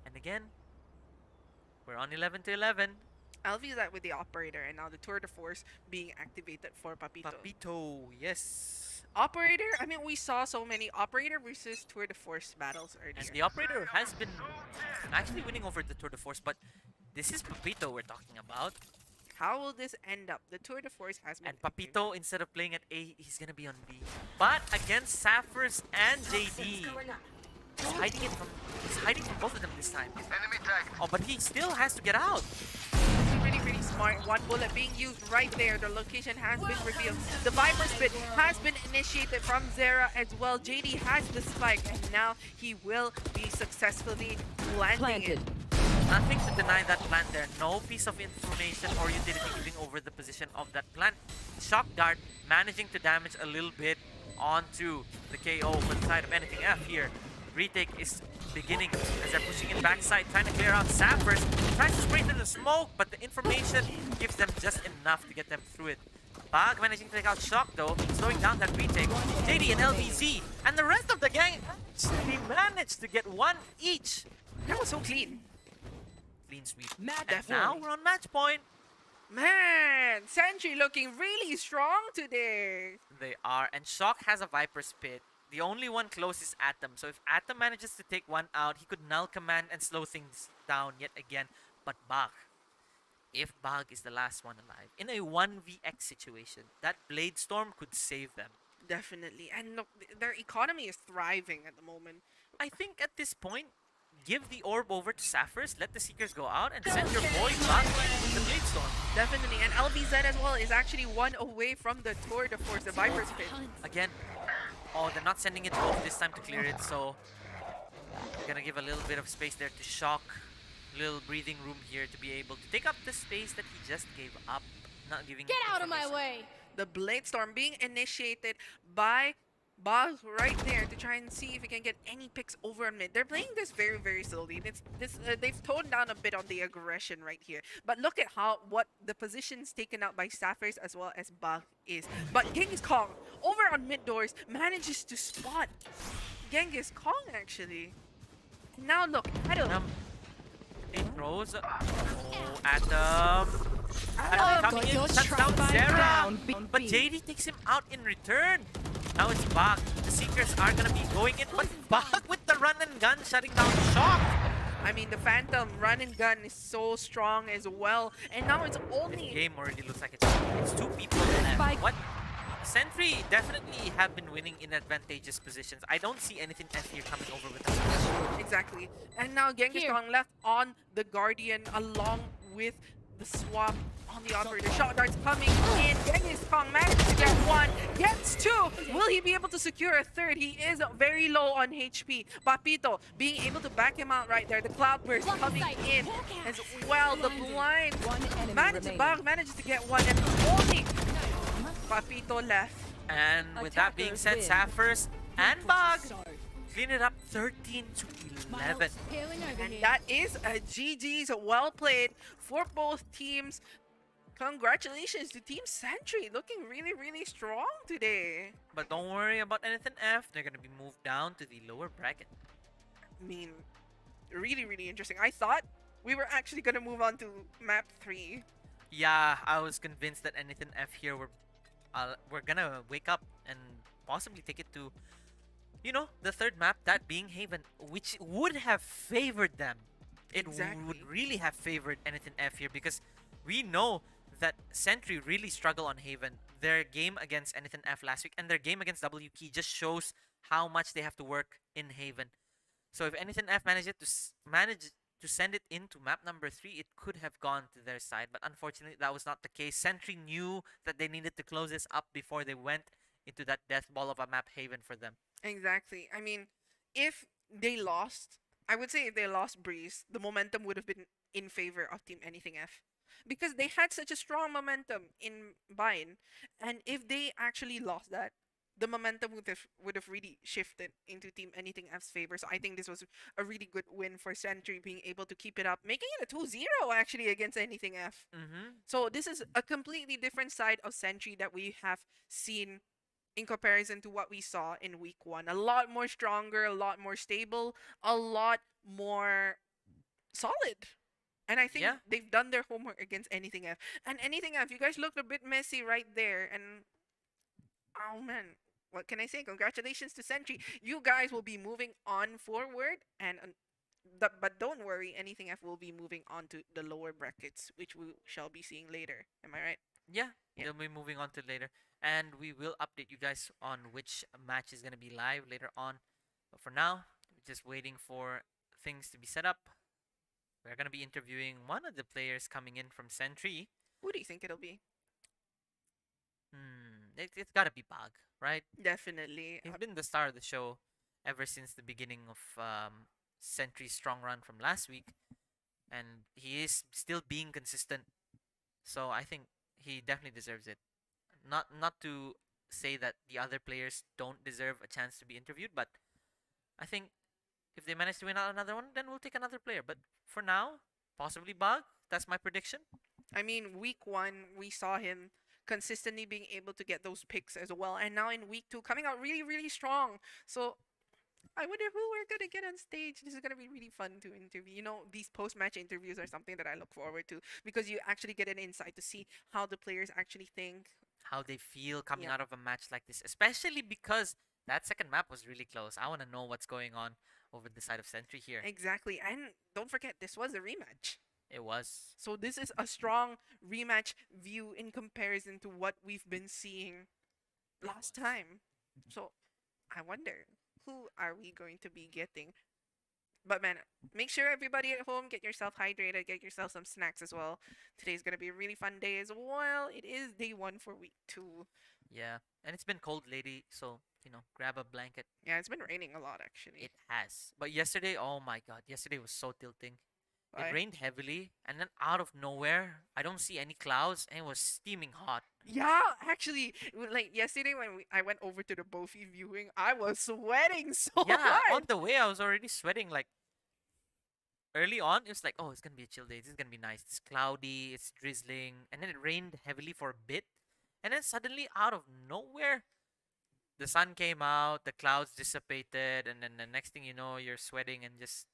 And again, we're on 11 to 11. LVZ with the operator, and now the tour de force being activated for Papito. Papito, yes. Operator, I mean, we saw so many operator versus tour de force battles And earlier. the operator has been actually winning over the Tour de Force, but this is Papito we're talking about. How will this end up? The tour de force has been. And Papito, instead of playing at A, he's gonna be on B. But against Saffers and JD, he's hiding from both of them this time. Oh, but he still has to get out. Pretty smart. One bullet being used right there. The location has been revealed. The Viper Spit has been initiated from Zera as well. JD has the spike, and now he will be successfully planting it. Nothing to deny that plant there. No piece of information or utility giving over the position of that plant. Shock Dart managing to damage a little bit onto the KO for the side of anythinf here. Retake is beginning as they're pushing in backside, trying to clear out Sappers. Tries to spray through the smoke, but the information gives them just enough to get them through it. Bag managing to take out Shock though, slowing down that retake. JD and LVZ and the rest of the gang actually managed to get one each. That was so clean. Clean sweep. Match And now point. we're on match point. Man, Century looking really strong today. They are, and Shock has a Viper Spit. The only one close is Atom. So if Atom manages to take one out, he could null command and slow things down yet again. But Bag, if Bag is the last one alive, in a 1vx situation, that Blade Storm could save them. Definitely. And look, their economy is thriving at the moment. I think at this point, give the orb over to Saffers, let the Seekers go out, and send your boy Bag with the Blade Storm. Definitely. And LVZ as well is actually one away from the tour de force, the Viper Spit. Again, oh, they're not sending it both this time to clear it, so we're gonna give a little bit of space there to Shock. Little breathing room here to be able to take up the space that he just gave up, not giving. Get out of my way! The Blade Storm being initiated by Bog right there to try and see if he can get any picks over on mid. They're playing this very, very slowly. They've toned down a bit on the aggression right here. But look at what the positions taken out by Sapphires as well as Bog is. But Genghis Kong over on mid doors manages to spot Genghis Kong actually. Now look, Adam. It throws. Oh, Adam. Adam coming in, shuts down Zera. But JD takes him out in return. Now it's Bach. The Seekers are gonna be going in, but Bach with the run and gun shutting down Shock. I mean, the Phantom run and gun is so strong as well. And now it's only... This game already looks like it's two people left. What? Centry definitely have been winning in advantageous positions. I don't see anything F here coming over with them. Exactly. And now Genghis Kong left on the Guardian along with the swap on the operator. Shot darts coming in. Genghis Kong manages to get one, gets two. Will he be able to secure a third? He is very low on HP. Papito being able to back him out right there. The Cloudburst coming in as well. The blind manages to get one, and only Papito left. And with that being said, Sapphires and Bog clean it up 13 to 11. And that is a GG's. Well played for both teams. Congratulations to Team Centry, looking really, really strong today. But don't worry about anything F. They're going to be moved down to the lower bracket. I mean, really, really interesting. I thought we were actually going to move on to map 3. Yeah, I was convinced that anything F here we're going to wake up and possibly take it to, you know, the third map, that being Haven, which would have favored them. It would really have favored anything F here, because we know that Century really struggle on Haven. Their game against anything F last week and their game against W Key just shows how much they have to work in Haven. So if anything F managed to send it into map number 3, it could have gone to their side. But unfortunately, that was not the case. Century knew that they needed to close this up before they went into that death ball of a map Haven for them. Exactly. I mean, if they lost, I would say if they lost Breeze, the momentum would have been in favor of Team Anything F. Because they had such a strong momentum in Bind. And if they actually lost that, the momentum would have really shifted into Team Anything F's favor. So I think this was a really good win for Century, being able to keep it up, making it a 2-0 actually against Anything F. So this is a completely different side of Century that we have seen in comparison to what we saw in week 1. A lot more stronger, a lot more stable, a lot more solid. And I think they've done their homework against Anything F. And Anything F, you guys looked a bit messy right there. And, oh man, what can I say? Congratulations to Century. You guys will be moving on forward. And but don't worry, Anything F will be moving on to the lower brackets, which we shall be seeing later. Am I right? Yeah, they'll be moving on to later. And we will update you guys on which match is going to be live later on. But for now, we're just waiting for things to be set up. We're going to be interviewing one of the players coming in from Centry. Who do you think it'll be? It's got to be Bug, right? Definitely. He's been the star of the show ever since the beginning of Centry's strong run from last week. And he is still being consistent. So I think he definitely deserves it. Not to say that the other players don't deserve a chance to be interviewed, but I think if they manage to win out another one, then we'll take another player. But for now, possibly Bug. That's my prediction. I mean, week 1, we saw him consistently being able to get those picks as well. And now in week 2, coming out really, really strong. So I wonder who we're going to get on stage. This is going to be really fun to interview. You know, these post-match interviews are something that I look forward to, because you actually get an insight to see how the players actually think. How they feel coming out of a match like this. Especially because that second map was really close. I want to know what's going on over the side of Century here. Exactly. And don't forget, this was a rematch. It was. So this is a strong rematch view in comparison to what we've been seeing last time. So I wonder, who are we going to be getting? But man, make sure everybody at home, get yourself hydrated, get yourself some snacks as well. Today's going to be a really fun day as well. It is day 1 for week 2. Yeah, and it's been cold lately, so, you know, grab a blanket. Yeah, it's been raining a lot actually. It has. But yesterday, oh my god, yesterday was so tilting. It Why? rained heavily, and then out of nowhere, I don't see any clouds, and it was steaming hot. Yeah, actually, like yesterday when I went over to the Boeffi viewing, I was sweating so Yeah, on hard. the way, I was already sweating. Like early on, it was like, oh, it's gonna be a chill day. This is gonna be nice. It's cloudy, it's drizzling, and then it rained heavily for a bit, and then suddenly, out of nowhere, the sun came out, the clouds dissipated, and then the next thing you know, you're sweating and just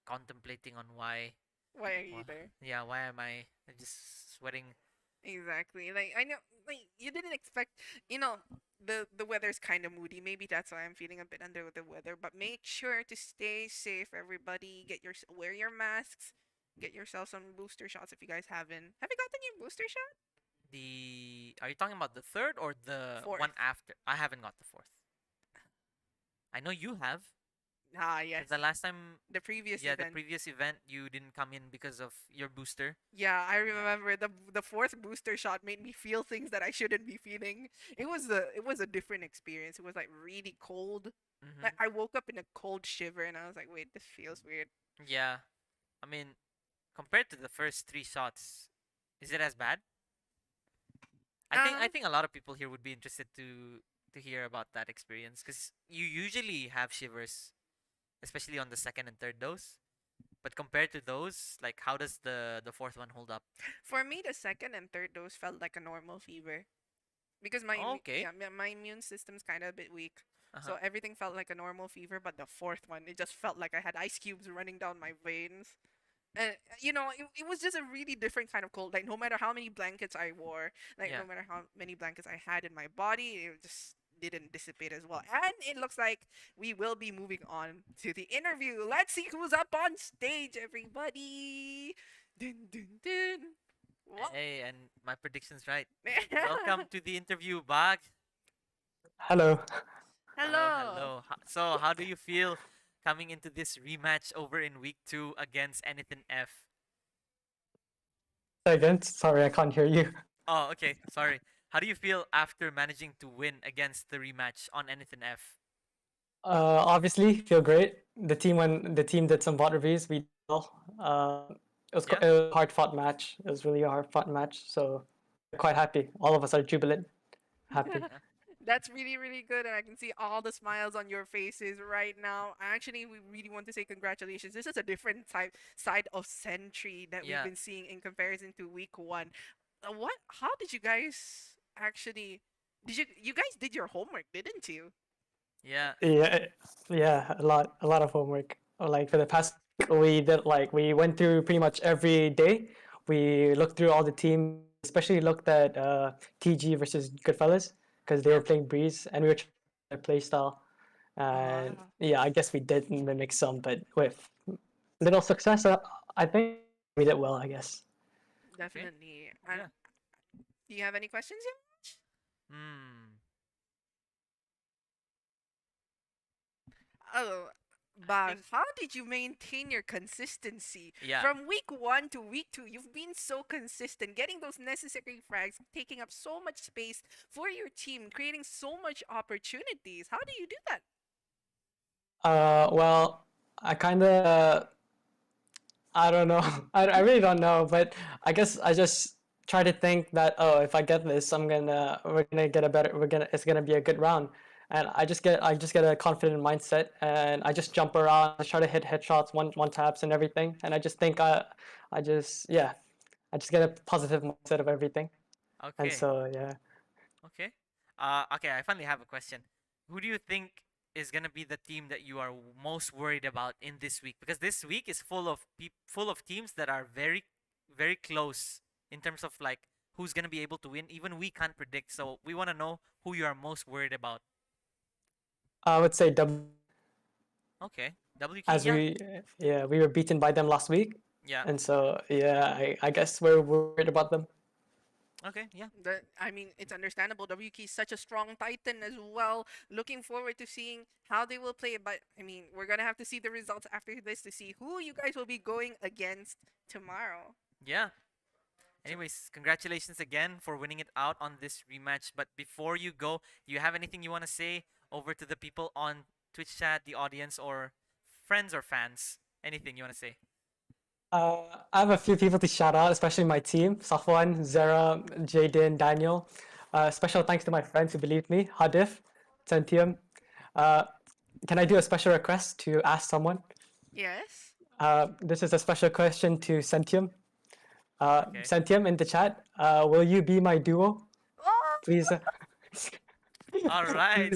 contemplating on why. Why are you Why there? yeah, why am I just sweating? Exactly. Like I know, like you didn't expect. You know, the weather's kind of moody. Maybe that's why I'm feeling a bit under the weather. But make sure to stay safe, everybody. Wear your masks. Get yourself some booster shots if you guys haven't. Have you gotten your booster shot? Are you talking about the third or the Fourth. one after? I haven't got the fourth. I know you have. Ah, 'Cause yes. the last time, The previous yeah, the event. previous event, you didn't come in because of your booster. Yeah, I remember the fourth booster shot made me feel things that I shouldn't be feeling. It was a different experience. It was like really cold. Like Mm-hmm. I woke up in a cold shiver and I was like, wait, this feels weird. Yeah, I mean, compared to the first three shots, is it as bad? I Um, think a lot of people here would be interested to hear about that experience because you usually have shivers, especially on the second and third dose. But compared to those, like how does the fourth one hold up? for me, the second and third dose felt like a normal fever because Oh, okay. my immune system's kind of a bit weak. Uh-huh. So everything felt like a normal fever, but the fourth one, it just felt like I had ice cubes running down my veins. And it was just a really different kind of cold. Like no matter how many blankets I wore, like Yeah. no matter how many blankets I had in my body, it just didn't dissipate as well. And it looks like we will be moving on to the interview. Let's see who's up on stage, everybody. Dun, dun, dun. Well, Hey, and my prediction's right. Welcome to the interview, Bag. Hello. Hello, Hello. hello. So, how do you feel coming into this rematch over in week 2 against anythinf? Again, sorry, I can't hear you. Oh, okay. Sorry. How do you feel after managing to win against the rematch on anythinf? Obviously, feel great. The team did some bot reviews. We did well. Yeah. It was a hard fought match. It was really a hard fought match. So quite happy. All of us are jubilant, happy. Yeah. That's really, really good, and I can see all the smiles on your faces right now. Actually, we really want to say congratulations. This is a different side of Century that we've Yeah. been seeing in comparison to week one. What? How did you guys actually? You guys did your homework, didn't you? Yeah. Yeah, yeah, a lot of homework. Like for the past week, we went through pretty much every day. We looked through all the teams, especially looked at TG versus Goodfellas because they Yeah. were playing Breeze, and we were trying their play style. And Ah, yeah, I guess we did mimic some, but with little success, I think we did well, I guess. Okay. definitely. And Yeah. do you have any questions yet? Hmm. Oh, I but think how did you maintain your consistency yeah. from week one to week two? You've been so consistent, getting those necessary frags, taking up so much space for your team, creating so much opportunities. How do you do that? Well, I kind of I don't know. I really don't know, but I guess I just try to think that, oh, if I get this, we're gonna get a better it's gonna be a good round. And I just get a confident mindset, and I just jump around, I try to hit headshots, one taps and everything. And I just think I just yeah, I just get a positive mindset of everything. And Okay. so yeah. Okay. Okay, I finally have a question. Who do you think is gonna be the team that you are most worried about in this week? Because this week is full of teams that are very, very close in terms of like who's gonna be able to win. Even we can't predict. So we wanna know who you are most worried about. I would say W Okay. WK, as yeah. we were beaten by them last week. Yeah. And so yeah, I guess we're worried about them. Okay, yeah. I mean, it's understandable. WK is such a strong Titan as well. Looking forward to seeing how they will play. But I mean, we're gonna have to see the results after this to see who you guys will be going against tomorrow. Yeah. So Anyways, congratulations again for winning it out on this rematch. But before you go, do you have anything you want to say over to the people on Twitch chat, the audience, or friends or fans? Anything you want to say? I have a few people to shout out, especially my team: Safwan, Zara, Jaden, Daniel. Special thanks to my friends who believed me: Hadif, Centium. Uh, can I do a special request to ask someone? Yes. This is a special question to Centium. Okay. Centium in the chat. Will you be my duo? Oh! Please, All right.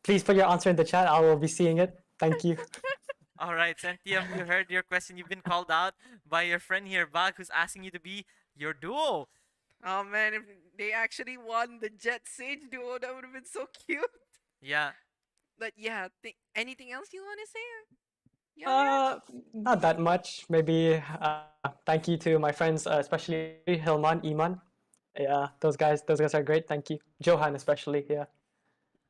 please put your answer in the chat. I will be seeing it. Thank you. All right, Centium, you heard your question. You've been called out by your friend here, Bag, who's asking you to be your duo. Oh man, if they actually won the Jet Sage duo, that would have been so cute. Yeah. But yeah, anything else you want to say? Yeah. Not that much. Maybe thank you to my friends, especially Hilman, Iman. Yeah, those guys are great. Thank you, Johan especially. Yeah,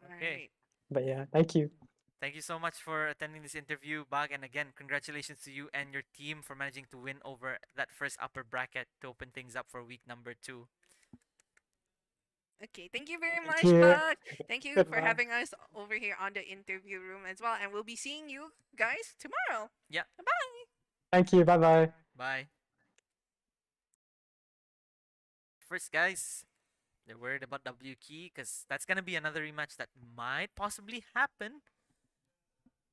Okay. Right. but yeah, thank you. Thank you so much for attending this interview, Bag. And again, congratulations to you and your team for managing to win over that first upper bracket to open things up for week number 2. Okay, thank you very Thank much, you. Bug. Thank you for Goodbye. having us over here on the interview room as well. And we'll be seeing you guys tomorrow. Yeah. Bye. Thank you. Bye bye. Bye. First, guys, they're worried about W Key because that's going to be another rematch that might possibly happen.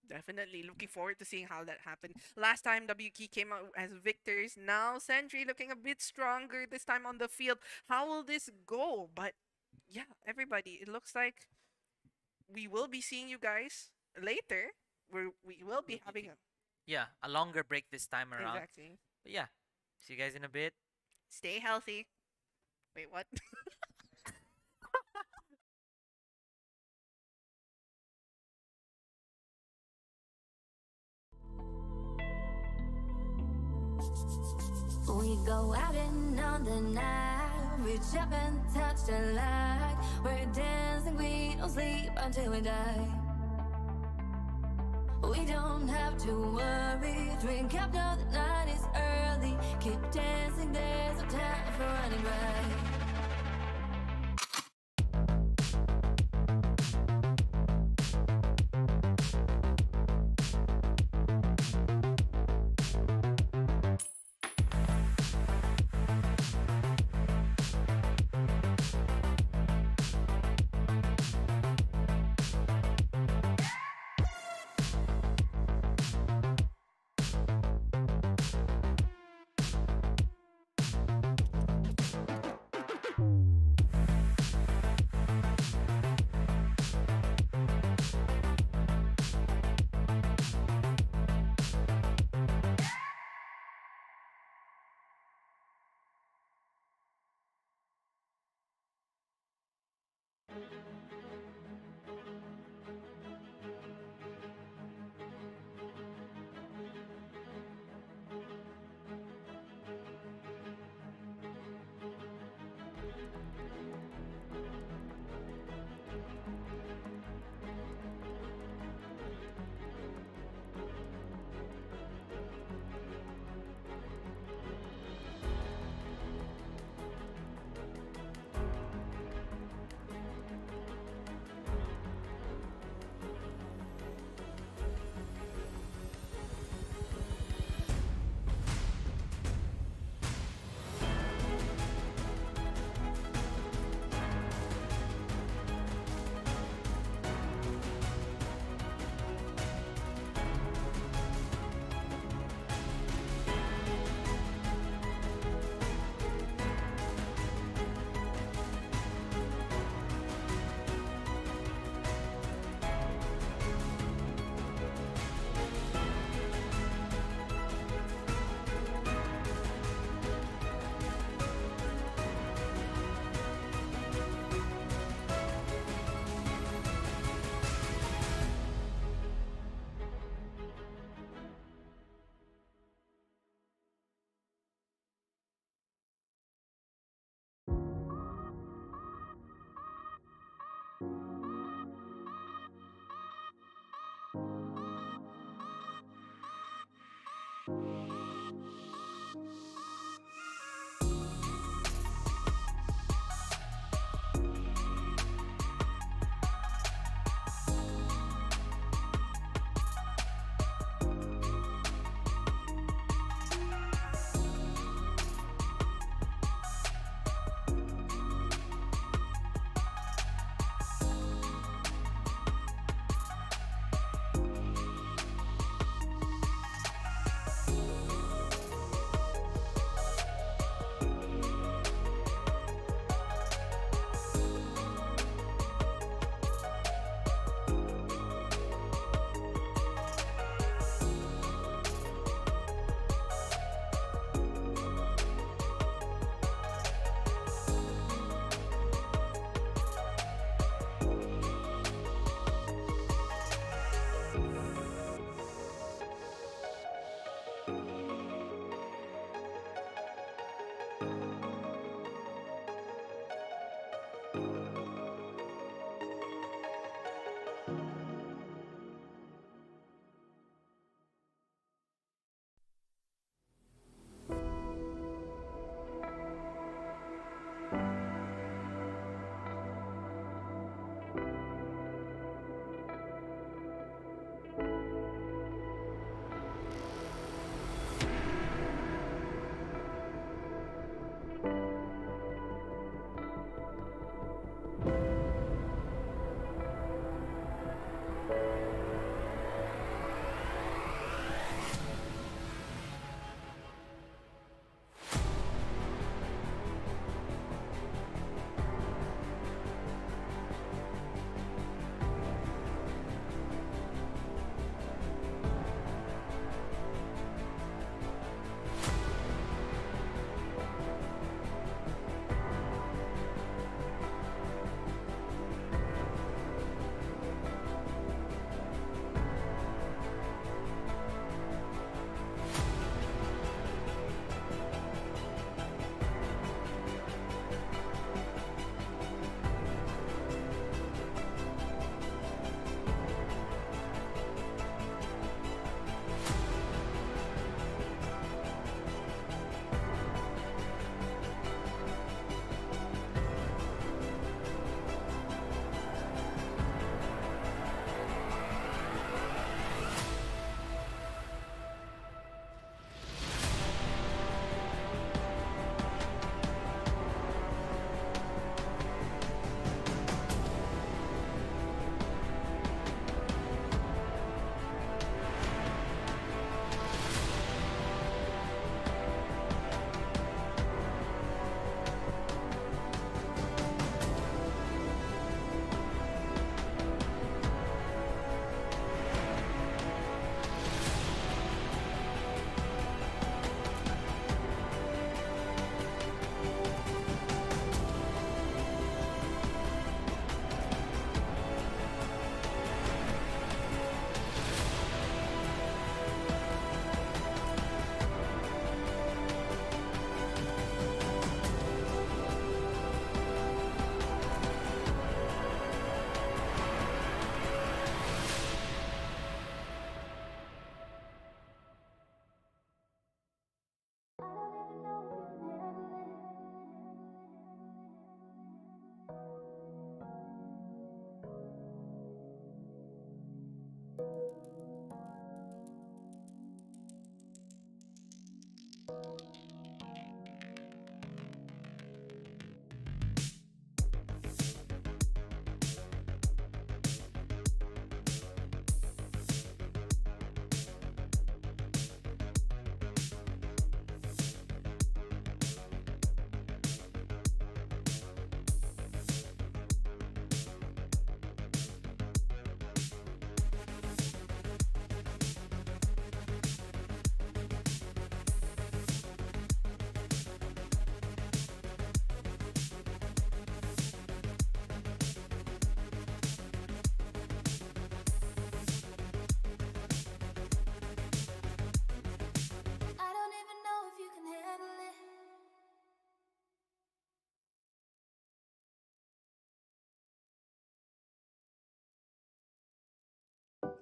Definitely looking forward to seeing how that happened. Last time WK came out as victors. Now Centry looking a bit stronger this time on the field. How will this go? But yeah, everybody, it looks like we will be seeing you guys later. We will be having a Yeah, a longer break this time around. exactly. But yeah, see you guys in a bit. Stay healthy. Wait, what? We go out and on the night, reach up and touch the light. We're dancing, we don't sleep until we die. We don't have to worry, drink up now the night is early. Keep dancing, there's no time for running right.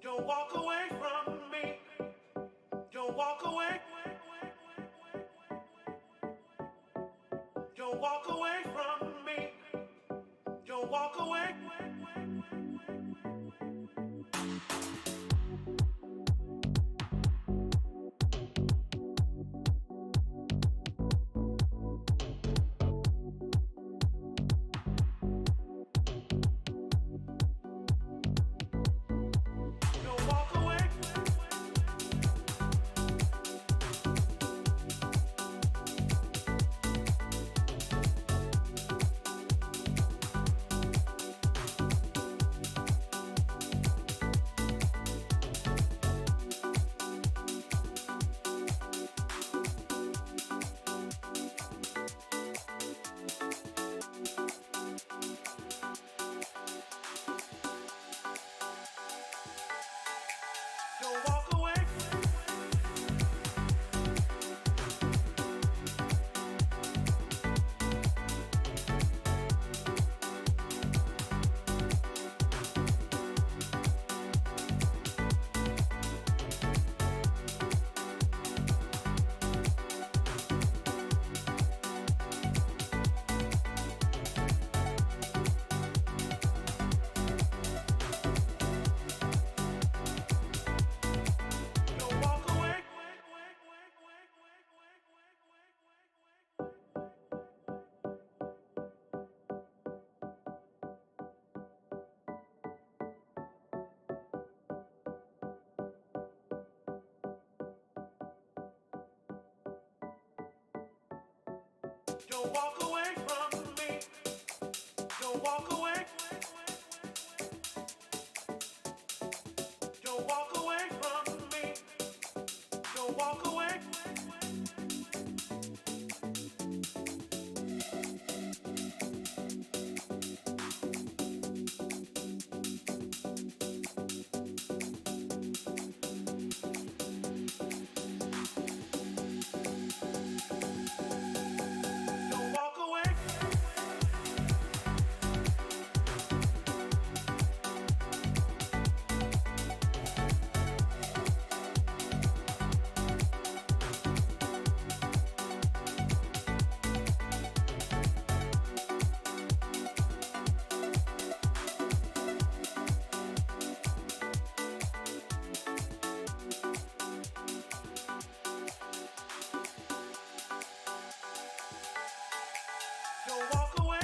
Don't walk away from me. Don't walk away. Don't walk away from me. Don't walk away. Don't walk away. Don't walk away from me. Don't walk away. Don't walk away from me. Don't walk away. Don't walk away. Don't walk away.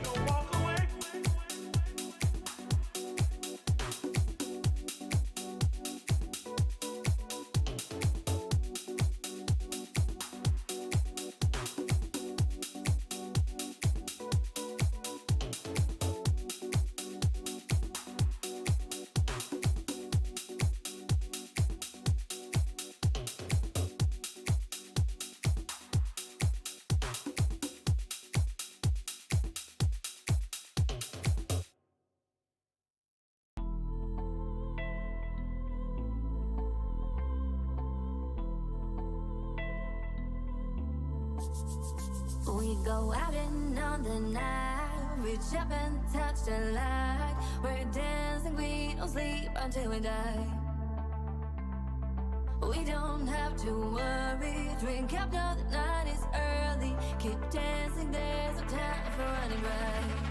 Don't walk away. We go out and on the night, reach up and touch the light. We're dancing, we don't sleep until we die. We don't have to worry, drink up now the night is early. Keep dancing, there's no time for running right.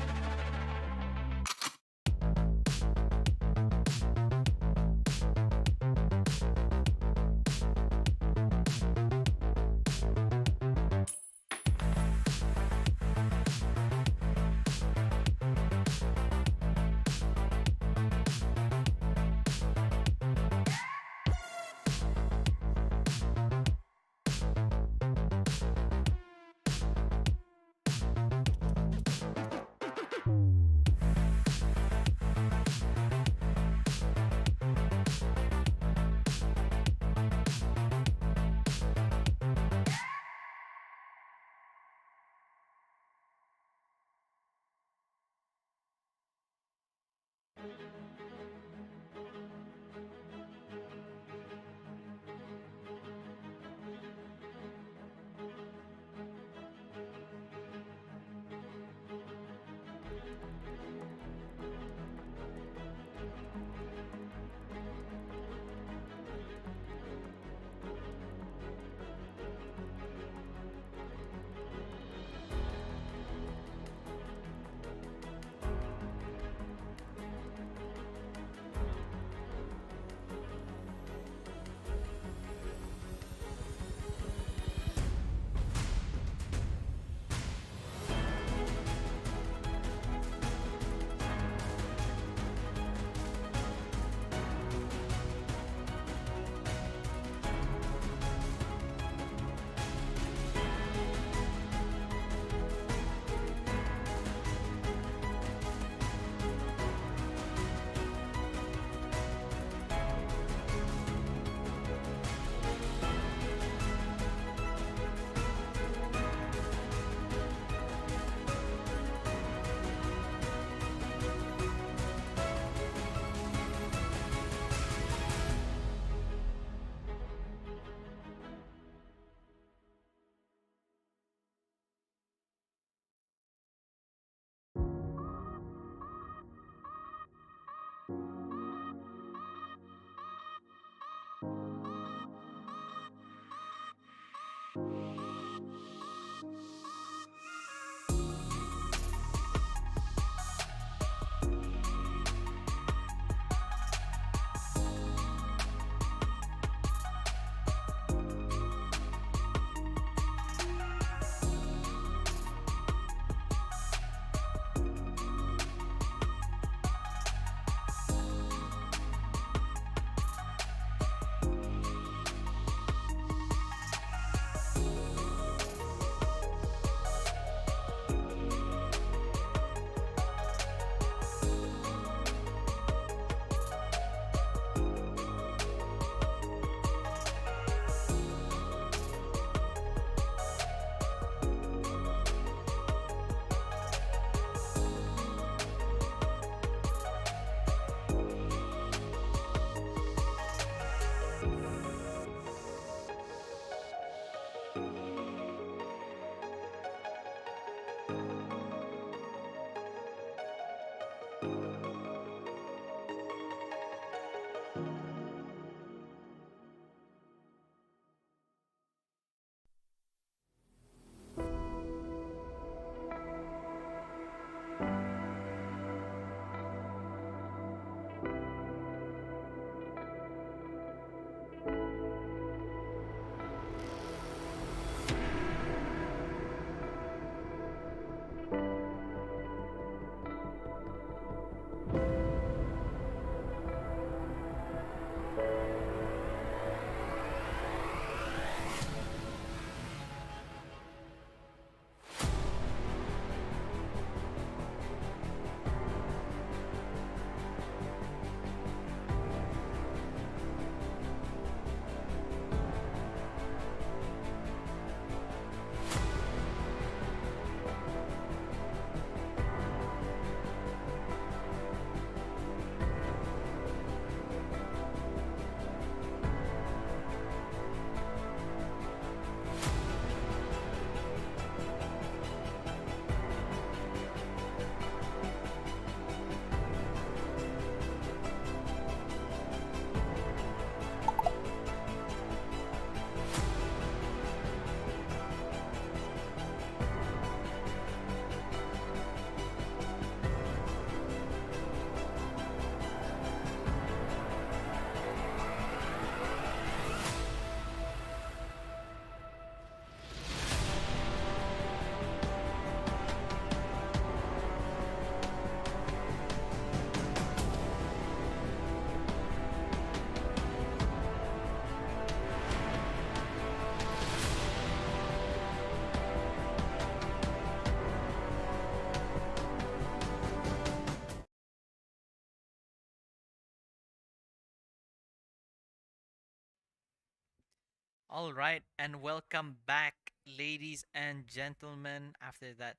All right, and welcome back, ladies and gentlemen, after that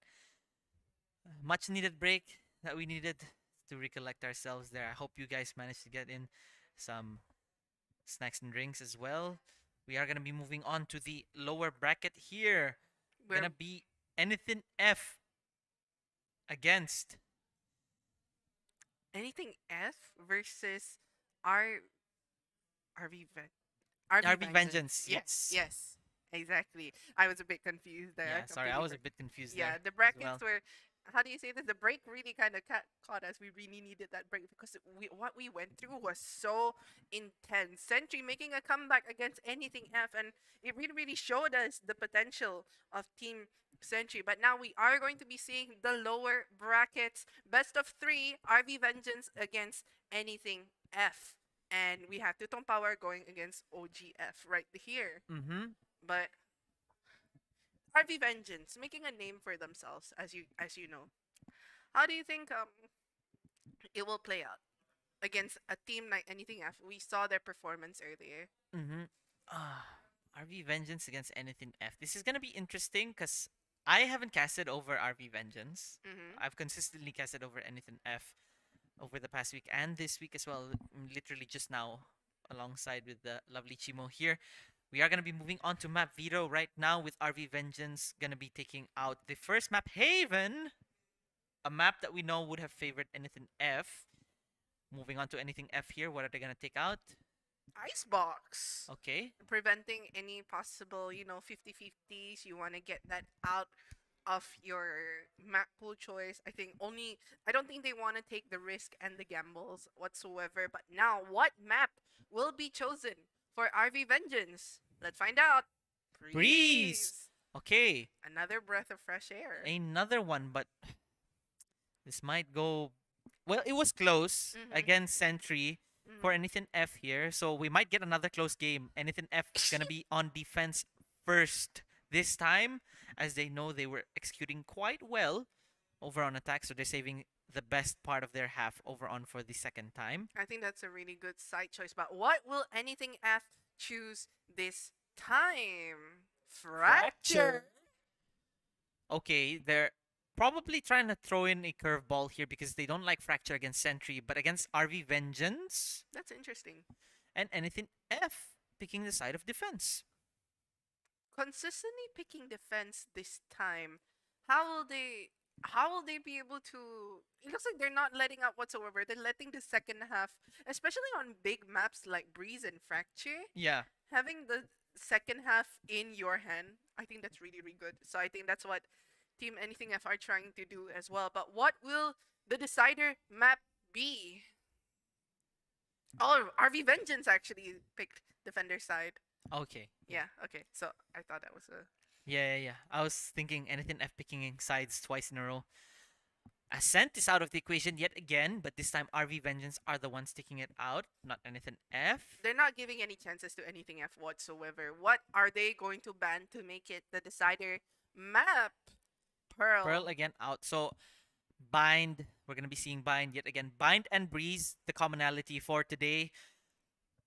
much needed break that we needed to recollect ourselves there. I hope you guys managed to get in some snacks and drinks as well. We are going to be moving on to the lower bracket here. We're Going to be anything F against anything F versus R RV Ven- RV Vengeance. Yes, Yes. yes, exactly. I was a bit confused there. Yeah, sorry, I was a bit confused Yeah, there. the as brackets well. were. How do you say this? The break really kind of caught us. We really needed that break because what we went through was so intense. Century making a comeback against anything F, and it really, really showed us the potential of Team Century. But now we are going to be seeing the lower brackets. Best of three, RV Vengeance against anything F. And we have Tutong Power going against OGF right here. Mm-hmm. But RV Vengeance making a name for themselves, as you know. How do you think it will play out against a team like anything F? We saw their performance earlier. Mm-hmm. RV Vengeance against anything F. This is gonna be interesting because I haven't casted over RV Vengeance. Mm-hmm. I've consistently casted over anything F over the past week and this week as well. Literally just now, alongside with the lovely Chimo here. We are gonna be moving on to map Veto right now with RV Vengeance gonna be taking out the first map, Haven, a map that we know would have favored anything F. Moving on to anything F here, what are they gonna take out? Icebox. Okay. Preventing any possible, 50-50s. You want to get that out of your map pool choice. I don't think they want to take the risk and the gambles whatsoever. But now, what map will be chosen for RV Vengeance? Let's find out. Breeze. Okay. Another breath of fresh air. Another one, but this might go. Well, it was close Mhm. against Centry for Mhm. anything F here, so we might get another close game. Anything F is gonna be on defense first this time, as they know they were executing quite well over on attack, so they're saving the best part of their half over on for the second time. I think that's a really good side choice. But what will anything F choose this time? Fracture. Okay, they're probably trying to throw in a curveball here because they don't like Fracture against Sentry, but against RV Vengeance That's interesting. and anything F, picking the side of defense. Consistently picking defense this time. How will they be able to? It looks like they're not letting up whatsoever. They're letting the second half, especially on big maps like Breeze and Fracture, Yeah. having the second half in your hand. I think that's really, really good. So I think that's what Team Anything F are trying to do as well. But what will the decider map be? Oh, RV Vengeance actually picked defender side. Okay. Yeah, okay. So I thought that was a. Yeah. I was thinking anything F picking sides twice in a row. Ascent is out of the equation yet again, but this time RV Vengeance are the ones taking it out, not anything F. They're not giving any chances to anything F whatsoever. What are they going to ban to make it the decider map? Pearl. Pearl again out. So Bind, we're gonna be seeing Bind yet again. Bind and Breeze, the commonality for today.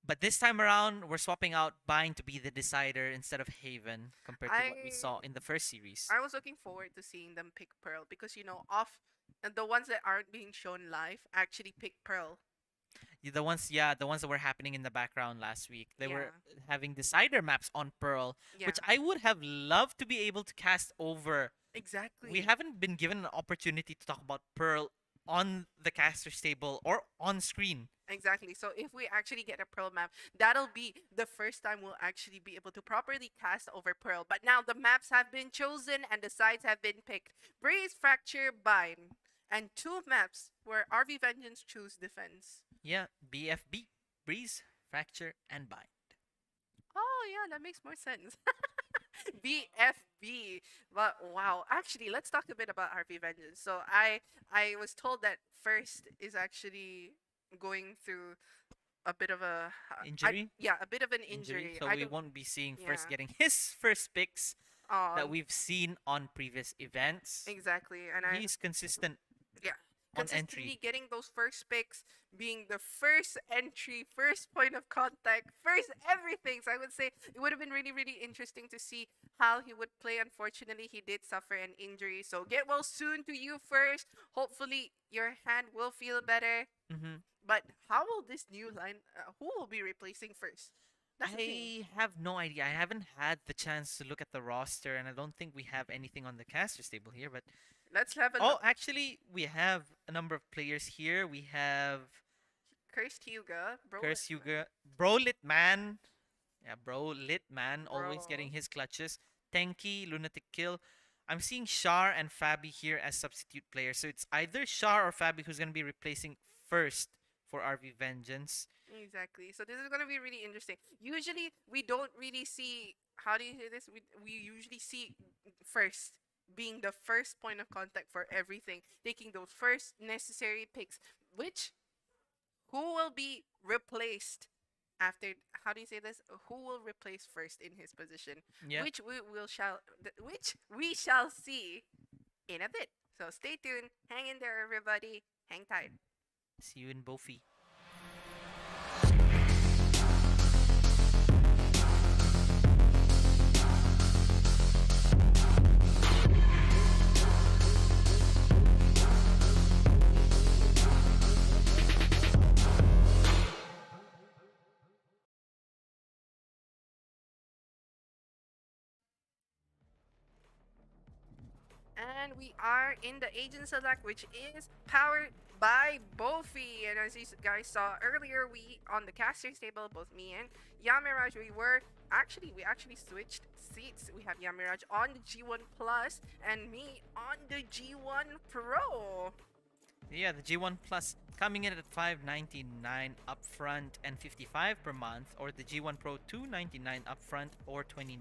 But this time around, we're swapping out Bind to be the decider instead of Haven compared to what we saw in the first series. I was looking forward to seeing them pick Pearl because off and the ones that aren't being shown live actually pick Pearl. The ones that were happening in the background last week. They were Yeah. having decider maps on Pearl, Yeah. which I would have loved to be able to cast over. Exactly. We haven't been given an opportunity to talk about Pearl on the caster's table or on screen. Exactly. So if we actually get a Pearl map, that'll be the first time we'll actually be able to properly cast over Pearl. But now the maps have been chosen and the sides have been picked. Breeze, Fracture, Bind. And two maps where RV Vengeance choose defense. Yeah, BFB, Breeze, Fracture, and Bind. Oh yeah, that makes more sense. BFB. But wow, actually, let's talk a bit about RV Vengeance. So I was told that first is actually going through a bit of a Injury? a bit of an injury. So I we don't- won't be seeing first yeah. getting his first picks that Um, we've seen on previous events. exactly, and He's consistent. yeah, consistently getting those first picks, being the first entry, first point of contact, first everything. So I would say it would have been really, really interesting to see how he would play. Unfortunately, he did suffer an injury. So get well soon to you first. Hopefully, your hand will feel better. But how will this new line, who will be replacing first? That's the thing. I have no idea. I haven't had the chance to look at the roster, and I don't think we have anything on the casters table here. But Let's have a oh, look. actually, we have a number of players here. We have Cursed Hyuga, bro. Curse Yuga, Bro Lit Man. Yeah, Bro Lit Man, always getting Bro. his clutches. Tenki, Lunatic Kill. I'm seeing Shar and Fabi here as substitute players. So it's either Shar or Fabi who's going to be replacing first for RV Vengeance. Exactly. So this is gonna be really interesting. Usually we don't really see, how do you say this? We usually see first being the first point of contact for everything, taking those first necessary picks. Which who will be replaced after? How do you say this? Who will replace first in his position? Yeah. Which which we shall see in a bit. So stay tuned. Hang in there, everybody. Hang tight. See you in Boeffi. And we are in the Agent Select, which is powered by Boeffi. And as you guys saw earlier, we on the casters table, both me and Yamiraj, we actually switched seats. We have Yamiraj on the G1 Plus and me on the G1 Pro. Yeah, the G1 Plus coming in at $599 upfront and $55 per month, or the G1 Pro $299 upfront or $29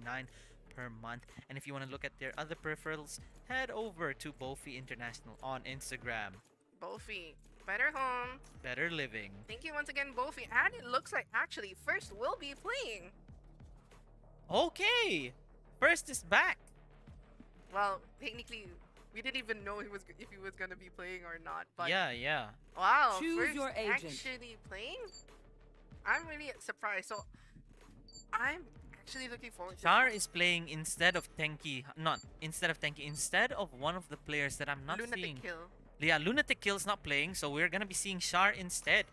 per month. And if you want to look at their other peripherals, head over to Boeffi International on Instagram. Boeffi, better home, better living. Thank you once again, Boeffi. And it looks like actually First will be playing. Okay, First is back. Well, technically, we didn't even know if he was gonna be playing or not. But Yeah. wow, Choose First your agent. actually playing. I'm really surprised. So I'm actually looking forward to Char is playing instead of Tenki, instead of one of the players that I'm not Lunatic seeing. Kill. Yeah, Lunatic Kill's not playing, so we're gonna be seeing Char instead,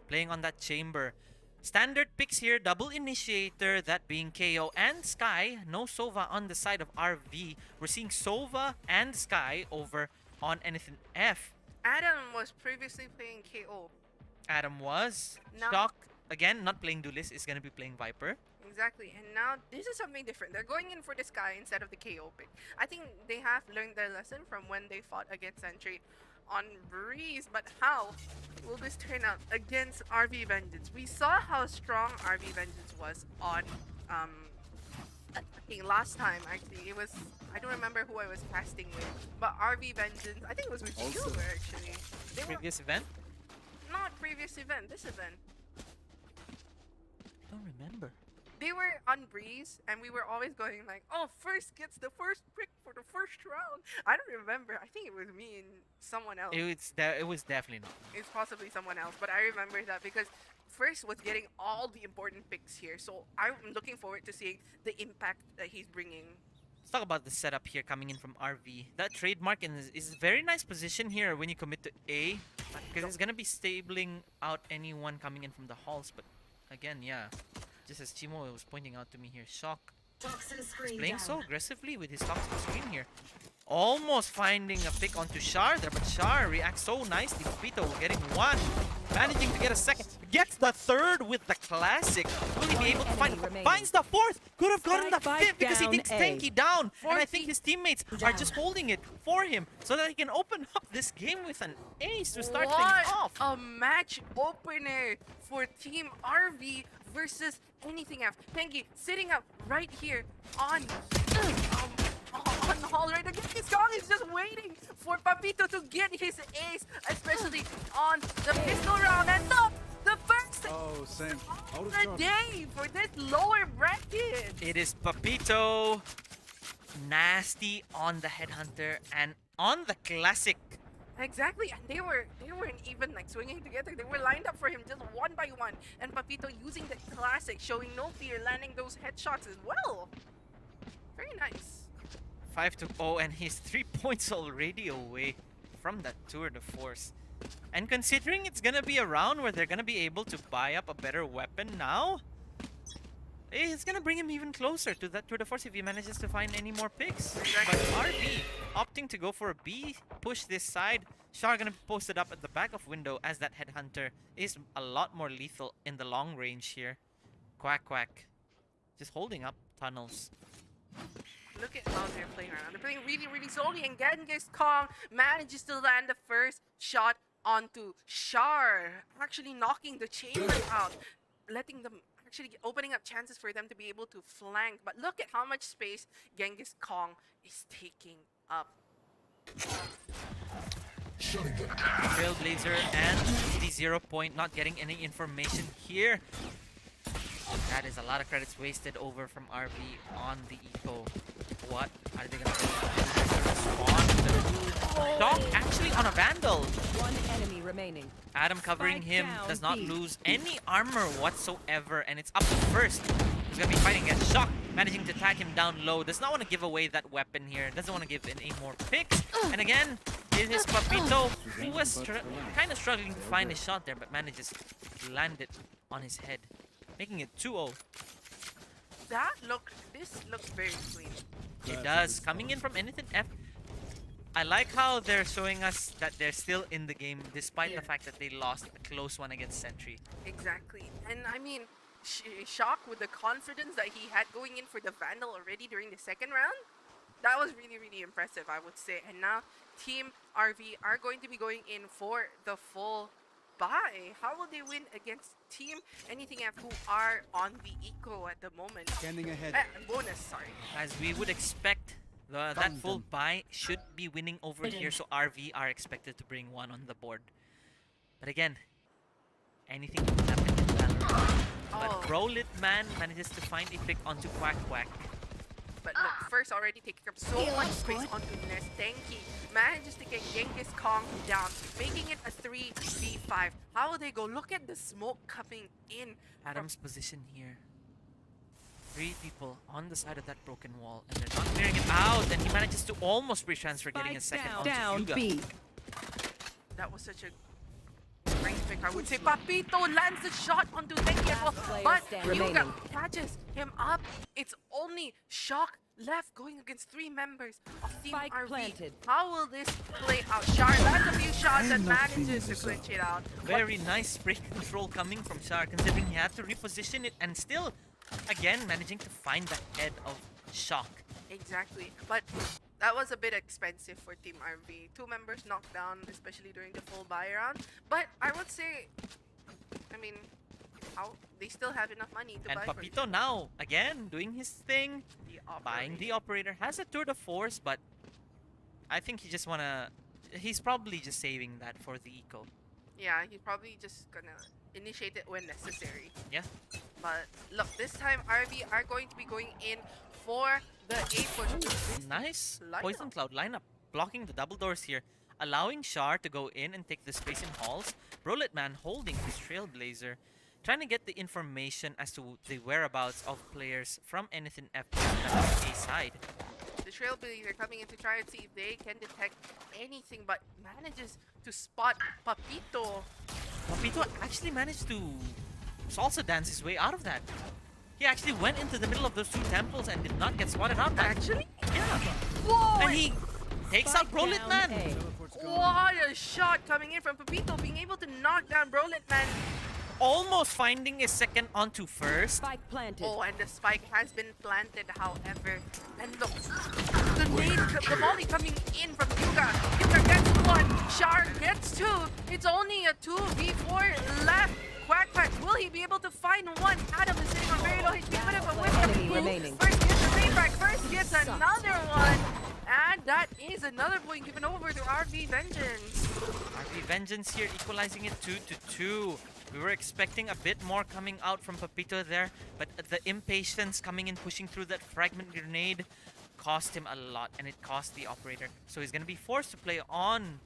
playing on that chamber. Standard picks here, double initiator, that being KO and Sky. No Sova on the side of RV. We're seeing Sova and Sky over on anythinf. Adam was previously playing KO. Adam was. Now- Shock, again, not playing Duelist, is gonna be playing Viper. Exactly, and now this is something different. They're going in for the Sky instead of the KO pick. I think they have learned their lesson from when they fought against Centry on Breeze, but how will this turn out against RV Vengeance? We saw how strong RV Vengeance was on I think last time actually. It was, I don't remember who I was casting with, but RV Vengeance, I think it was with you actually. They were Previous event? not previous event, this event. I don't remember. They were on Breeze, and we were always going like, oh, First gets the first pick for the first round. I don't remember. I think it was me and someone else. It was definitely not. It's possibly someone else, but I remember that because First was getting all the important picks here. So I'm looking forward to seeing the impact that he's bringing. Let's talk about the setup here coming in from RV. That trademark is a very nice position here when you commit to A, because it's gonna be stabling out anyone coming in from the halls. But again, yeah, just as Chimo was pointing out to me here, Shock is playing so aggressively with his toxic screen here. Almost finding a pick onto Char there, but Char reacts so nicely. Papito getting one, managing to get a second, gets the third with the classic. Will he be able to find? enemy remaining. Finds the fourth. Could have gotten the Spike fifth because he down takes A. Tenki down, and I think 40 his teammates are just holding it for him so that he can open up this game with an ace to start What things off. a match opener for Team RV versus anythinf. Pengi sitting up right here on Hall right again. Kong is just waiting for Papito to get his ace, especially on the pistol round. And no, the first of the day for this lower bracket. It is Papito, nasty on the headhunter and on the classic. Exactly, and they weren't even like swinging together. They were lined up for him just one by one. And Papito using the classic, showing no fear, landing those headshots as well. Very nice. 5-0, and he's 3 points already away from that tour de force. And considering it's gonna be a round where they're gonna be able to buy up a better weapon now, it's gonna bring him even closer to that tour de force if he manages to find any more picks. But RB opting to go for a B push this side. Shar gonna be posted up at the back of window as that headhunter is a lot more lethal in the long range here. Quack quack, just holding up tunnels. Look at how they're playing around. They're playing really, really slowly, and Genghis Kong manages to land the first shot onto Shar, actually knocking the chamber out, letting them opening up chances for them to be able to flank. But look at how much space Genghis Kong is taking up. Trailblazer and the 0 point not getting any information here. That is a lot of credits wasted over from RV on the eco. What are they gonna do? Respond. Dog actually on a Vandal. One enemy remaining. Adam covering Spike him down, does not B. lose any armor whatsoever, and it's up to first. He's gonna be fighting against Shock, managing to tag him down low. Does not want to give away that weapon here. Doesn't want to give any more picks. And again, it is Papito who was kind of struggling to find his shot there, but manages to land it on his head, making it 2-0. This looks very clean. It does. Coming in from anythinf. I like how they're showing us that they're still in the game despite the fact that they lost a close one against Centry. Exactly. And I mean, Shock with the confidence that he had going in for the Vandal already during the second round. That was really, really impressive, I would say. And now Team RV are going to be going in for the full buy. How will they win against Team anythinf, who are on the eco at the moment? Standing ahead. Bonus, sorry. As we would expect, that full buy should be winning over here, so RV are expected to bring one on the board. But again, anything can happen in VALORANT. But Brolit Man manages to find a pick onto Quack Quack. But look, first already taking up so much space onto Nestenki. Manages to get Genghis Kong down, making it a 3v5. How will they go? Look at the smoke coming in. Adam's position here. 3 people on the side of that broken wall, and they're not clearing it out, and he manages to almost pre-transfer, getting a second onto Down Yuga. B. That was such a great pick. I would say Papito lands the shot onto Tenki as well, player but standing. Yuga Remaining. catches him up. It's only Shock left going against 3 members of Team Spike RV. planted. How will this play out? Shar lands a few shots and manages to clinch it out. Very nice spray control coming from Shar, considering he had to reposition it, and still, again, managing to find the head of Shock. Exactly, but that was a bit expensive for Team RV. 2 members knocked down, especially during the full buy round. But I would say, I mean, they still have enough money to And buy Papito now, again, doing his thing, buying the operator. Has a tour de force, but I think he's probably just saving that for the eco. Yeah, he's probably just gonna initiate it when necessary. Yeah. But look, this time RV are going to be going in for the A push. Nice lineup. Poison Cloud lineup, blocking the double doors here, allowing Shar to go in and take the space in halls. Brolit Man holding his Trailblazer, trying to get the information as to the whereabouts of players from anythinf on A side. The Trailblazer coming in to try and see if they can detect anything, but manages to spot Papito. Papito actually managed to salsa dance his way out of that. He actually went into the middle of those 2 temples and did not get swatted out. Actually? Yeah. Whoa! And he takes out Brolit down Man. A. What a shot coming in from Papito, being able to knock down Brolit Man. Almost finding a second onto first. Spike planted. Oh, and the spike has been planted, however. And look, the volley coming in from Yuga. Yuga gets 1, Shar gets 2. It's only a 2v4 left. Quack Quack, will he be able to find one? Adam is sitting on very low HP, but if a whip Enemy of remaining. First gets a payback, first gets another one. And that is another point given over to RV Vengeance. RV Vengeance here, equalizing it 2-2. We were expecting a bit more coming out from Papito there, but the impatience coming in, pushing through that fragment grenade, cost him a lot, and it cost the operator. So he's going to be forced to play on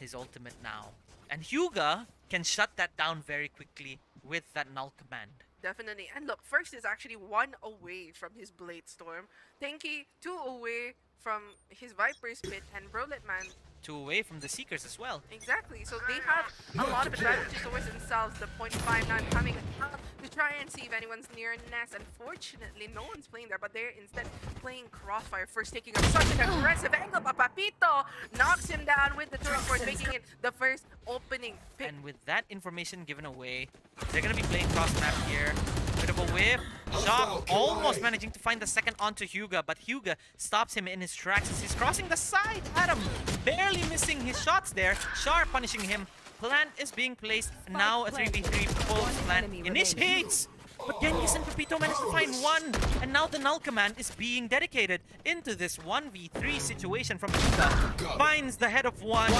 his ultimate now. And Hyuga can shut that down very quickly with that null command. Definitely. And look, first is actually 1 away from his Blade Storm. Tenki 2 away from his Viper's Pit, and Broletman 2 away from the Seekers as well. exactly. So they have a lot of advantages towards themselves. The .59 coming out to try and see if anyone's near Nest. Unfortunately, no one's playing there, but they're instead playing Crossfire. First taking such an aggressive angle, but Papito knocks him down with the turret force, making it the first opening pick. And with that information given away, they're going to be playing cross map here. Bit of a whip. Shock almost managing to find the second onto Hyuga, but Hyuga stops him in his tracks as he's crossing the side. Adam barely missing his shots there. Char punishing him. Plant is being placed. Now a 3v3 pulse plant initiates. But Genghis and Pepito managed to find one. And now the null command is being dedicated into this 1v3 situation from Hyuga. Finds the head of one.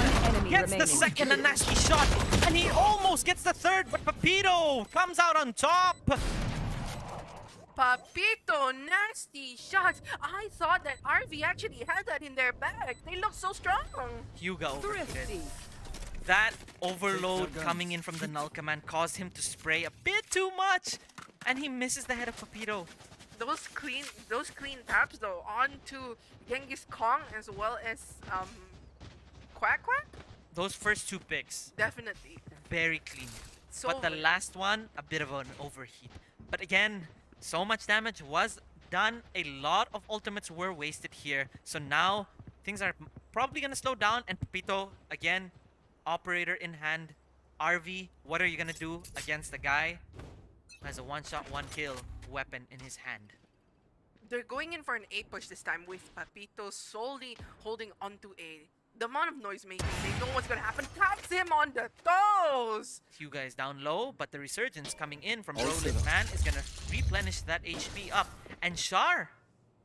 Gets the second, a nasty shot. And he almost gets the third, but Pepito comes out on top. Papito, nasty shots. I thought that RV actually had that in their bag. They look so strong. Hyuga overheated. That overload coming in from the null command caused him to spray a bit too much. And he misses the head of Papito. Those clean taps though onto Genghis Kong as well as Quack Quack. Those first 2 picks, Definitely. very clean. So But the last one, a bit of an overheat. But again, so much damage was done. A lot of ultimates were wasted here. So now things are probably going to slow down. And Pepito, again, operator in hand. RV, what are you going to do against the guy who has a one-shot, one-kill weapon in his hand? they're going in for an A push this time with Papito solely holding onto A. The amount of noise making, they know what's gonna happen. Taps him on the toes! Hyuga is down low, but the resurgence coming in from Roland Man is gonna replenish that HP up. And Char,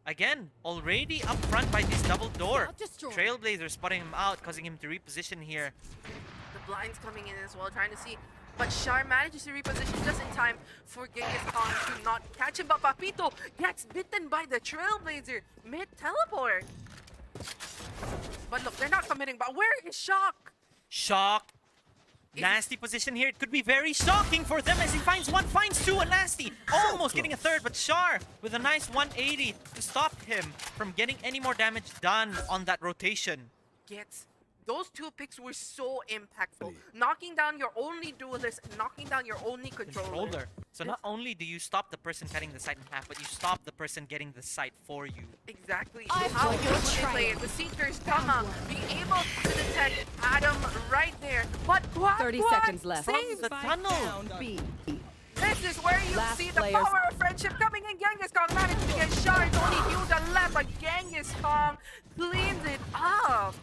again, already up front by this double door. Trailblazer spotting him out, causing him to reposition here. The blinds coming in as well, trying to see. But Char manages to reposition just in time for Genghis Khan to not catch him. But Papito gets bitten by the Trailblazer mid-teleport. But look, they're not committing. But where is Shock? Shock. Nasty position here. It could be very shocking for them as he finds one, finds two, a nasty. Almost getting a third, but Char with a nice 180 to stop him from getting any more damage done on that rotation. Those two picks were so impactful. Knocking down your only duelist, knocking down your only controller. So not only do you stop the person cutting the site in half, but you stop the person getting the site for you. Exactly. How good they play it. The Seekers come out, being able to detect Adam right there. But what? 30 seconds left. Saves The tunnel. B. This is where you Last see the players. power of friendship coming in. Genghis Khan managed to get Shard. Only Hyuga left, but Genghis Khan cleans it up.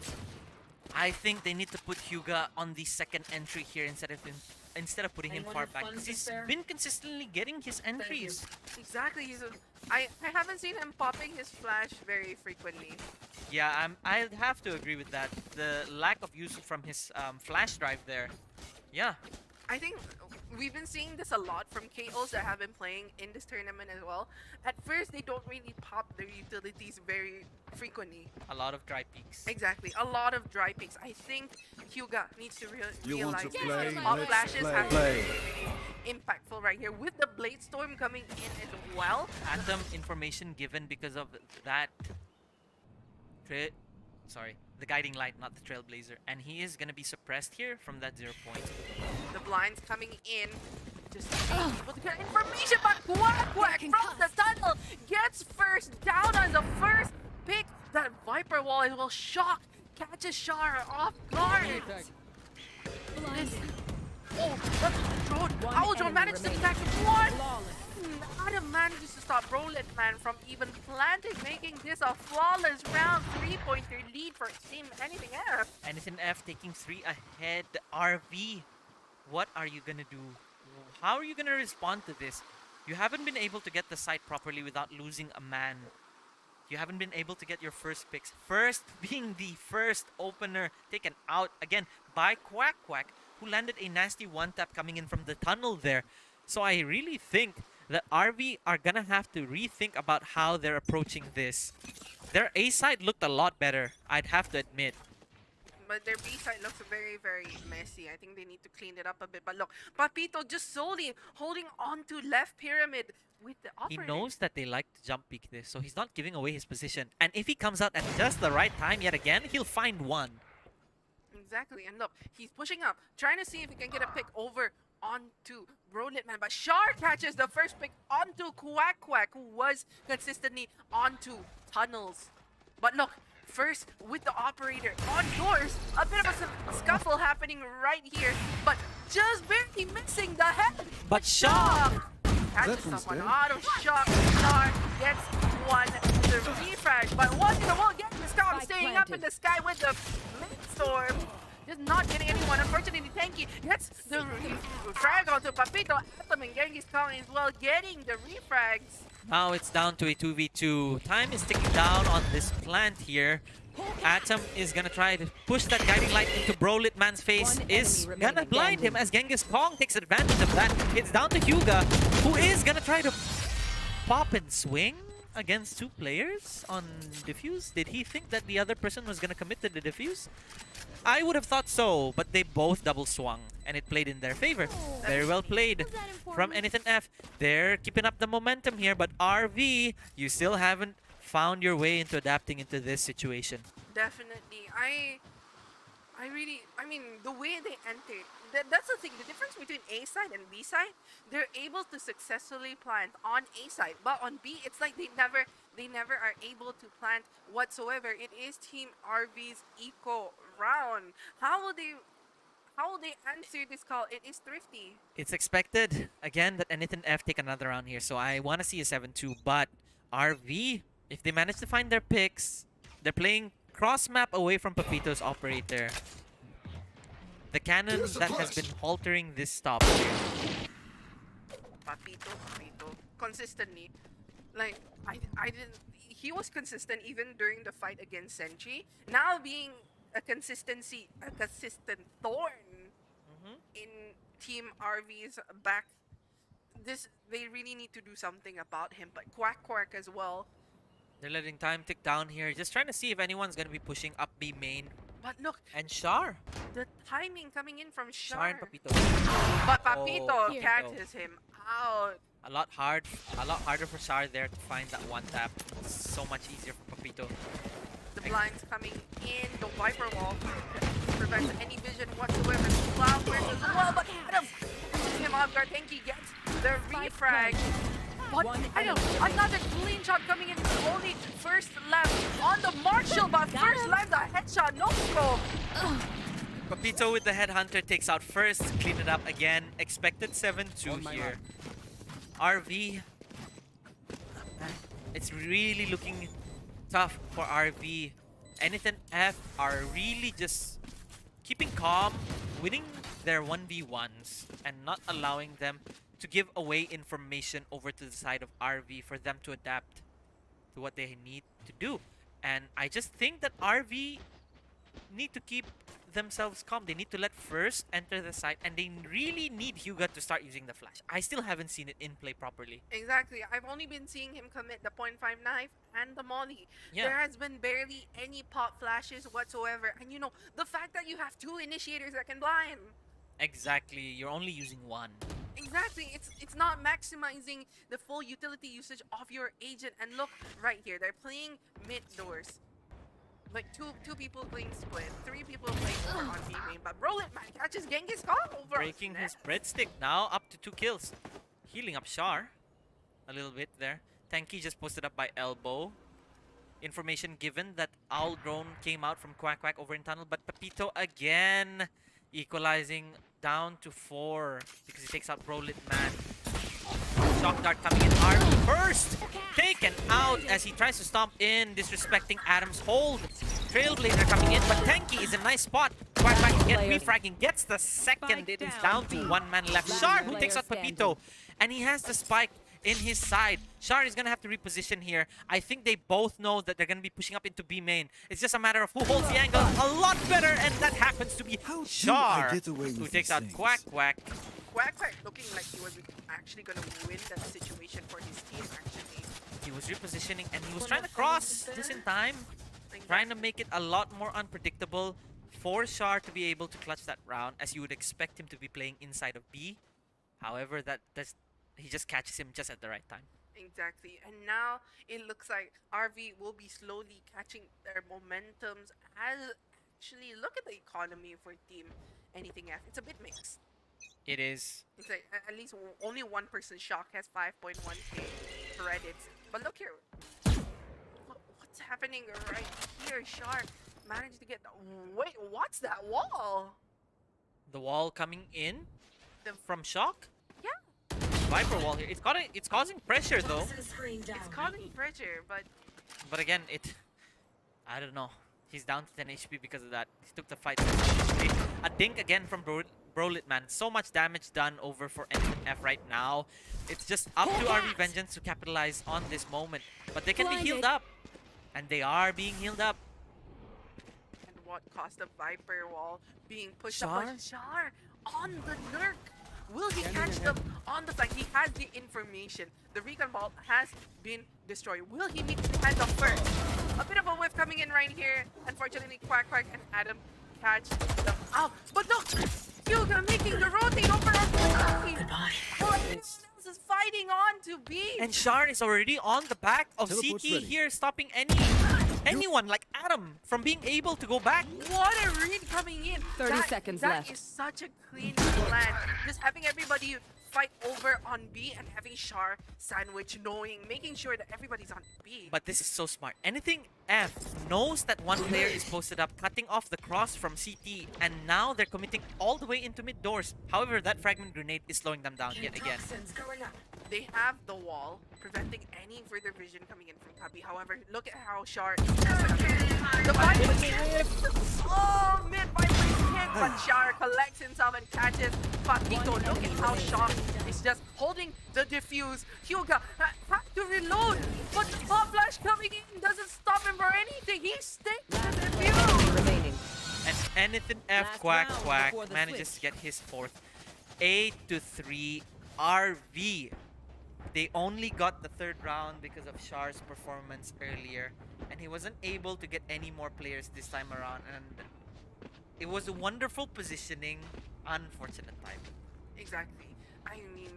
I think they need to put Hyuga on the second entry here instead of putting him far back, because he's been consistently getting his entries. Exactly. I haven't seen him popping his flash very frequently. Yeah, I'd have to agree with that. The lack of use from his flash drive there. Yeah. I think we've been seeing this a lot from KOs that have been playing in this tournament as well. At first, they don't really pop their utilities very frequently. A lot of dry peaks. Exactly, a lot of dry picks. I think Hyuga needs to realize to play? that pop Let's flashes have play. been impactful right here. With the Blade Storm coming in as well. Atom information given because of that. The guiding light, not the Trailblazer. And he is going to be suppressed here from that 0 point. The blinds coming in. Just able to get information, but Quack from the tunnel gets first down on the first pick. That Viper wall as well. Shock catches Char off guard. Oh, that's Drone. Owl manages to catch one. Adam manages to stop Roland Man from even planting, making this a flawless round. 3-pointer lead for Team anythinf. anythinf taking 3 ahead. RV, what are you going to do? How are you going to respond to this? You haven't been able to get the site properly without losing a man. You haven't been able to get your first picks. First being the first opener taken out again by Quack, who landed a nasty one-tap coming in from the tunnel there. So I really think that RV are gonna have to rethink about how they're approaching this. Their A side looked a lot better, I'd have to admit. but their B side looks very, very messy. I think they need to clean it up a bit. But look, Papito just solely holding on to left pyramid with the He operator. knows that they like to jump peek this, so he's not giving away his position. And if he comes out at just the right time yet again, he'll find one. Exactly, and look, he's pushing up, trying to see if he can get a pick over onto Brolitman, but Shar catches the first pick onto Quack Quack, who was consistently onto tunnels. But look, first with the operator on doors, a bit of a scuffle happening right here, but just barely missing the head. But Shar catches someone out of shock. Shar gets one, the refresh, but once in a while, getting the storm, staying up in the sky with the storm. Just not getting anyone. Unfortunately, Tanky gets the frag onto Papito. Atom and Genghis Kong as well getting the refrags. Now it's down to a 2v2. Time is ticking down on this plant here. Atom is gonna try to push that guiding light into Brolitman's face. One Is enemy gonna remaining. blind him as Genghis Kong takes advantage of that. It's down to Hyuga, who is gonna try to pop and swing against two players on defuse. Did he think that the other person was gonna commit to the defuse? I would have thought so, but they both double swung and it played in their favor. Very well played from anythinf. They're keeping up the momentum here, but RV, you still haven't found your way into adapting into this situation. Definitely. I mean, the way they entered, that's the thing. The difference between A side and B side, they're able to successfully plant on A side, but on B, it's like they never are able to plant whatsoever. It is Team RV's eco round. How will they answer this call? It is Thrifty. It's expected, again, that anythinf take another round here, so I want to see a 7-2, but RV, if they manage to find their picks, they're playing cross-map away from Papito's operator. The cannon that has been haltering this stop here. Papito, consistently. Like, I didn't. He was consistent even during the fight against Centry. Now being a consistent thorn in Team RV's back. They really need to do something about him. But Quack Quack as well. They're letting time tick down here, just trying to see if anyone's going to be pushing up B main. But look, And Shar. the timing coming in from Shar and Shar. Papito. But Papito Oh, catches him out. A lot harder for Shar there to find that one tap. So much easier for Papito. The blinds coming in, the Viper wall prevents any vision whatsoever. Cloud burst as well, but Adam puts him off guard. Tenki gets the refrag. But Adam, another clean shot coming in. Only first left on the Marshall, but first left the headshot, no scope. Papito with the headhunter takes out first, clean it up again. Expected 7-2 here. RV, it's really looking tough for RV. anythinf are really just keeping calm, winning their 1v1s, and not allowing them to give away information over to the side of RV for them to adapt to what they need to do. And I just think that RV need to keep themselves calm. They need to let first enter the site, and they really need Hyuga to start using the flash. I still haven't seen it in play properly. Exactly. I've only been seeing him commit the .5 knife and the molly. Yeah. There has been barely any pop flashes whatsoever. And you know, the fact that you have two initiators that can blind. Exactly. You're only using one. Exactly. It's not maximizing the full utility usage of your agent. And look right here. They're playing mid doors. Like two people playing split, 3 people playing over on B main, but Brolitman catches Genghis Khan over. Breaking his breadstick now, up to 2 kills. Healing up Shar a little bit there. Tanky just posted up by elbow. Information given that Owl Drone came out from Quack Quack over in tunnel, but Papito again equalizing down to 4 because he takes out Brolitman. Shock dart coming in hard first, taken out as he tries to stomp in, disrespecting Adam's hold. Trailblazer coming in, but Tanky is a nice spot. Quack Quack again refragging, gets the second. It is down to 1 man left. Shar who takes out Papito, and he has the spike in his side. Shar is gonna have to reposition here. I think they both know that they're gonna be pushing up into B main. It's just a matter of who holds the angle a lot better, and that happens to be Shar, who takes out Quack Quack. Quack Quack looking like he was actually gonna win that situation for his team. Actually, He was repositioning and he was trying to cross just in time, trying to make it a lot more unpredictable for Char to be able to clutch that round, as you would expect him to be playing inside of B. However, he just catches him just at the right time. Exactly. And now it looks like RV will be slowly catching their momentums as actually look at the economy for Team Anything F. It's a bit mixed. It is. It's like at least only one person Shock has 5.1k credits. But look here. What's happening right here? Shark managed to get wait, what's that wall? The wall coming in from Shock? Yeah. Viper wall here. It's causing pressure though. It's causing pressure, But again, I don't know. He's down to 10 HP because of that. He took the fight seriously. A dink again from Brolitman. So much damage done over for anythinf right now. It's just up to RV Vengeance to capitalize on this moment. But they can be healed up. And they are being healed up. and what caused the Viper wall being pushed up by Char on the Lurk? Will he catch them on the flank? He has the information. The recon ball has been destroyed. Will he need to hand off first? A bit of a whiff coming in right here. Unfortunately, Quack and Adam catch them out. But look! Hyuga making the rotate over on Goodbye. Else is fighting on to B. And Char is already on the back of CT here, stopping anyone like Adam from being able to go back. What a read coming in. 30 seconds left. That is such a clean plan. Just having everybody fight over on B and having Char sandwich, making sure that everybody's on B. But this is so smart. anythinf knows that one player is posted up, cutting off the cross from CT, and now they're committing all the way into mid doors. However, that fragment grenade is slowing them down yet again. They have the wall, preventing any further vision coming in from Cubby. However, look at how Char is the Viper. Oh, mid-Viper is hit, but Char collects himself and catches Paquito. Look at how Shock is just holding the defuse. Hyuga had to reload, but Pop Flash coming in doesn't stop him for anything. He sticks to the defuse. Remaining. And anythinf Quack manages to get his fourth. 8-3 RV. They only got the third round because of Char's performance earlier, and he wasn't able to get any more players this time around, and it was a wonderful positioning, unfortunate timing. Exactly. I mean,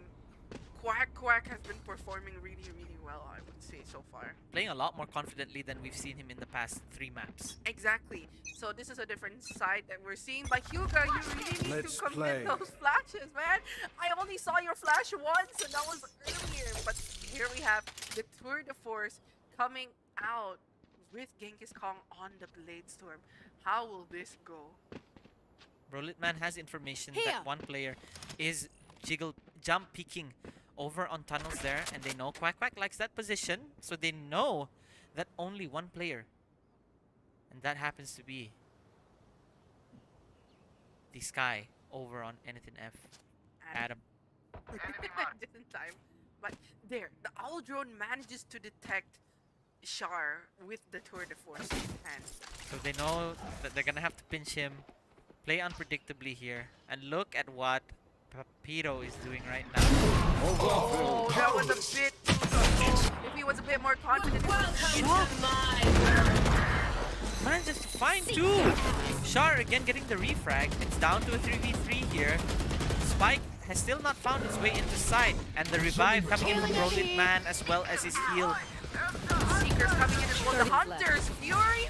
Quack has been performing really well, I would say, so far. Playing a lot more confidently than we've seen him in the past 3 maps. Exactly. So this is a different side that we're seeing. But Hyuga, you really need to commit those flashes, man. I only saw your flash once, and that was earlier. But here we have the tour de force coming out with Genghis Kong on the Blade Storm. How will this go? Brolitman has information that one player is jump peeking over on tunnels there, and they know Quack likes that position, so they know that only one player, and that happens to be the Sky over on anythinf, Adam. Just in time. But there, the Owl Drone manages to detect Char with the tour de force in hand. So they know that they're gonna have to pinch him, play unpredictably here, and look at what Papito is doing right now. Oh, that was a bit too slow. If he was a bit more confident, manages to find 2. Char again getting the refrag. It's down to a 3v3 here. Spike has still not found its way into sight, and the revive coming in from Brolitman as well as his heal. Seekers coming in as well. The Hunter's Fury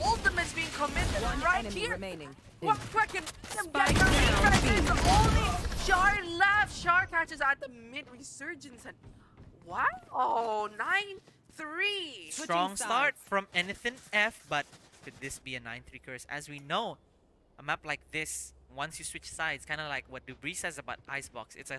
ultimate's being committed right here. Remaining. What quicken? Get the refrag. It's only Char left. Char catches at the mid resurgence, and wow, 9-3. Strong start from anythinf, but could this be a 9-3 curse? As we know, a map like this, once you switch sides, kind of like what Dubris says about Icebox, it's a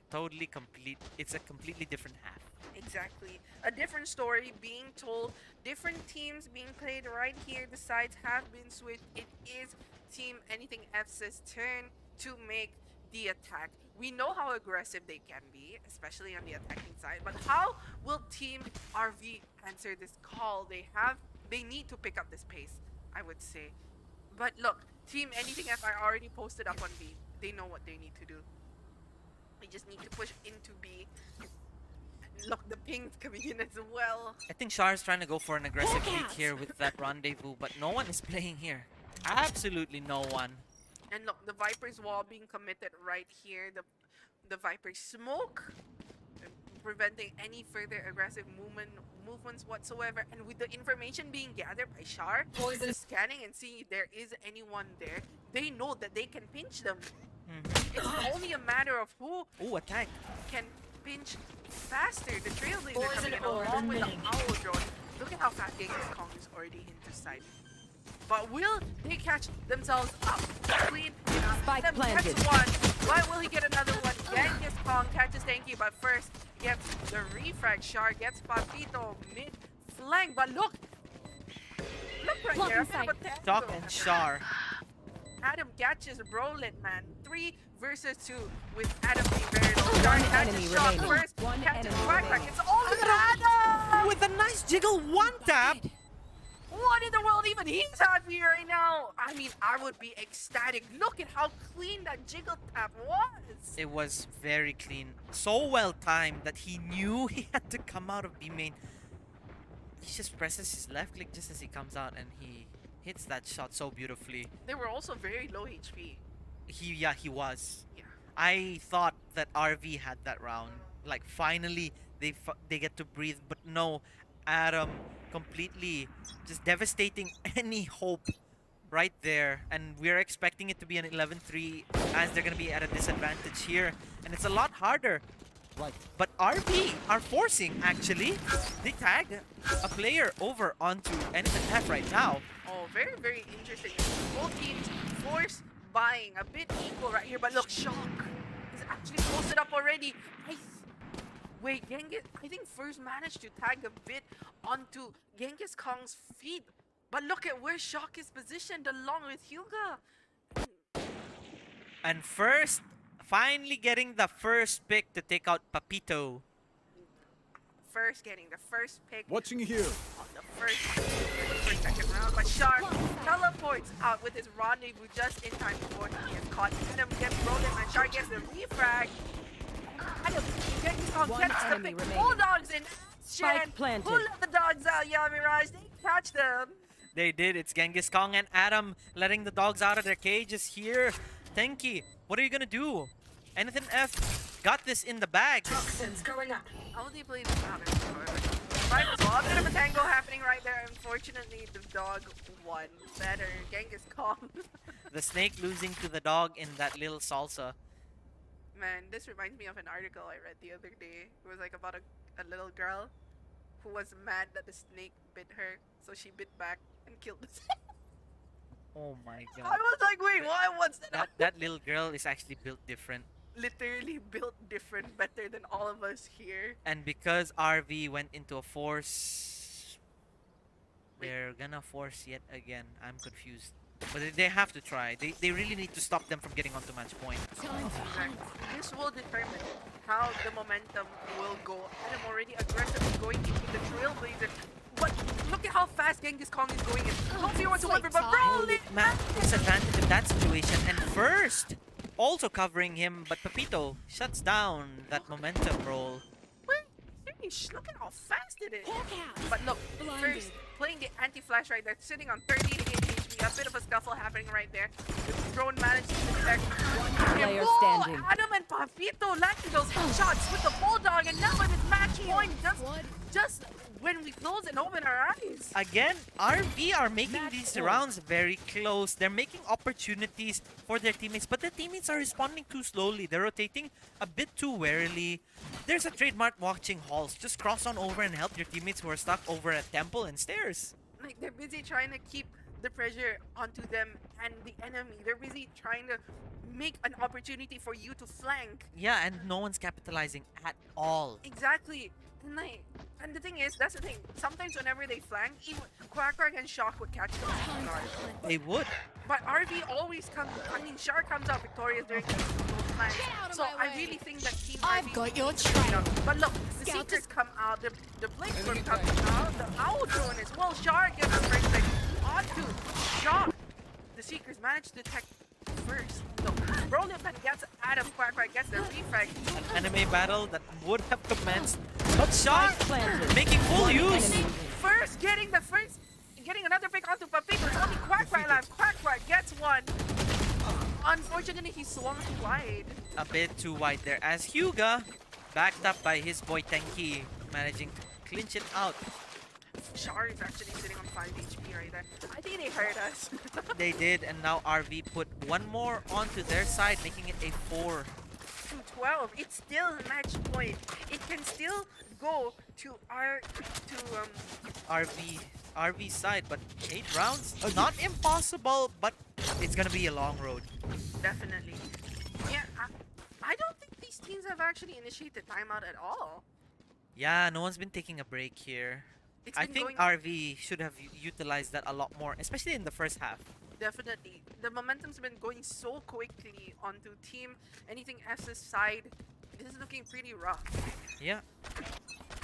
completely different half. Exactly. A different story being told, different teams being played right here. The sides have been switched. It is Team anythinf's turn to make the attack. We know how aggressive they can be, especially on the attacking side, but how will Team RV answer this call? They need to pick up this pace, I would say. But look, Team anythinf are already posted up on B. They know what they need to do. They just need to push into B. Look, the ping's coming in as well. I think Char is trying to go for an aggressive peek here with that rendezvous, but no one is playing here. Absolutely no one. And look, the Viper's wall being committed right here. The Viper's smoke preventing any further aggressive movements whatsoever. And with the information being gathered by Shar, Poison scanning and seeing if there is anyone there, they know that they can pinch them. It's only a matter of who Attack. can pinch faster. The Trailblazer coming in along with the Owl drone. Look at how fast Genghis Kong is already into sight. But will they catch themselves up? Clean enough. Spike planted. Gets one. Why will he get another one? Genghis Kong catches Tanky, but first gets the refrag. Shar gets Papito mid flank. But look right there. Doc and Shar. Adam catches Brolin, man. 3 versus 2 with Adam being very low. Shar catches Shot first. Catches Quack. It's all Adam! With a nice jiggle one tap. What in the world even he's happy right now? I mean, I would be ecstatic. Look at how clean that jiggle tap was. It was very clean. So well timed that he knew he had to come out of B main. He just presses his left click just as he comes out and he hits that shot so beautifully. They were also very low HP. He was. Yeah. I thought that RV had that round. Like finally they get to breathe, but no, Adam completely just devastating any hope right there, and we're expecting it to be an 11-3 as they're gonna be at a disadvantage here, and it's a lot harder. Right. But RV are forcing, actually. They tag a player over onto anythinf right now. Oh, very, very interesting. Both teams force buying a bit equal right here, but look, Shock is actually posted up already. Nice. Wait, Genghis, I think first managed to tag a bit onto Genghis Kong's feet. But look at where Shock is positioned along with Hyuga. And first, finally getting the first pick to take out Papito. First getting the first pick. Watching here. On the first second round. But Shark teleports out with his rendezvous just in time before he is caught. Adam gets rolled in and Shark gets the refrag. Adam Genghis Kong gets the pick. Bulldogs in action. Who let the dogs out, Yamiraj? They catch them. They did. It's Genghis Kong and Adam letting the dogs out of their cages here. Tenki, what are you gonna do? anythinf got this in the bag. Toxins going up. How will they play this out? Right, so a bit of a tango happening right there. Unfortunately, the dog won better. Genghis Kong. The snake losing to the dog in that little salsa. Man, this reminds me of an article I read the other day. It was like about a little girl who was mad that the snake bit her, so she bit back and killed the snake. Oh my god. I was like, wait, what? What's that? That little girl is actually built different. Literally built different, better than all of us here. And because RV went into a force, they're gonna force yet again. I'm confused. But they have to try. They really need to stop them from getting onto match point. This will determine how the momentum will go. Adam already aggressively going into the Trailblazer. But look at how fast Genghis Kong is going in. Don't fear whatsoever, but Broly! Matt disadvantage in that situation. And first, also covering him, but Papito shuts down that momentum roll. Look at how fast it is. But look, first, playing the anti-flash right there, sitting on 38 HP, a bit of a scuffle happening right there. The drone managed to detect one player standing. Adam and Papito landing those headshots with the Bulldog, and now it is match point just when we close and open our eyes. Again, RV are making these rounds very close. They're making opportunities for their teammates, but their teammates are responding too slowly. They're rotating a bit too warily. There's a trademark watching halls. Just cross on over and help your teammates who are stuck over at temple and stairs. Like, they're busy trying to keep the pressure onto them and the enemy. They're busy trying to make an opportunity for you to flank. Yeah, and no one's capitalizing at all. Exactly. And the thing is, that's the thing. Sometimes whenever they flank, even Quack and Shock would catch them off guard. They would. But RV always comes. I mean, Shark comes out victorious during those flanks. So I really think that Team RV got your trail. But look, the Seekers come out, the Blink Storm comes out, the Owl Drone as well. Shark gets the first pick onto Shock. The Seekers manage to detect first. So, Brolin gets Adam, Quack gets the refrag. An anime battle that would have commenced. But Shock making full use. Getting another pick onto Papito. It's only Quack alive. Quack one. Unfortunately, he swung too wide. A bit too wide there as Hyuga, backed up by his boy Tenki, managing to clinch it out. Char is actually sitting on 5 HP right there. I think they hurt us. They did, and now RV put one more onto their side, making it a 4. 12. It's still match point. It can still go to RV side, but 8 rounds, not impossible, but it's gonna be a long road. definitely. Yeah, I don't think these teams have actually initiated timeout at all. Yeah, no one's been taking a break here. It's I been think going RV should have utilized that a lot more, especially in the first half. definitely. The momentum's been going so quickly onto Team Anything F's side. This is looking pretty rough. Yeah.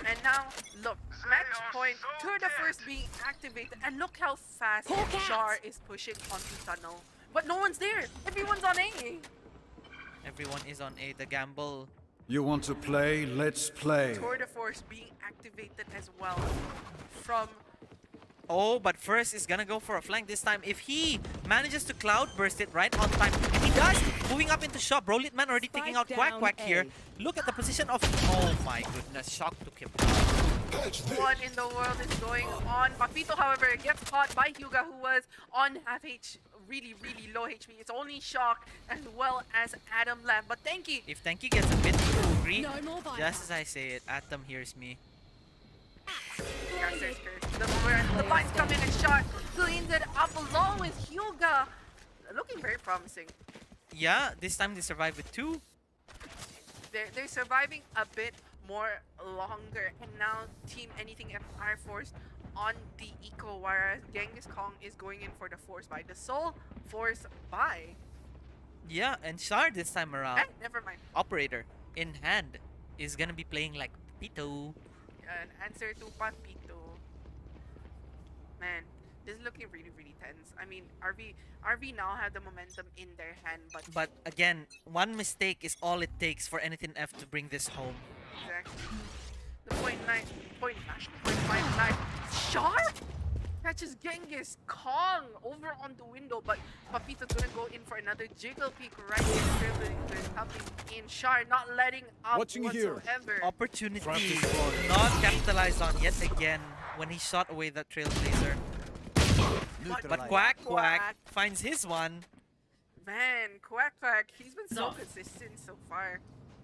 And now, look, match point, tour de force being activated, and look how fast Char is pushing onto tunnel. But no one's there. Everyone's on A. Everyone is on A. The gamble. You want to play? Let's play. Tour de force being activated as well from. Oh, but first is gonna go for a flank this time. If he manages to cloud burst it right on time, and he does, moving up into shop. Brolitman already taking out Quack Quack here. Look at the position of. Oh my goodness, shock took him. What in the world is going on? Papito, however, gets caught by Hyuga, who was on really low HP. It's only Shock as well as Adam Lamb. But Tenki, If Tenki gets a bit too angry, just as I say it, Atom hears me. the blinds come in and Shot cleans it up along with Hyuga. Looking very promising. Yeah, this time they survive with 2. They're surviving a bit more longer, and now Team Anything F are forced on the eco, whereas Genghis Kong is going in for the force buy. The Soul force buy. Yeah, and Shard this time around, Never mind. operator in hand, is gonna be playing like Pito. An answer to Papito. Man, this is looking really tense. I mean, RV now have the momentum in their hand, But again, one mistake is all it takes for anything F to bring this home. exactly. The point 5 Sharp catches Genghis Kong over on the window, but Papito's gonna go in for another jiggle peek right in, helping in Shard, not letting up Watching here. whatsoever. Opportunity not capitalized on yet again when he shot away that Trailblazer. But Quack Quack finds his one. Man, Quack Quack, he's been so consistent so far.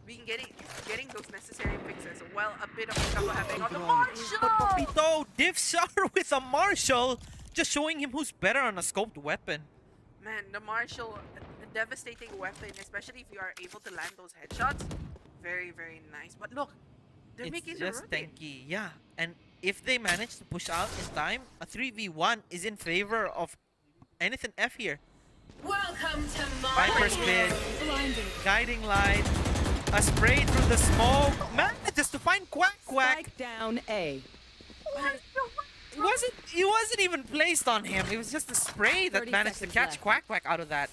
Being getting those necessary picks as well. A bit of trouble happening on the Marshall. But Papito diff Shar with a Marshall, just showing him who's better on a scoped weapon. Man, the Marshall, a devastating weapon, especially if you are able to land those headshots. Very nice. But look, they're It's making just the run. tanky, yeah. And if they manage to push out in time, a 3v1 is in favor of anything F here. Welcome to Viper spin, guiding light, a spray through the smoke, manages to find Quack Quack. Spike down A. It wasn't even placed on him. It was just a spray that 30 managed to seconds catch left. Quack Quack out of that.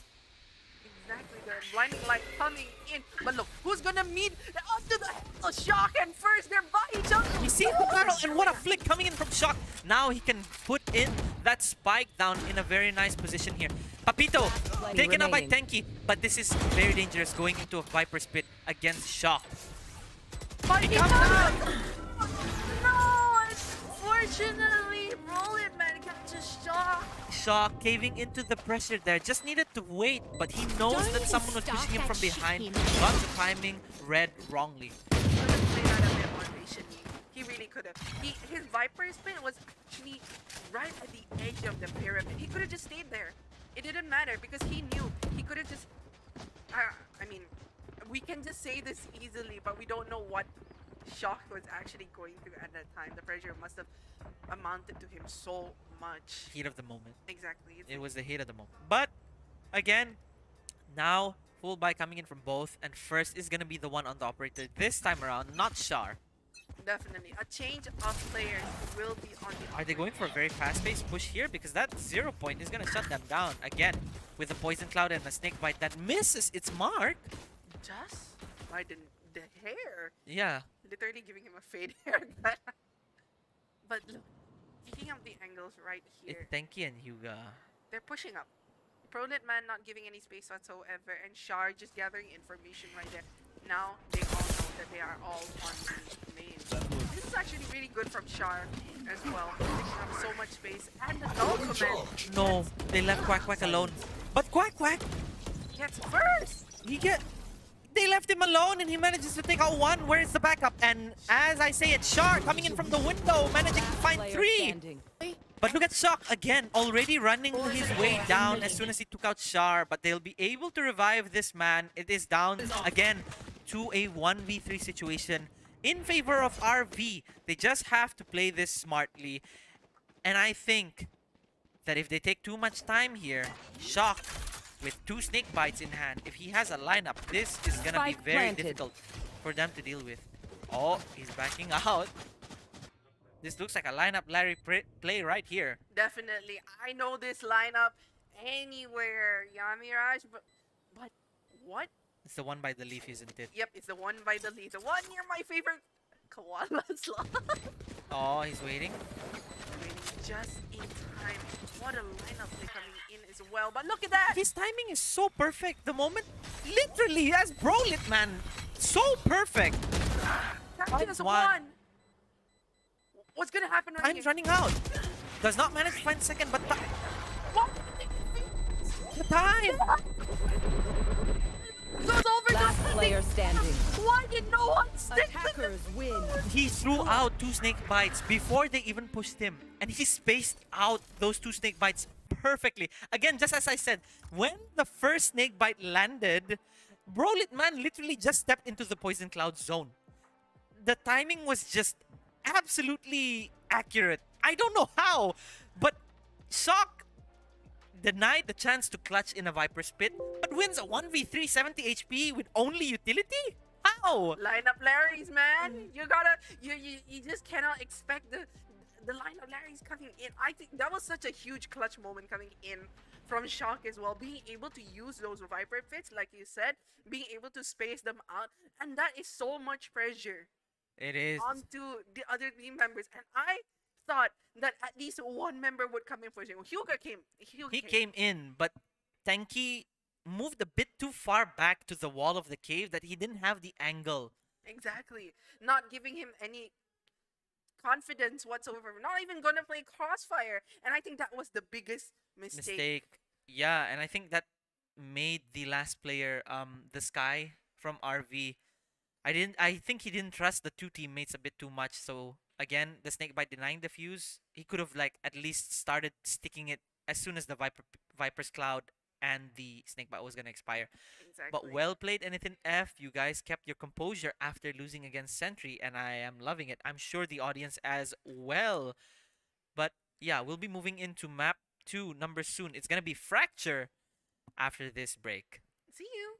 Exactly, the blinding light coming in. But look, who's gonna meet up to the Shock, and first they're by each other. You see the barrel, and what a flick coming in from Shock. Now he can put in that spike down in a very nice position here. Papito taken up by Tenki, but this is very dangerous going into a Viper Spit against Shock. But he comes does! No! Unfortunately, Rolling catches Shock. Shock caving into the pressure there. Just needed to wait, but he knows that someone was pushing him from behind. Got the timing read wrongly. Could have played that a bit more patiently. He really could have. His Viper spin was actually right at the edge of the pyramid. He could have just stayed there. It didn't matter because he knew he could have just. I mean, we can just say this easily, but we don't know what Shock was actually going through at that time. The pressure must have amounted to him so much. Heat of the moment. Exactly. It was the heat of the moment. But again, now full buy coming in from both, and first is gonna be the one on the operator this time around, not Shar. Definitely. A change of players will be on the Are they going for a very fast-paced push here? Because that 0 point is gonna shut them down again with a poison cloud and a snake bite that misses its mark. just by the hair? Yeah. Literally giving him a fade haircut. But look, picking up the angles right here. It's Tenki and Hyuga. They're pushing up. Prolit man not giving any space whatsoever, and Shar just gathering information right there. Now they all know that they are all on the main. This is actually really good from Shar as well, picking up so much space. And the no command No, they left Quack Quack alone. But Quack Quack, gets first. they left him alone and he manages to take out one. Where is the backup? And as I say, it's Shar coming in from the window, managing to find three. But look at Shock again, already running his way down as soon as he took out Shar. But they'll be able to revive this man. It is down again to a 1v3 situation in favor of RV. They just have to play this smartly. And I think that if they take too much time here, Shock with 2 snake bites in hand, if he has a lineup, this is gonna be very difficult for them to deal with. Oh, he's backing out. This looks like a lineup Larry play right here. Definitely. I know this lineup anywhere, Yamiraj, but what? It's the one by the leaf, isn't it? Yep, it's the one by the lead. The one near my favorite koala slot. Oh, he's waiting. Waiting just in time. What a lineup they're coming in as well. But look at that! His timing is so perfect. The moment, literally, as Brolit, man. So perfect. Captain one. What's gonna happen right Time's running out. Does not manage to find second, but what? The time! Goes over Last player standing. Why did no one stick Attackers win. He threw out 2 snake bites before they even pushed him. And he spaced out those 2 snake bites perfectly. Again, just as I said, when the first snake bite landed, Brolit man literally just stepped into the poison cloud zone. The timing was just absolutely accurate. I don't know how, but Shock denied the chance to clutch in a Viper's Pit, but wins a 1v3 70 HP with only utility? How? Lineup Larrys, man. You gotta, you just cannot expect the lineup Larrys coming in. I think that was such a huge clutch moment coming in from Shock as well. Being able to use those Viper Pits, like you said, being able to space them out, and that is so much pressure. It is. Onto the other team members, and I thought that at least one member would come in for him. He came in, but Tanky moved a bit too far back to the wall of the cave that he didn't have the angle. Exactly. Not giving him any confidence whatsoever. Not even gonna play Crossfire. And I think that was the biggest mistake. Yeah, and I think that made the last player, the Sky from RV. I think he didn't trust the 2 teammates a bit too much. So again, the snakebite denying the fuse. He could have like at least started sticking it as soon as the Viper's Cloud and the snakebite was gonna expire. Exactly. But well played, anythinf. You guys kept your composure after losing against Centry, and I am loving it. I'm sure the audience as well. But yeah, we'll be moving into map 2 numbers soon. It's gonna be Fracture after this break. See you.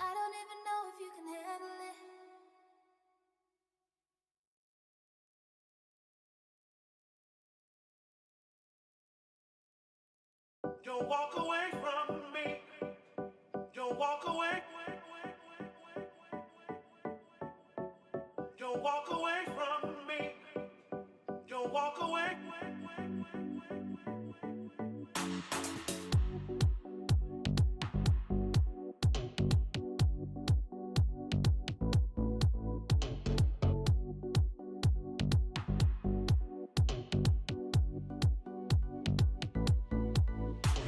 I don't even know if you can handle it. Don't walk away from me. Don't walk away. Don't walk away from me. Don't walk away.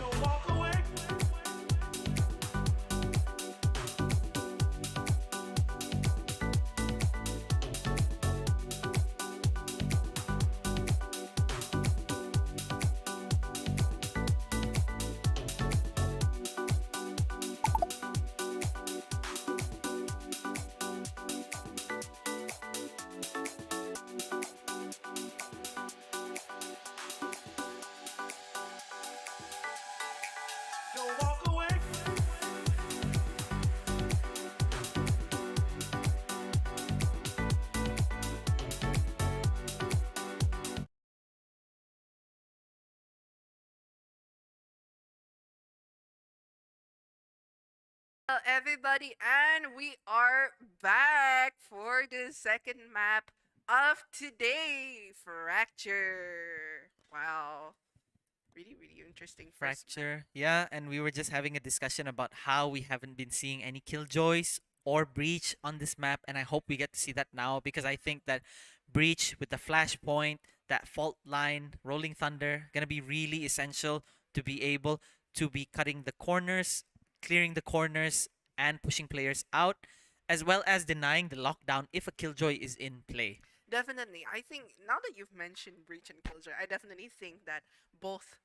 Don't walk away. Don't walk away. Hello, everybody, and we are back for the second map of today, Fracture. Wow, really interesting first map. Fracture. Yeah, and we were just having a discussion about how we haven't been seeing any killjoys or breach on this map, and I hope we get to see that now because I think that breach with the flashpoint, that fault line, rolling thunder, gonna be really essential to be able to be cutting the corners, clearing the corners, and pushing players out, as well as denying the lockdown if a killjoy is in play. Definitely, I think now that you've mentioned Breach and Killjoy, I definitely think that both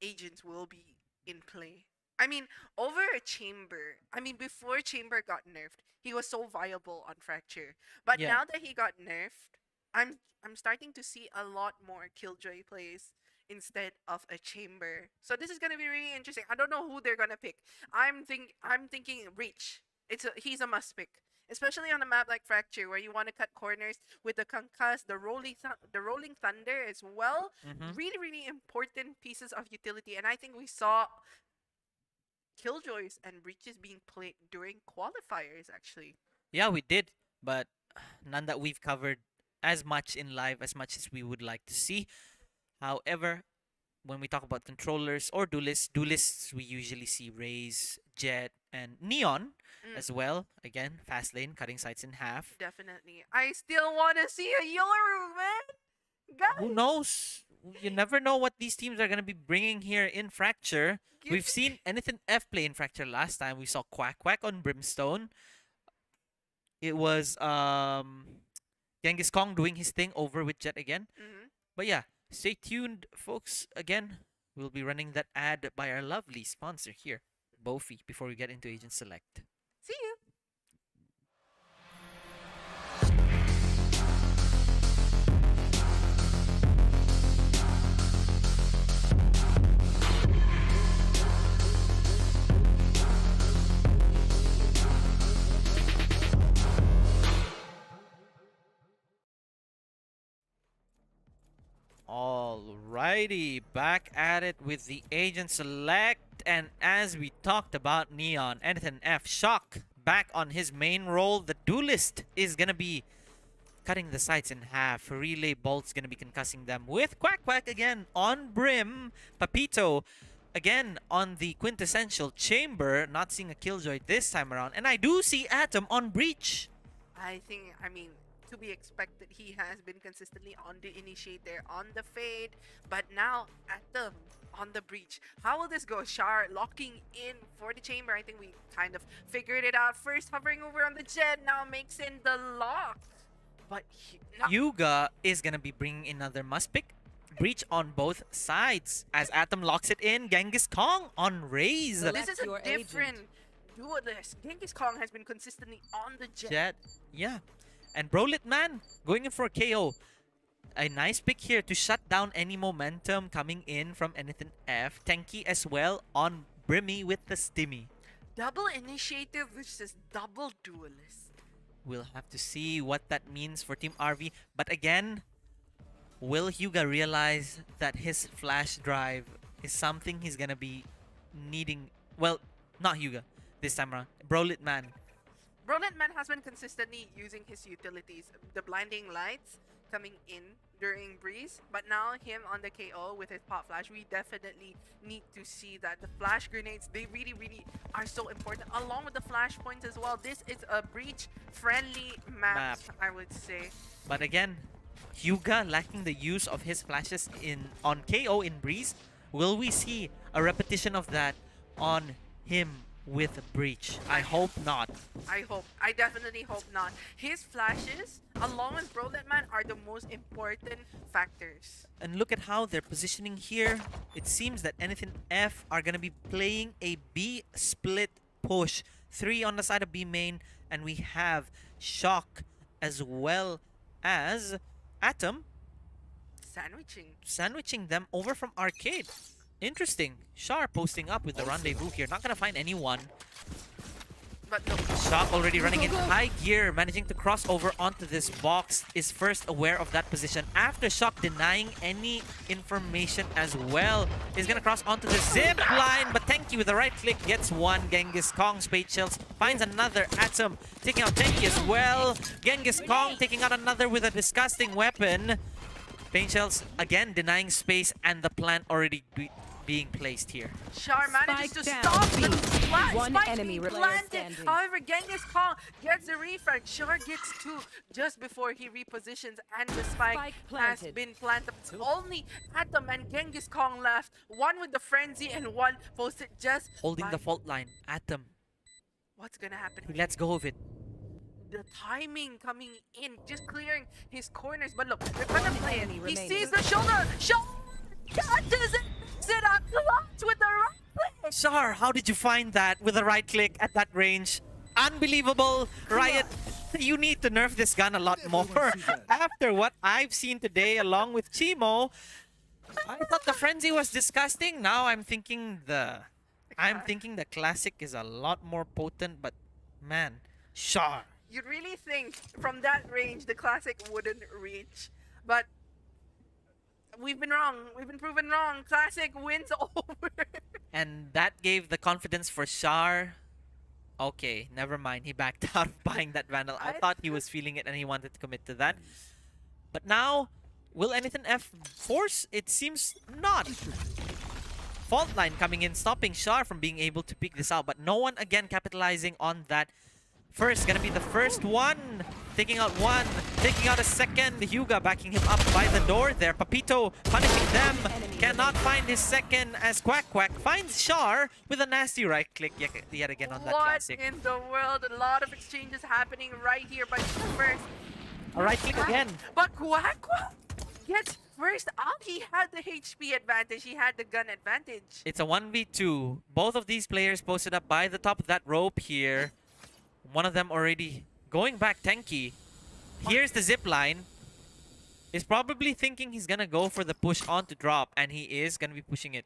agents will be in play. I mean, over a Chamber. I mean, before Chamber got nerfed, he was so viable on Fracture. But Yeah. now that he got nerfed, I'm starting to see a lot more Killjoy plays instead of a Chamber. So this is gonna be really interesting. I don't know who they're gonna pick. I'm thinking Reach. He's a must pick. Especially on a map like Fracture, where you want to cut corners with the concuss, the rolling thunder as well. Really important pieces of utility, and I think we saw killjoys and breaches being played during qualifiers. Actually, Yeah, we did, but none that we've covered as much in live as much as we would like to see. However, when we talk about controllers or duelists we usually see Raze, Jet, and Neon as well. Again, fast lane, cutting sights in half. definitely. I still want to see a Yoru, man. Guys, Who knows? You never know what these teams are going to be bringing here in Fracture. give We've me- seen anythinf play in Fracture last time. We saw Quack Quack on Brimstone. It was Genghis Kong doing his thing over with Jet again. Mhm. But yeah, stay tuned, folks. Again, we'll be running that ad by our lovely sponsor here, Boeffi, before we get into Agent Select. See you. Alrighty, back at it with the Agent Select, and as we talked about Neon, anythinf Shock back on his main role. The Duelist is gonna be cutting the sights in half. Relay Bolt's gonna be concussing them with Quack Quack again on Brim. Papito again on the quintessential chamber, not seeing a killjoy this time around. And I do see Atom on breach. I mean, to be expected, he has been consistently on the initiator, on the fade, but now Atom on the breach. How will this go? Shar locking in for the chamber. I think we kind of figured it out. First hovering over on the jet, now makes in the lock. But Yuga is gonna be bringing another must pick. Breach on both sides as Atom locks it in. Genghis Kong on Raze. So this is a different duelist. Genghis Kong has been consistently on the jet. Yeah. And Brolit Man going in for a KO. A nice pick here to shut down any momentum coming in from anythinf. Tenki as well on Brimmy with the Stimmy. Double initiative versus double duelist. We'll have to see what that means for Team RV. But again, will Hyuga realize that his flash drive is something he's gonna be needing? Well, not Hyuga this time around. Brolit Man. Brolit Man has been consistently using his utilities. The blinding lights coming in during Breeze, but now him on the KO with his pop flash. We definitely need to see that. The flash grenades, they really are so important, along with the flash points as well. This is a breach friendly map, I would say. But again, Hyuga lacking the use of his flashes on KO in Breeze. Will we see a repetition of that on him with Breach? I hope not. I definitely hope not. His flashes, along with Brolet Man, are the most important factors. And look at how they're positioning here. It seems that anythinf are going to be playing a B split push. 3 on the side of B main, and we have Shock as well as Atom sandwiching them over from Arcade. Interesting. Shar posting up with the rendezvous here. Not gonna find anyone. But no. Shock already running in high gear, managing to cross over onto this box. Is first aware of that position. After Shock denying any information as well. Is gonna cross onto the zip line, but Tenki with the right click gets one. Genghis Kong Spade Shells finds another. Atom taking out Tenki as well. Genghis Kong taking out another with a disgusting weapon. Pain Shells again denying space, and the plant already being placed here. Shar manages to stop the One spike enemy being player planted. standing. However, Genghis Kong gets the refrag. Shar gets 2 just before he repositions, and the spike has planted. been planted. Only Atom and Genghis Kong left. One with the frenzy and one posted just Holding the fault line. Atom. What's gonna happen? He lets go of it. The timing coming in, just clearing his corners. But look, they're gonna play it. He sees the shoulder. Catches it. It up with the right click. Shar, how did you find that with the right click at that range? Unbelievable. Riot, you need to nerf this gun a lot more. After what I've seen today along with Chimo, I thought the frenzy was disgusting. Now I'm thinking the classic is a lot more potent, but man, Shar. You'd really think from that range the classic wouldn't reach, but we've been wrong. We've been proven wrong. Classic wins over. And that gave the confidence for Shar. Okay, never mind. He backed out of buying that Vandal. I thought he was feeling it and he wanted to commit to that. But now, will anythinf force? It seems not. Fault line coming in, stopping Shar from being able to pick this out. But no one again capitalizing on that. First, gonna be the first one. Taking out one, taking out a second. Hyuga backing him up by the door there. Papito punishing them. Cannot find his second as Quack finds Shar with a nasty right click yet again on that classic. What in the world? A lot of exchanges happening right here. But first, a right click again. But Quack gets first out. He had the HP advantage. He had the gun advantage. It's a 1v2. Both of these players posted up by the top of that rope here. One of them already going back. Tenki. Here's the zip line. Is probably thinking he's gonna go for the push on to drop, and he is gonna be pushing it.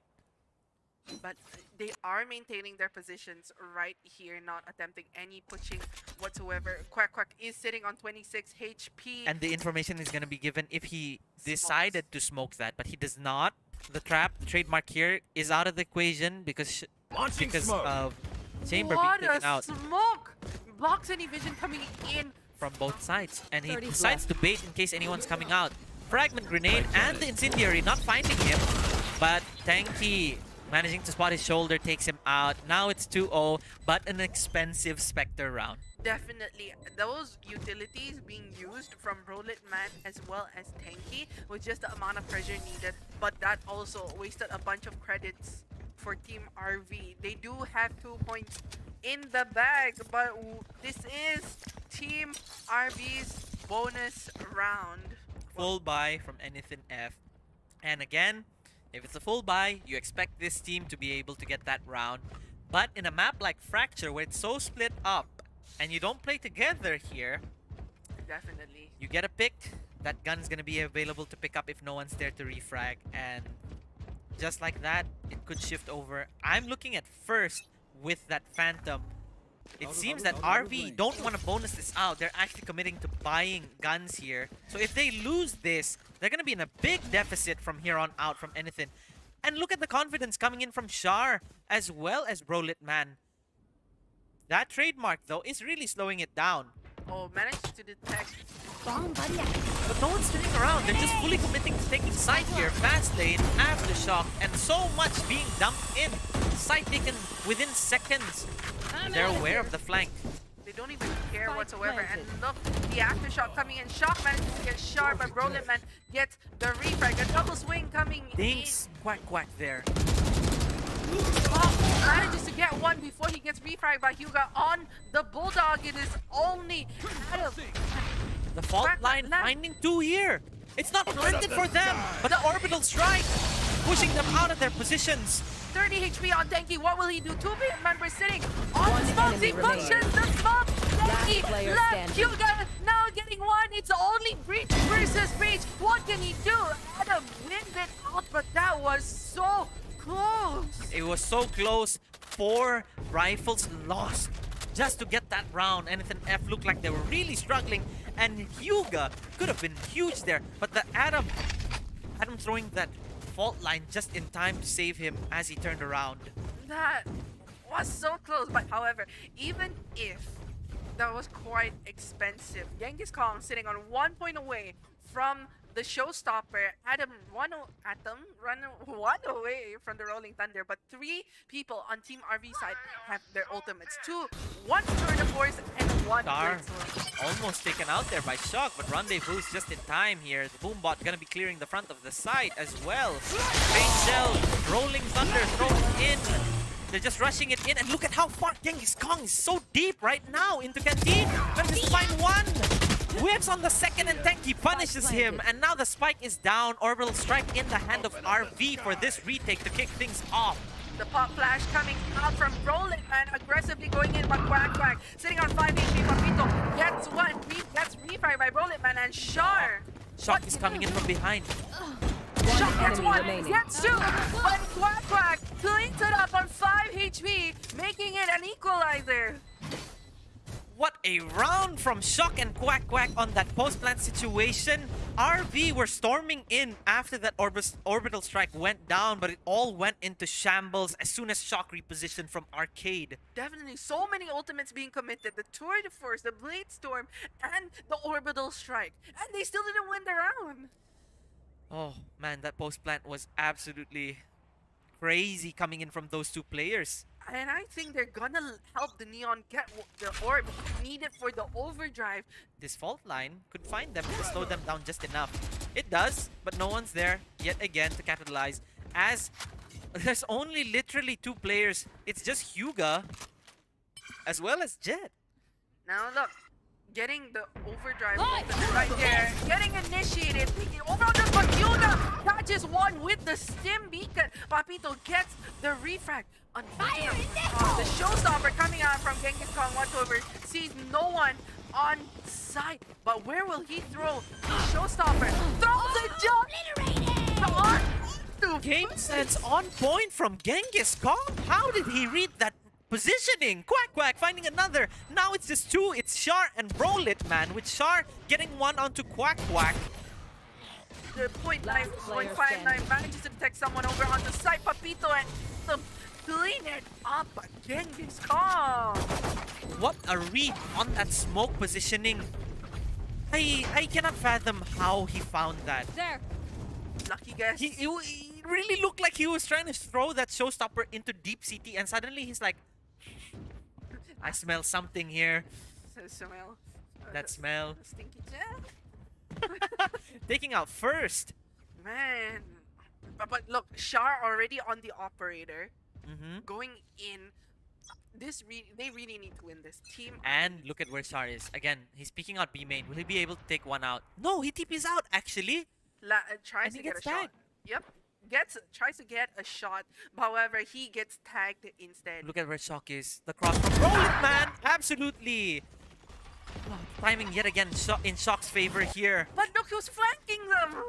But they are maintaining their positions right here, not attempting any pushing whatsoever. Quack is sitting on 26 HP. And the information is gonna be given if he decided to smoke that, but he does not. The trap, the trademark here, is out of the equation because of Chamber being taken out. What a smoke! Blocks any vision coming in from both sides, and he decides to bait in case anyone's coming out. Fragment grenade and the incendiary not finding him, but Tenki Managing to spot his shoulder takes him out. Now it's 2-0, but an expensive Spectre round. Definitely. Those utilities being used from Rolet Man as well as Tanky was just the amount of pressure needed, but that also wasted a bunch of credits for Team RV. They do have 2 points in the bag, but this is Team RV's bonus round. Full buy from anythinf. And again, if it's a full buy, you expect this team to be able to get that round. But in a map like Fracture, where it's so split up, and you don't play together here, Definitely. you get a pick, that gun's gonna be available to pick up if no one's there to refrag. And just like that, it could shift over. I'm looking at first with that Phantom. It seems that RV don't want to bonus this out. They're actually committing to buying guns here. So if they lose this, they're going to be in a big deficit from here on out from anything. And look at the confidence coming in from Shar as well as Brolit Man. That trademark, though, is really slowing it down. Oh, managed to detect. But no one's sitting around. They're just fully committing to taking side here. Fast lane, aftershock, and so much being dumped in. Side taken within seconds. They're aware of the flank. They don't even care whatsoever. And look, the aftershock coming in. Shock manages to get sharp, but Rolet Man gets the refrag. A double swing coming Dinks. Quack quack there. in. Oh, manages to get one before he gets refragged by Hyuga on the Bulldog. It is only Adam. The fault line finding two here. It's not planted for them, but the orbital strike pushing them out of their positions. 30 HP on Denki. What will he do? Two members sitting on One the smoke. enemy He pushes the smoke. Denki player left. standing. Hyuga now getting one. It's only Breach versus Breach. What can he do? Adam wins it out, but that was so close. It was so close. 4 rifles lost just to get that round. anythinf looked like they were really struggling, and Hyuga could have been huge there. But the Adam throwing that fault line just in time to save him as he turned around. That was so close. But however, even if that was quite expensive, Genghis Khan sitting on 1 point away from the showstopper. Adam run one away from the Rolling Thunder, but 3 people on Team RV side have their ultimates. 2, 1 Tour de Force and 1 Star Blitz. almost taken out there by Shock, but Rendezvous just in time here. The Boombot gonna be clearing the front of the site as well. Fake Shell, Rolling Thunder thrown in. They're just rushing it in, and look at how far Genghis Khan is so deep right now into Canteen. Gonna just find one. Whips on the second, and Tanky punishes him. And now the spike is down. Orbital strike in the hand of RV for this retake to kick things off. The pop flash coming out from Roland and aggressively going in, but Quack Quack sitting on 5 HP. Papito gets one, gets refired by Roland Man, and Shar. Shock is coming in from behind. Shock gets enemy one, remaining. gets 2, but Quack Quack cleans it up on 5 HP, making it an equalizer. What a round from Shock and Quack Quack on that post-plant situation. RV were storming in after that orbital strike went down, but it all went into shambles as soon as Shock repositioned from Arcade. Definitely so many ultimates being committed. The Tour de Force, the Blade Storm, and the Orbital Strike. And they still didn't win the round. Oh man, that post-plant was absolutely crazy coming in from those 2 players. And I think they're gonna help the Neon get the orb needed for the overdrive. This fault line could find them to slow them down just enough. It does, but no one's there yet again to capitalize, as there's only literally 2 players. It's just Hyuga as well as Jet. Now look, getting the overdrive right there, getting initiated, thinking overall just, but Hyuga catches one with the stim beacon. Papito gets the refrag. The showstopper coming out from Genghis Khan watchover sees no one on site, but where will he throw the showstopper? Throws a jump! Game sense on point from Genghis Khan. How did he read that positioning? Quack Quack finding another. Now it's just 2. It's Shar and Brolit Man, with Shar getting one onto Quack Quack. The 0.59 manages to detect someone over on the site. Papito and the clean it up again, Genghis Khan. What a read on that smoke positioning. I cannot fathom how he found that. There. Lucky guess. It really looked like he was trying to throw that showstopper into deep CT, and suddenly he's like, I smell something here. Smell. That smell. Stinky jam. Taking out first. Man. But look, Shar already on the operator. Going in. They really need to win this team. And look at where Shar is. Again, he's peeking out B main. Will he be able to take one out? No, he TP's out actually. Tries And to he get a gets shot. tagged. Yep. Tries to get a shot. However, he gets tagged instead. Look at where Shock is. The cross from roll it, man! Absolutely! Timing yet again in Shock's favor here. But look who's flanking them!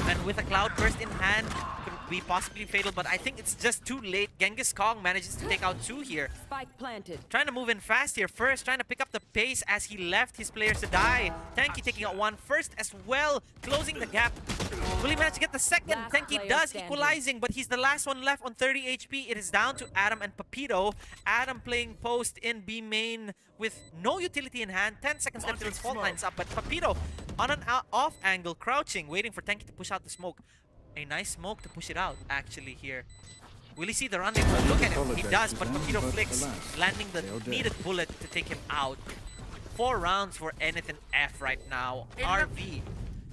And with a cloud burst in hand, could be possibly fatal, but I think it's just too late. Genghis Kong manages to take out 2 here. Spike planted. Trying to move in fast here first, trying to pick up the pace as he left his players to die. Tanky taking out 1 first as well, closing the gap. Will he manage to get the second? Last Tanky player does, standing. equalizing, but he's the last one left on 30 HP. It is down to Adam and Papito. Adam playing post in B main with no utility in hand. 10 seconds left till his fault lines up, but Papito on an off angle, crouching, waiting for Tanky to push out the smoke. A nice smoke to push it out, actually, here. Will he see the rendezvous? Look at him. He does, but Papito flicks, landing the needed bullet to take him out. 4 rounds for anythinf right now. RV.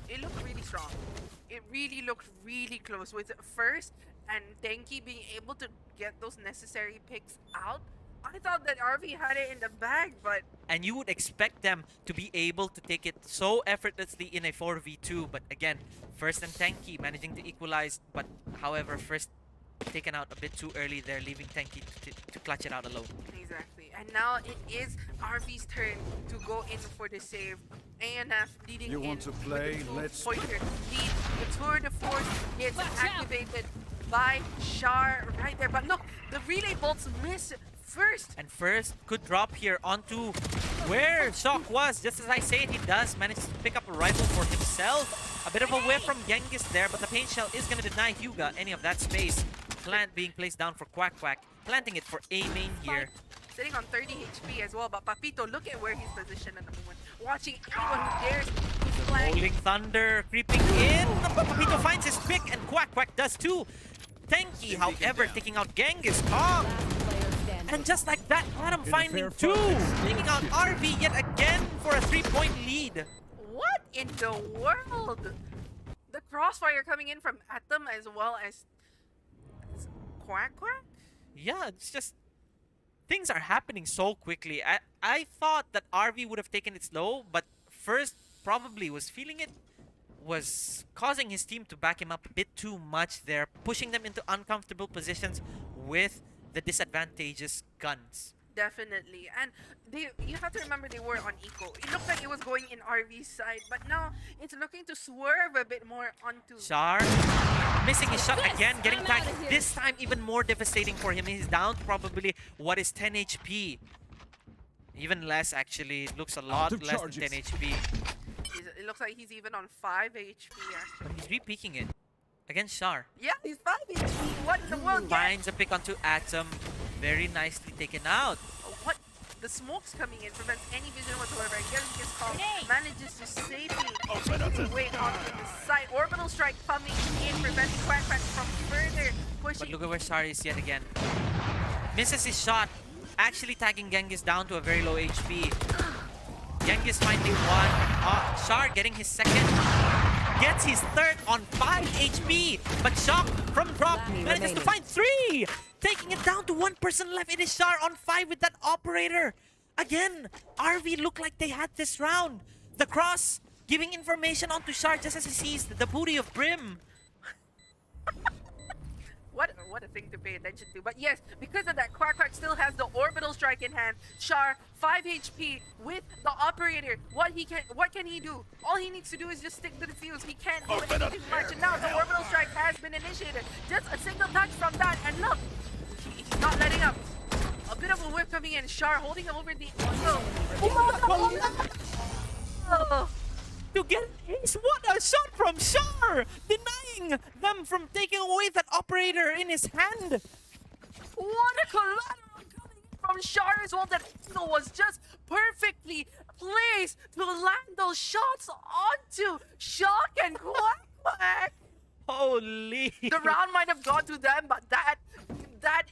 It looked really strong. It really looked really close with first and Denki being able to get those necessary picks out. I thought that RV had it in the bag, but... And you would expect them to be able to take it so effortlessly in a 4v2. But again, first and Tanky managing to equalize. But however, first taken out a bit too early there, leaving Tanky to clutch it out alone. Exactly. And now it is RV's turn to go in for the save. ANF leading You want to play? with the Let's pointer lead. The tour de force gets activated by Shar right there. But look, the relay bolts miss first. And first could drop here onto where Shock was. Just as I say it, he does manage to pick up a rifle for himself. A bit of a whiff from Genghis there, but the paint shell is going to deny Hyuga any of that space. Plant being placed down for Quack Quack, planting it for A main here. Sitting on 30 HP as well, but Papito, look at where he's positioned at the moment. Watching anyone who dares to flank. Rolling Thunder creeping in. Papito finds his pick and Quack Quack does too. Tanky, however, taking out Genghis Kong. And just like that, Adam finding 2. Taking out RV yet again for a 3-point lead. What in the world? The crossfire coming in from Atom as well as Quack Quack? Yeah, it's just... Things are happening so quickly. I thought that RV would have taken it slow, but first probably was feeling it, was causing his team to back him up a bit too much there, pushing them into uncomfortable positions with the disadvantageous guns. Definitely. And you have to remember they were on eco. It looked like it was going in RV's side, but now it's looking to swerve a bit more onto... Shar missing his shot again, getting tagged. This time even more devastating for him. He's down to probably what is 10 HP. Even less actually. It looks a lot less than 10 HP. It looks like he's even on 5 HP. But he's re-peeking it against Shar. Yeah, he's 5 HP. What in the world? Finds a pick onto Atom. Very nicely taken out. What? The smoke's coming in, prevents any vision whatsoever. Genghis Kong manages to safely make his way onto the side. Orbital strike coming in, preventing Quack Quack from further pushing. But look at where Shar is yet again. Misses his shot. Actually tagging Genghis down to a very low HP. Genghis finding 1. Shar getting his second. Gets his third on 5 HP. But Shock from drop manages to find 3. Taking it down to 1 person left. It is Shar on 5 with that operator. Again, RV looked like they had this round. The cross giving information onto Shar just as he sees the booty of Brim. What a thing to pay attention to. But yes, because of that, Quack Quack still has the orbital strike in hand. Shar, 5 HP with the operator. What can he do? All he needs to do is just stick to the fuse. He can't do anything much. And now the orbital strike has been initiated. Just a single touch from that. And look, he's not letting up. A bit of a whip coming in. Shar holding over the... To get an ace, what a shot from Shar! Denying them from taking away that operator in his hand. What a collateral coming in from Shar as well. That angle was just perfectly placed to land those shots onto Shock and Quack Quack. Holy! The round might have gone to them, but that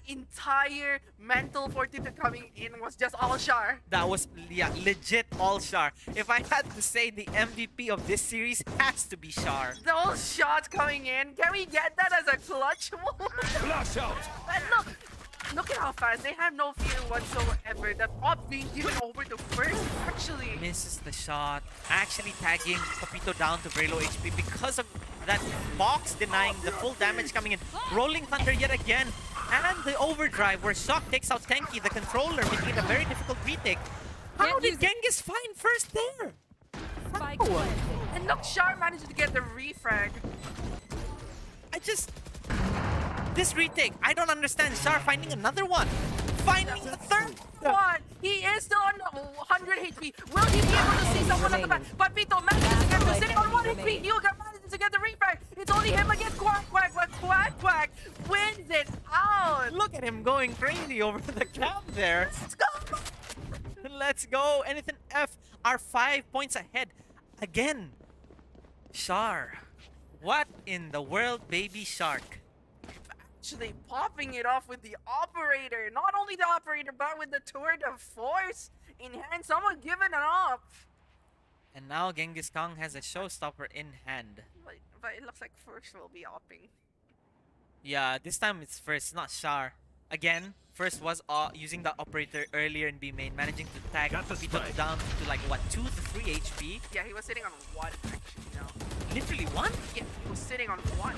entire mental fortitude coming in was just all Char. That was, yeah, legit all Char. If I had to say, the MVP of this series has to be Char. Those shots coming in, can we get that as a clutch? Flash out! And look at how fast. They have no fear whatsoever. That op being given over to first, actually. Misses the shot, actually tagging Papito down to very low HP because of that box denying the full damage coming in. Rolling Thunder yet again, and the overdrive where Shock takes out Tenki, the controller, making it a very difficult retake. How did Genghis find first there? Spike How? planted. And look, Char managed to get the refrag. This retake, I don't understand. Char finding another one. Finding the third One, he is still on 100 HP. Will he be able to see someone at the back? But Vito manages to get him sitting on 1 HP. Hyuga manages to get the refrag. It's only him against Quack, but Quack wins it out. Look at him going crazy over the cam there. Let's go. Let's go. anythinf are 5 points ahead. Again. Char. What in the world, baby shark? Actually popping it off with the operator. Not only the operator, but with the tour de force in hand. Someone giving it up. And now Genghis Khan has a showstopper in hand. But it looks like first will be opping. Yeah, this time it's first, not Char. Again, first was using the operator earlier in B main, managing to tag Papito down to like what, 2 to 3 HP. Yeah, he was sitting on 1 actually now. Literally 1? Yeah, he was sitting on 1.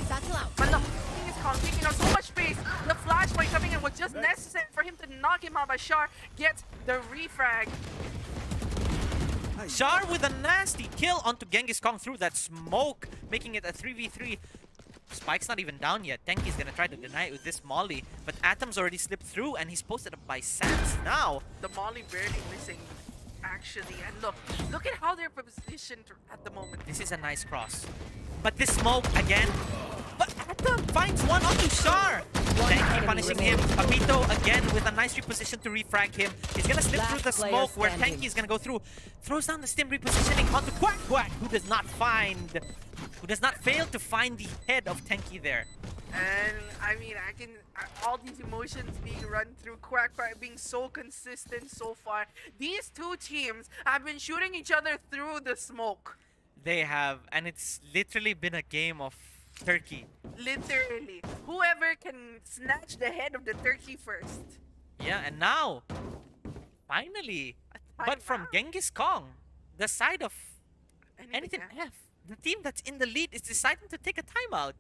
Satchel out. But the thing is Kong taking up so much space. The flashpoint coming in was just necessary for him to knock him out, but Char gets the refrag. Char with a nasty kill onto Genghis Khan through that smoke, making it a 3v3. Spike's not even down yet. Tenki's gonna try to deny it with this molly, but Atom's already slipped through and he's posted up by Sans now. The molly barely missing, actually. And look at how they're positioned at the moment. This is a nice cross. But this smoke again. But Atom finds one onto Char. Tenki punishing him. Papito again with a nice reposition to refrag him. He's gonna slip through the smoke where Tenki is gonna go through. Throws down the stim repositioning onto Quack, who does not fail to find the head of Tenki there. And I mean, all these emotions being run through Quack being so consistent so far. These two teams have been shooting each other through the smoke. They have, and it's literally been a game of turkey. Literally. Whoever can snatch the head of the turkey first. Yeah, and now, finally, but from Genghis Khan, the side of anythinf, the team that's in the lead is deciding to take a timeout.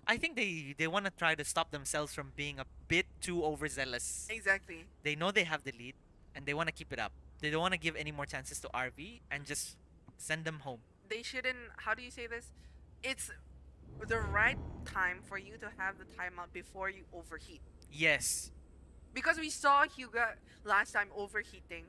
I think they want to try to stop themselves from being a bit too overzealous. Exactly. They know they have the lead, and they want to keep it up. They don't want to give any more chances to RV and just send them home. They shouldn't, how do you say this? It's the right time for you to have the timeout before you overheat. Yes. Because we saw Hyuga last time overheating.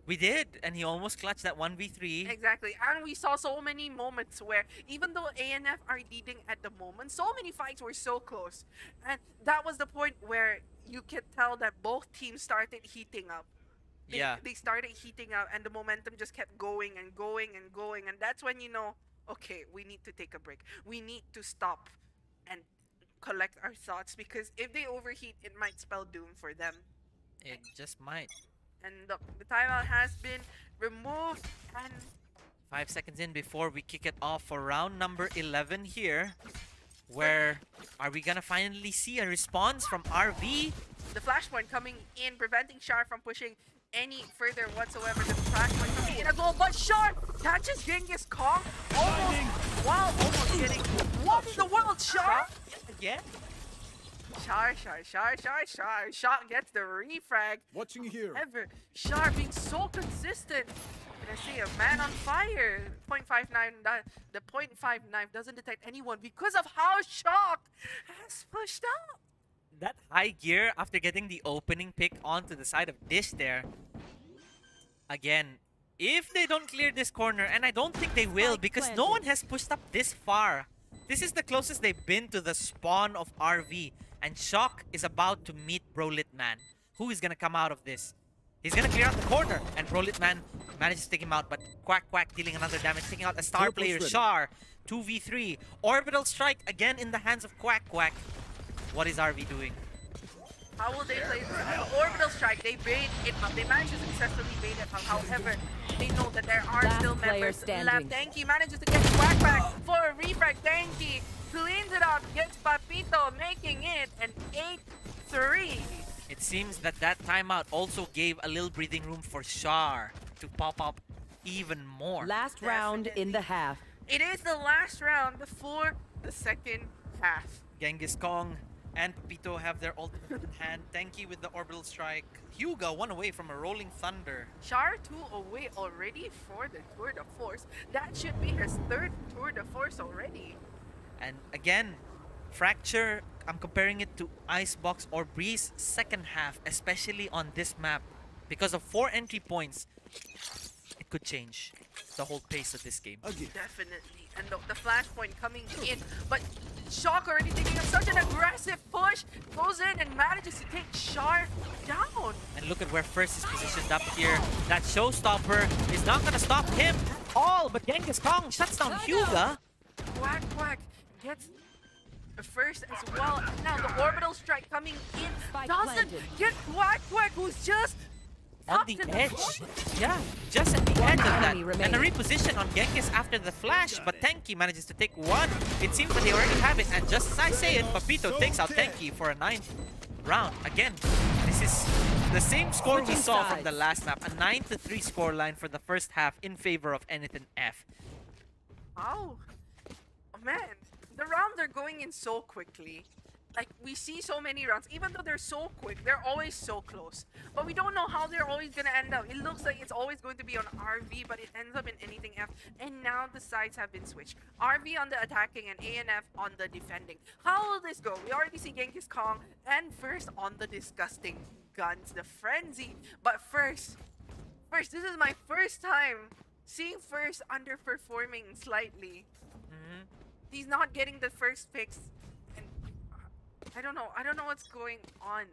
We did, and he almost clutched that 1v3. Exactly, and we saw so many moments where even though ANF are leading at the moment, so many fights were so close. And that was the point where you could tell that both teams started heating up. They started heating up and the momentum just kept going and going and going. And that's when you know, okay, we need to take a break. We need to stop and collect our thoughts, because if they overheat, it might spell doom for them. It just might. And look, the timeout has been removed, and 5 seconds in before we kick it off for round number 11 here. Where are we gonna finally see a response from RV? The flashpoint coming in, preventing Char from pushing any further whatsoever. The flashpoint coming in as well, but Char catches Genghis Khan almost getting. What in the world, Char? Yeah. Char gets the refrag. Watching here. Ever. Char being so consistent. And I see a man on fire. 0.59. The 0.59 doesn't detect anyone because of how Shock has pushed out. That high gear after getting the opening pick onto the side of Dish there. Again, if they don't clear this corner, and I don't think they will because no one has pushed up this far. This is the closest they've been to the spawn of RV. And Shock is about to meet Brolitman. Who is going to come out of this? He's going to clear out the corner. And Brolitman Manages to take him out, but Quack dealing another damage, taking out a star player, Char. 2v3. Orbital Strike again in the hands of Quack. What is RV doing? How will they play this? Orbital Strike, they bait it up. They manage to successfully bait it up. However, they know that there are Last still player members standing. left. Denki manages to get Quack back for a refrag. Denki cleans it up, gets Papito, making it an 8-3. It seems that timeout also gave a little breathing room for Char to pop up even more. Last round in the half. It is the last round before the second half. Genghis Kong and Pito have their ultimate in hand. Denki with the orbital strike. Hyuga 1 away from a rolling thunder. Char 2 away already for the Tour de Force. That should be his 3rd Tour de Force already. And again, Fracture, I'm comparing it to Icebox or Breeze second half, especially on this map. Because of 4 entry points, it could change the whole pace of this game. Definitely. And the flashpoint coming in. But Shock already taking up such an aggressive push. Goes in and manages to take Char down. And look at where First is positioned up here. That showstopper is not going to stop him all, but Genghis Kong shuts down Hyuga. Quack gets First as well. And now the orbital strike coming in. Spike Doesn't planted. get Quack, who's just On up the to edge. point. Yeah, just at the edge of that. enemy And a remaining. reposition on Genghis after the flash, but Tenki manages to take one. It seems that they already have it, and just as I say it, Papito takes out Tenki for a 9th round. Again, this is the same score we Switching saw from the sides. last map. A 9-3 scoreline for the first half in favor of anythinf. Oh man, the rounds are going in so quickly. Like, we see so many rounds, even though they're so quick, they're always so close. But we don't know how they're always gonna end up. It looks like it's always going to be on RV, but it ends up in anythinf. And now the sides have been switched. RV on the attacking and ANF on the defending. How will this go? We already see Genghis Kong and First on the disgusting guns, the frenzy. But first, this is my first time seeing First underperforming slightly. He's not getting the first picks. And I don't know what's going on.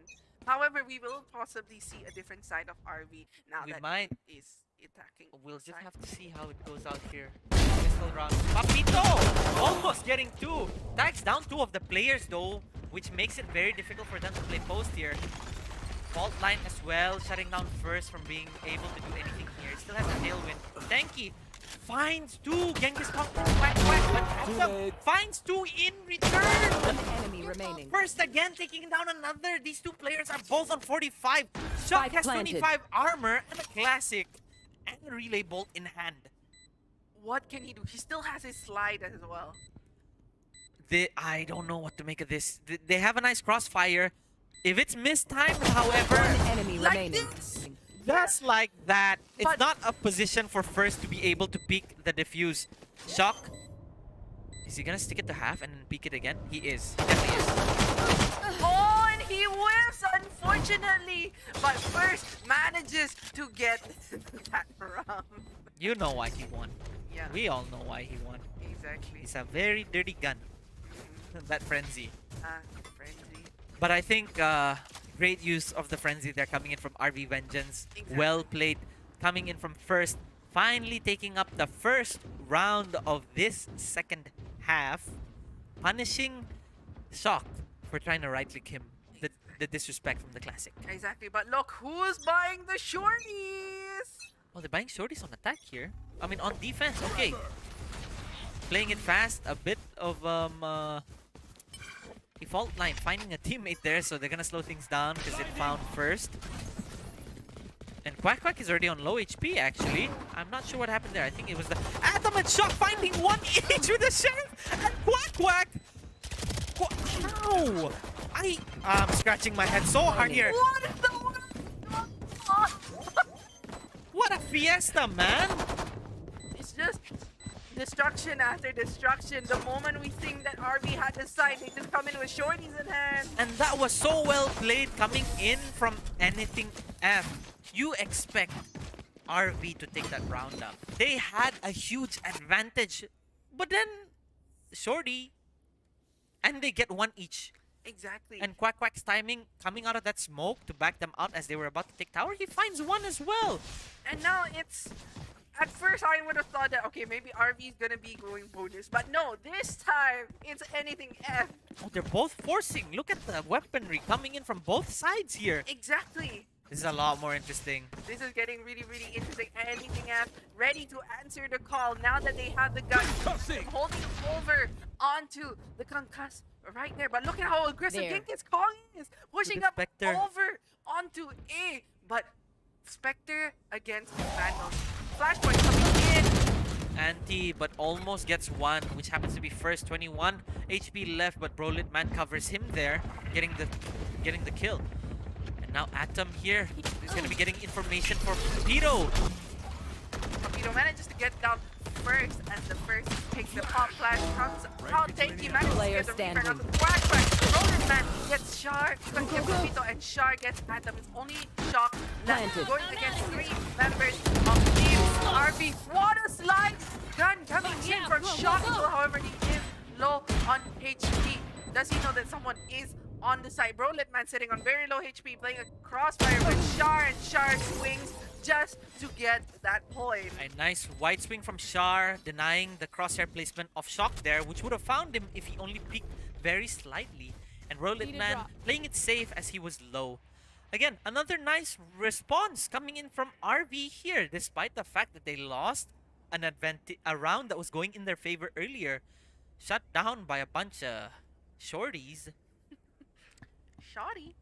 However, we will possibly see a different side of RV now We that might. he is attacking. We'll just side. have to see how it goes out here. Pistol round. Papito! Almost getting 2. Tags down 2 of the players though, which makes it very difficult for them to play post here. Fault line as well, shutting down First from being able to do anything here. It still has a tailwind. Tenki finds 2. Genghis Kong quack, but Hyuga finds 2 in return. One enemy remaining. First again taking down another. These 2 players are both on 45. Shock Spike has planted. 25 armor and a classic and a relay bolt in hand. What can he do? He still has his slide as well. I don't know what to make of this. They have a nice crossfire. If it's mistimed, however, One enemy Like remaining. this? just like that, it's But- not a position for First to be able to peek the defuse. Shock. Is he gonna stick it to half and then peek it again? He is. He definitely is. Oh, and he whiffs, unfortunately. But First manages to get that round. You know why he won. Yeah, We all know why he won. exactly. He's a very dirty gun. That frenzy. Frenzy. But I think great use of the frenzy there coming in from RV Vengeance. Exactly. Well played. Coming in from First. Finally taking up the first round of this second half. Punishing Shock for trying to right-click him. The disrespect from the Classic. Exactly, but look who's buying the shorties! Oh, they're buying shorties on attack here. I mean, on defense, okay. Playing it fast. A bit of default line, finding a teammate there, so they're gonna slow things down because it found First. And Quack is already on low HP actually. I'm not sure what happened there. I think it was the Atom and Shock finding 1 each with the Sheriff and Quack. How? I'm scratching my head so hard here. What is the What a fiesta, man! It's just destruction after destruction. The moment we think that RB had the side, they just come in with shorties in hand. And that was so well played coming in from anythinf. You expect RV to take that round up. They had a huge advantage, but then Shorty, and they get 1 each. Exactly. And Quack Quack's timing coming out of that smoke to back them out as they were about to take tower, he finds one as well. And now it's... At first, I would have thought that, okay, maybe RV is gonna be going bonus. But no, this time, it's anything F. Oh, they're both forcing. Look at the weaponry coming in from both sides here. Exactly. This is a lot more interesting. This is getting really, really interesting. Anything F ready to answer the call now that they have the gun. Holding over onto the concuss right there. But look at how aggressive There. Genghis Kong is. Pushing up Spectre. over onto A. But Spectre against Vandal. Flashpoint coming in. Anti, but almost gets one, which happens to be first. 21 HP left, but Brolit Man covers him there, getting the kill. And now Atom here is gonna be getting information for Pito. Papito manages to get down first as the first pick. The pop flash comes out. Tanky manages to get the Player return out of the Quack Quack. Roller Man gets Shar. But gets Papito and Shar gets Atom. It's only Shock left. Planted. Going against 3 members of Team RV. What a slide gun coming in from Shock. However, he is low on HP. Does he know that someone is on the side? Brolit Man sitting on very low HP, playing a crossfire with Shar, and Shar swings just to get that point. A nice wide swing from Shar, denying the crosshair placement of Shock there, which would have found him if he only peeked very slightly. And Rolit Man playing it safe as he was low. Again, another nice response coming in from RV here, despite the fact that they lost a round that was going in their favor earlier. Shut down by a bunch of shorties. Shoddy.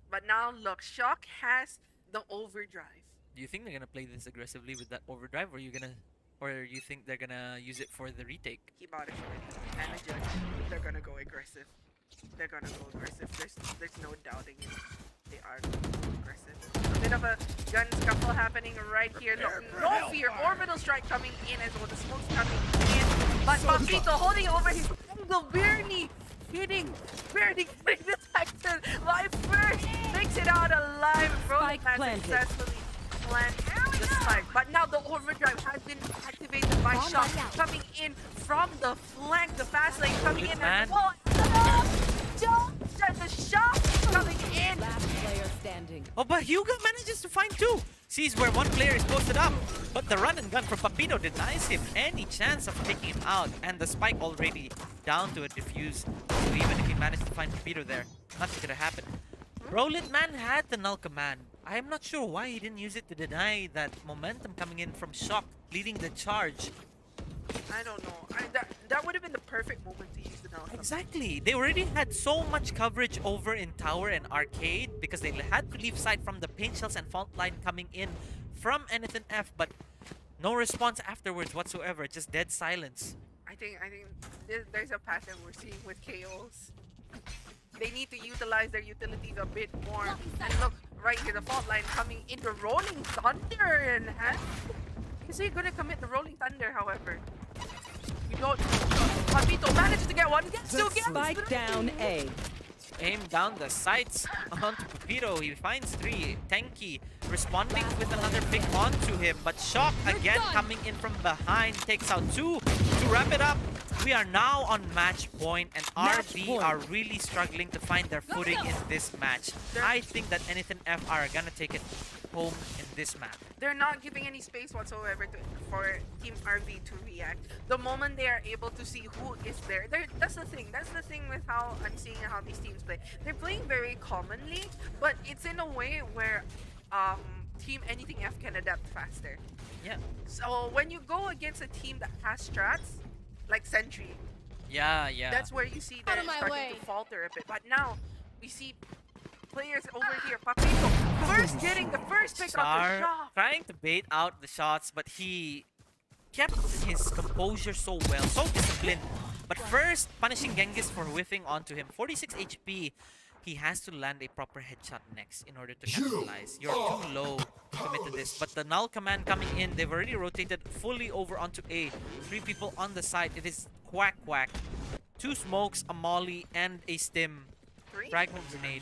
But now look, Shock has the overdrive. Do you think they're gonna play this aggressively with that overdrive, or you think they're gonna use it for the retake? He bought it already. And I judge, they're gonna go aggressive. There's no doubting it. They are aggressive. A bit of a gun scuffle happening right here. No fear. Orbital strike coming in as well. The smoke's coming in. But Papito holding over his angle, barely getting the Texan live first. Makes it out alive. Spike Roman planted. successfully planted the spike. But now the overdrive has been activated by Shock. Coming in from the flank. The fast lane coming in as well. The Shock coming in. Last player standing. Oh, but Hugo manages to find two. Sees where one player is posted up, but the run and gun from Papito denies him any chance of taking him out. And the spike already down to a defuse. So even if he managed to find Papito there, nothing could have happened. Rolit Man had the null command. I am not sure why he didn't use it to deny that momentum coming in from Shock, leading the charge. I don't know. That would have been the perfect moment to use the null. Exactly. They already had so much coverage over in Tower and Arcade because they had to leave side from the paint shells and fault line coming in from anythinf, but no response afterwards whatsoever. Just dead silence. I think there's a pattern we're seeing with KOs. They need to utilize their utilities a bit more. And look, right here, the fault line coming into Rolling Thunder in hand. Is he gonna commit the Rolling Thunder, however? You don't. Papito manages to get one. Gets two. Spike down A. Aim down the sights onto Papito. He finds 3. Tanky responding with another pick onto him. But Shock again coming in from behind. Takes out 2 to wrap it up. We are now on match point, and RB are really struggling to find their footing in this match. I think that anythinf are gonna take it home in this map. They're not giving any space whatsoever for Team RV to react. The moment they are able to see who is there, that's the thing. That's the thing with how I'm seeing how these teams play. They're playing very commonly, but it's in a way where Team anythinf can adapt faster. Yeah. So when you go against a team that has strats, like Centry, Yeah. that's where you see them starting to falter a bit. But now we see players over here. Papito first getting the first pick on the shot. Trying to bait out the shots, but he kept his composure so well, so disciplined. But first, punishing Genghis for whiffing onto him. 46 HP. He has to land a proper headshot next in order to capitalize. You're too low to commit to this. But the null command coming in, they've already rotated fully over onto A. 3 people on the side. It is Quack Quack. 2 smokes, a molly, and a stim. 3? Fragment grenade.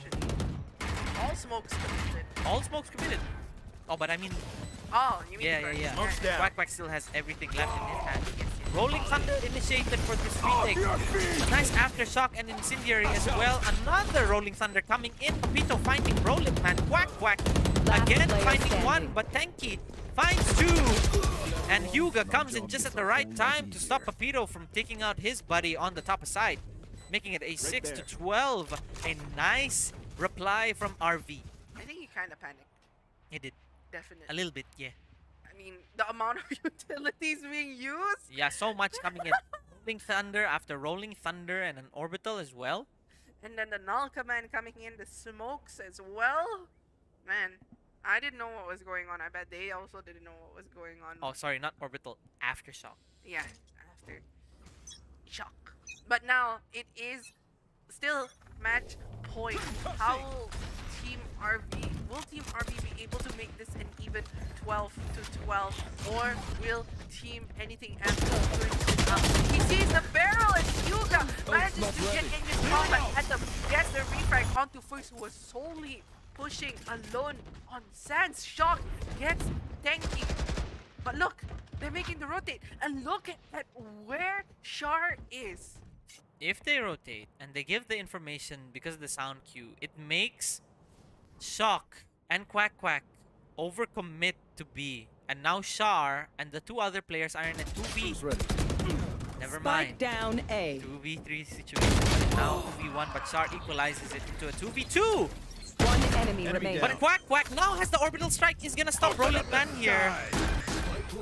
All smokes committed. All smokes committed. Oh, but I mean, Oh, you mean yeah, the yeah, first- yeah. Smoke's down. Quack Quack still has everything left in his hand. Rolling Thunder initiated for this retake. A nice aftershock and incendiary as well. Another Rolling Thunder coming in. Papito finding Rolling Man. Quack Quack again player finding one, standing. but Tenki finds two. And Hyuga comes in just at the right time to stop Papito from taking out his buddy on the top side, making it a 6-12. A nice reply from RV. I think he kind of panicked. He did Definitely. a little bit, yeah. I mean, the amount of utilities being used. Yeah, so much coming in. Rolling Thunder after Rolling Thunder and an Orbital as well. And then the null command coming in, the smokes as well. Man, I didn't know what was going on. I bet they also didn't know what was going on. Oh, sorry, not Orbital. Aftershock. Yeah, after shock. But now it is still match point. How will Team RV be able to make this an even 12-12, or will Team anything F switch it up? He sees the barrel and Hyuga manages to get in this combat at the gets the refrag onto first, who was solely pushing alone on Sans. Shock gets tanky. But look, they're making the rotate, and look at where Char is. If they rotate and they give the information because of the sound cue, it makes Shock and Quack Quack overcommit to B. And now Char and the two other players are in a 2v. Never Spike mind. down A. 2v3 situation. Now 2v1, but Char equalizes it into a 2v2. One enemy remaining. But Quack Quack now has the orbital strike. He's gonna stop Rolling Man here.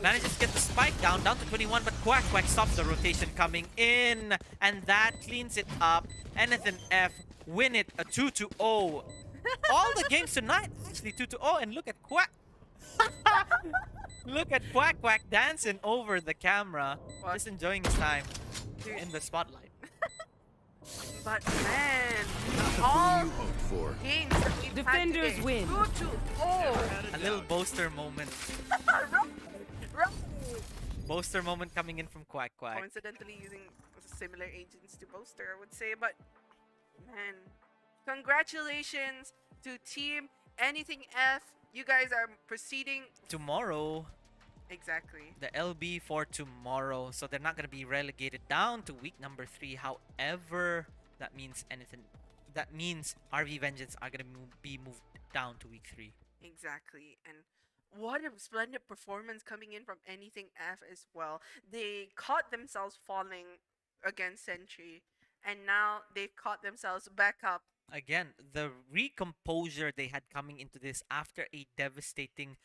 Manages to get the spike down to 21, but Quack Quack stops the rotation coming in. And that cleans it up. anythinf win it a 2-0. All the games tonight actually 2-0, and look at Quack. Look at Quack Quack dancing over the camera. What? Just enjoying his time in the spotlight. But man, all You hoped for. games that we've Defenders had today, win. 2-0. A little boaster moment. Right. Boaster moment coming in from Quack Quack. Coincidentally using similar agents to Boaster, I would say. But man, congratulations to Team anything F. You guys are proceeding Tomorrow, exactly. the LB for tomorrow. So they're not going to be relegated down to week number 3. However, that means RV Vengeance are going to be moved down to week 3. Exactly. And what a splendid performance coming in from anything F as well. They caught themselves falling against Centry, and now they've caught themselves back up. Again, the recomposure they had coming into this after a devastating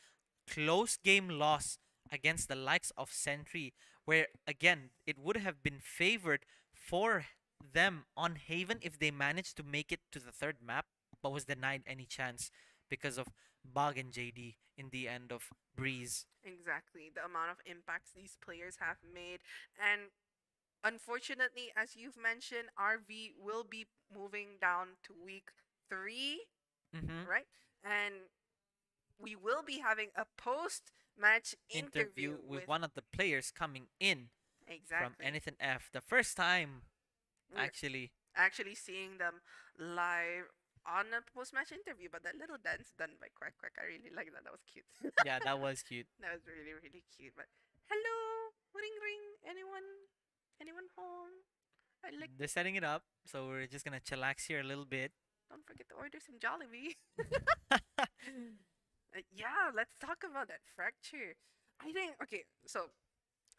close game loss against the likes of Centry, where again it would have been favored for them on Haven if they managed to make it to the third map, but was denied any chance because of Bug and JD in the end of Breeze. Exactly. The amount of impacts these players have made. And unfortunately, as you've mentioned, RV will be moving down to week 3, right? And we will be having a post-match interview with one of the players coming in from exactly. anythinf. The first time, We're actually. actually seeing them live on a post-match interview. But that little dance done by Quack Quack, I really like that. That was cute. Yeah, that was cute. That was really, really cute. But hello, ring ring. Anyone home? I like. They're setting it up, so we're just gonna chillax here a little bit. Don't forget to order some Jollibee. Yeah, let's talk about that fracture. I think okay, so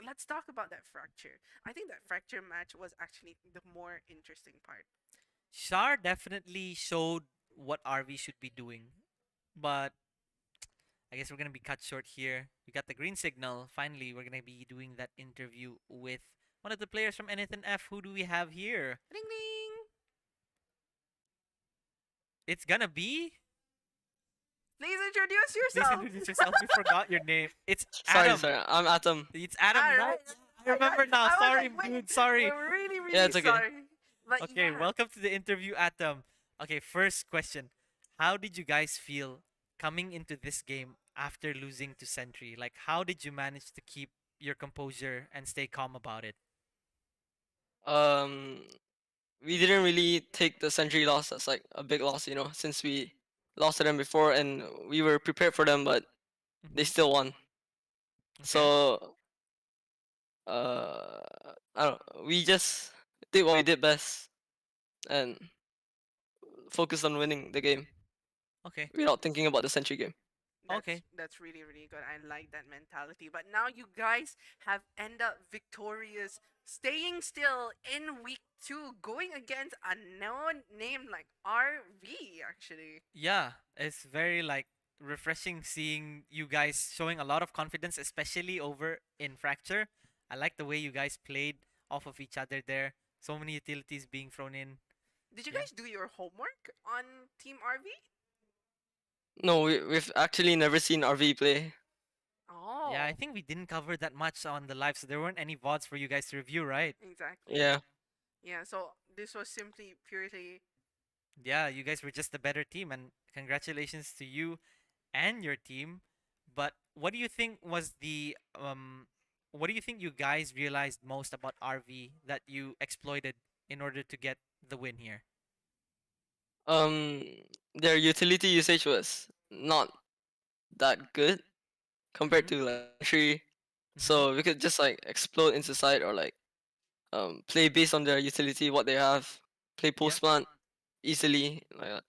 let's talk about that fracture. I think that fracture match was actually the more interesting part. Char definitely showed what RV should be doing, but I guess we're gonna be cut short here. We got the green signal. Finally, we're gonna be doing that interview with one of the players from anythinf. Who do we have here? Ring ring. It's gonna be. Please introduce Please yourself. introduce yourself. We forgot your name. It's Sorry, Adam. sorry. I'm Atom. It's Adam, Alright, right? I remember now. I was Sorry, like, wait, dude. Sorry. We're really, really Yeah, it's okay. sorry. But Okay, yeah. welcome to the interview, Atom. Okay, first question. How did you guys feel coming into this game after losing to Centry? Like, how did you manage to keep your composure and stay calm about it? We didn't really take the Century loss as like a big loss, since we lost to them before and we were prepared for them, but they Mhm. still won. Okay. So uh, I don't. We just did what we did best and focused on winning the game Okay. without thinking about the Century game. Okay. That's really really good. I like that mentality. But now you guys have end up victorious, staying still in week 2, going against a known name like RV. Actually, Yeah, it's very like refreshing seeing you guys showing a lot of confidence, especially over in Fracture. I like the way you guys played off of each other there. So many utilities being thrown in. did you Yeah. guys do your homework on Team RV? No, we've actually never seen RV play. Yeah, I Oh, think we didn't cover that much on the live, so there weren't any VODs for you guys to review, right? exactly. Yeah. Yeah. So this was simply purely. Yeah, you guys were just the better team, and congratulations to you and your team. But what do you think you guys realized most about RV that you exploited in order to get the win here? Um, their utility usage was not that good compared Mm-hmm. to like Century. Mm-hmm. So we could just like explode into side or like play based on their utility, what they have, play Yeah. post plant easily like that.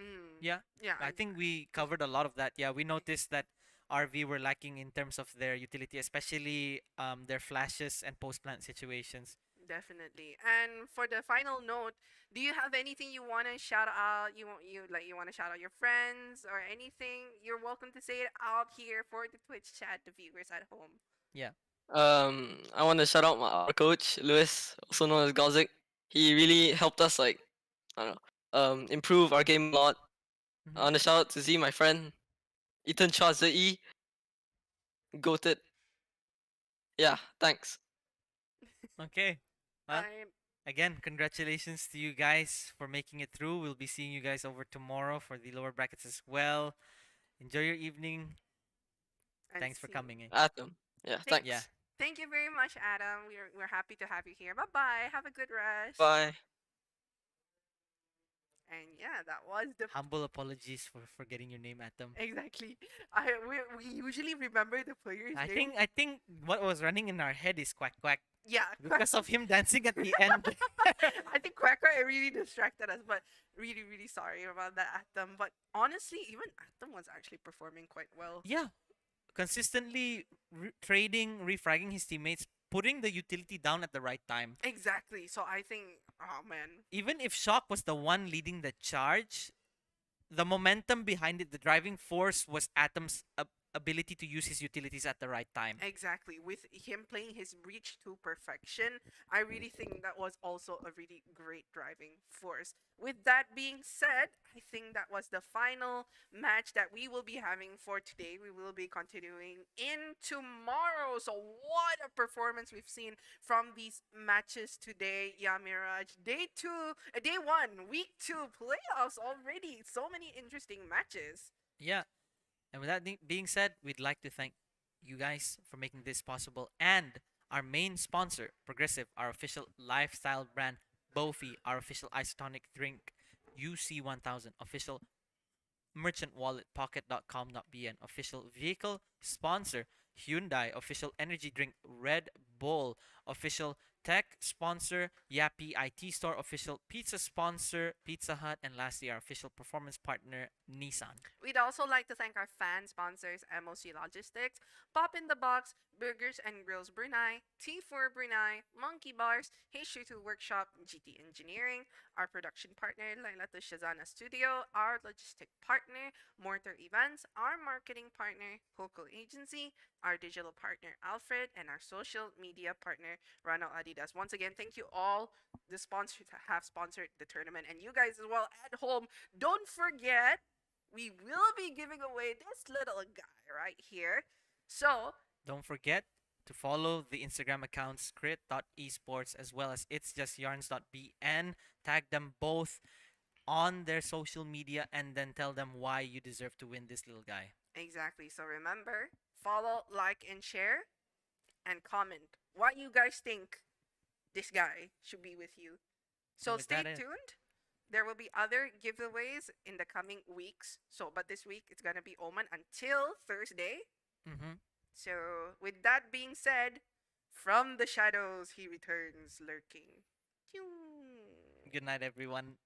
Mm, Yeah. yeah. I think we covered a lot of that. Yeah, we noticed that RV were lacking in terms of their utility, especially their flashes and post plant situations. Definitely. And for the final note, do you have anything you want to shout out? You want to shout out your friends or anything? You're welcome to say it out here for the Twitch chat, the viewers at home. Yeah. I want to shout out our coach Lewis, also known as Gozik. He really helped us like I don't know, improve our game a lot. I Mm-hmm. want to shout out to Z, my friend, Ethan Chua ZE, goated. Yeah, thanks. Okay. Well, I again, congratulations to you guys for making it through. We'll be seeing you guys over tomorrow for the lower brackets as well. Enjoy your evening. and Thanks for see. coming in. Atom. Yeah, Thank, Yeah. thanks. thank you very much, Adam. We're happy to have you here. Bye bye. Have a good rest. Bye. And yeah, that was the Humble apologies for forgetting your name, Atom. exactly. We usually remember the player's name. I think what was running in our head is Quack Quack Yeah, because of him dancing at the end. I think Quacker really distracted us, but really, really sorry about that, Atom. But honestly, even Atom was actually performing quite well. Yeah, consistently trading, refragging his teammates, putting the utility down at the right time. Exactly. So I think, oh man, Even if Shock was the one leading the charge, the momentum behind it, the driving force was Atom's ability to use his utilities at the right time. exactly. With him playing his breach to perfection, I really think that was also a really great driving force. With that being said, I think that was the final match that we will be having for today. We will be continuing in tomorrow. So what a performance we've seen from these matches today, Yamiraj. Day 1, week 2 playoffs already. So many interesting matches. Yeah. And with that being said, we'd like to thank you guys for making this possible and our main sponsor, Progresif, our official lifestyle brand, Boeffi, our official isotonic drink, UC1000, official merchant wallet, pocket.com.bn, official vehicle sponsor, Hyundai, official energy drink, Red Bull, official tech sponsor, Yappe IT Store, official pizza sponsor, Pizza Hut, and lastly, our official performance partner, Nissan. We'd also like to thank our fan sponsors, MOC Logistics, Pop in the Box, Burgers and Grills Brunei, T4 Brunei, Monkey Bars, H22 Workshop, GT Engineering, our production partner, Lailatu Shazana Studio, our logistic partner, Mortar Events, our marketing partner, Hoko Agency, our digital partner, Alfred, and our social media partner, Rano Adidas. Once again, thank you all, the sponsors that have sponsored the tournament, and you guys as well at home. Don't forget, we will be giving away this little guy right here. So, Don't forget to follow the Instagram accounts crit.esports as well as itsjustYarns.bn. Tag them both on their social media and then tell them why you deserve to win this little guy. exactly. So remember, follow, like, and share, and comment what you guys think this guy should be with you. So with stay that, tuned. There will be other giveaways in the coming weeks. So, but this week it's gonna be Oman until Thursday. Mm-hmm. So, with that being said, from the shadows he returns lurking. Pew. Good night, everyone.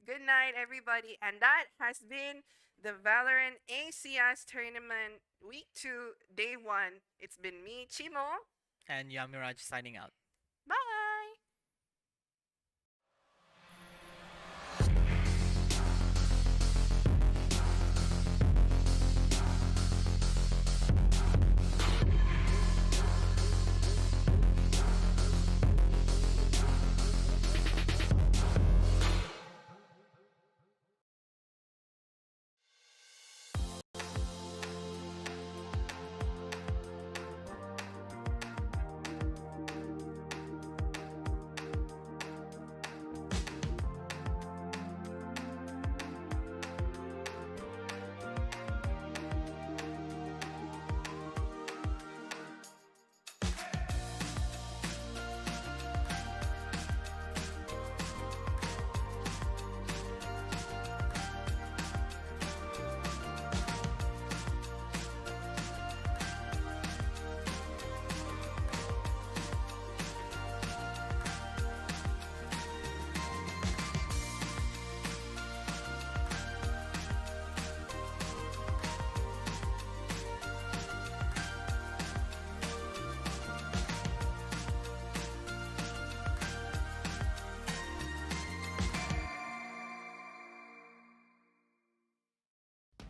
Good night, everybody. And that has been the Valorant ACS Tournament Week 2, Day 1. It's been me, Chimo. And Yamiraj signing out. Bye!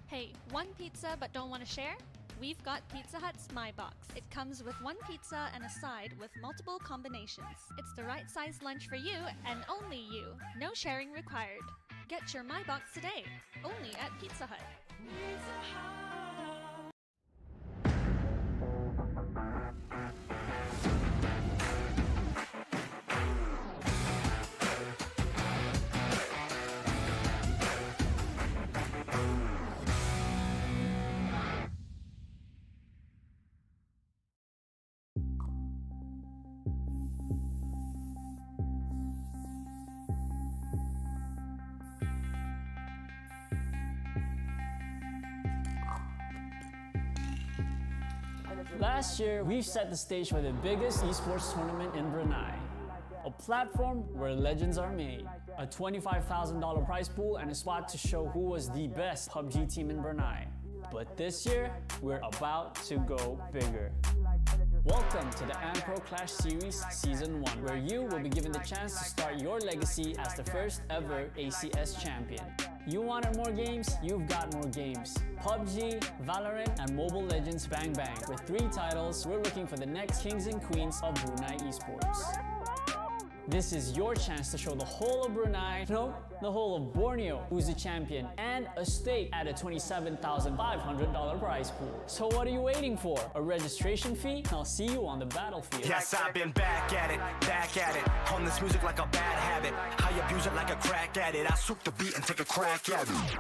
Hey, one pizza but don't want to share? We've got Pizza Hut's My Box. It comes with one pizza and a side with multiple combinations. It's the right size lunch for you and only you. No sharing required. Get your My Box today, only at Pizza Hut. Last year, we set the stage for the biggest esports tournament in Brunei. A platform where legends are made. A $25,000 prize pool and a spot to show who was the best PUBG team in Brunei. But this year, we're about to go bigger. Welcome to the AMPRO Clash Series Season 1, where you will be given the chance to start your legacy as the first ever ACS champion. You wanted more games? You've got more games. PUBG, Valorant, and Mobile Legends Bang Bang. With 3 titles, we're looking for the next kings and queens of Brunei Esports. This is your chance to show the whole of Brunei, no, the whole of Borneo, who's the champion, and a stake at a $27,500 prize pool. So what are you waiting for? A registration fee? I'll see you on the battlefield. Yes, I've been back at it. On this music like a bad habit. I abuse it like a crack addict. I swoop the beat and take a crack at it.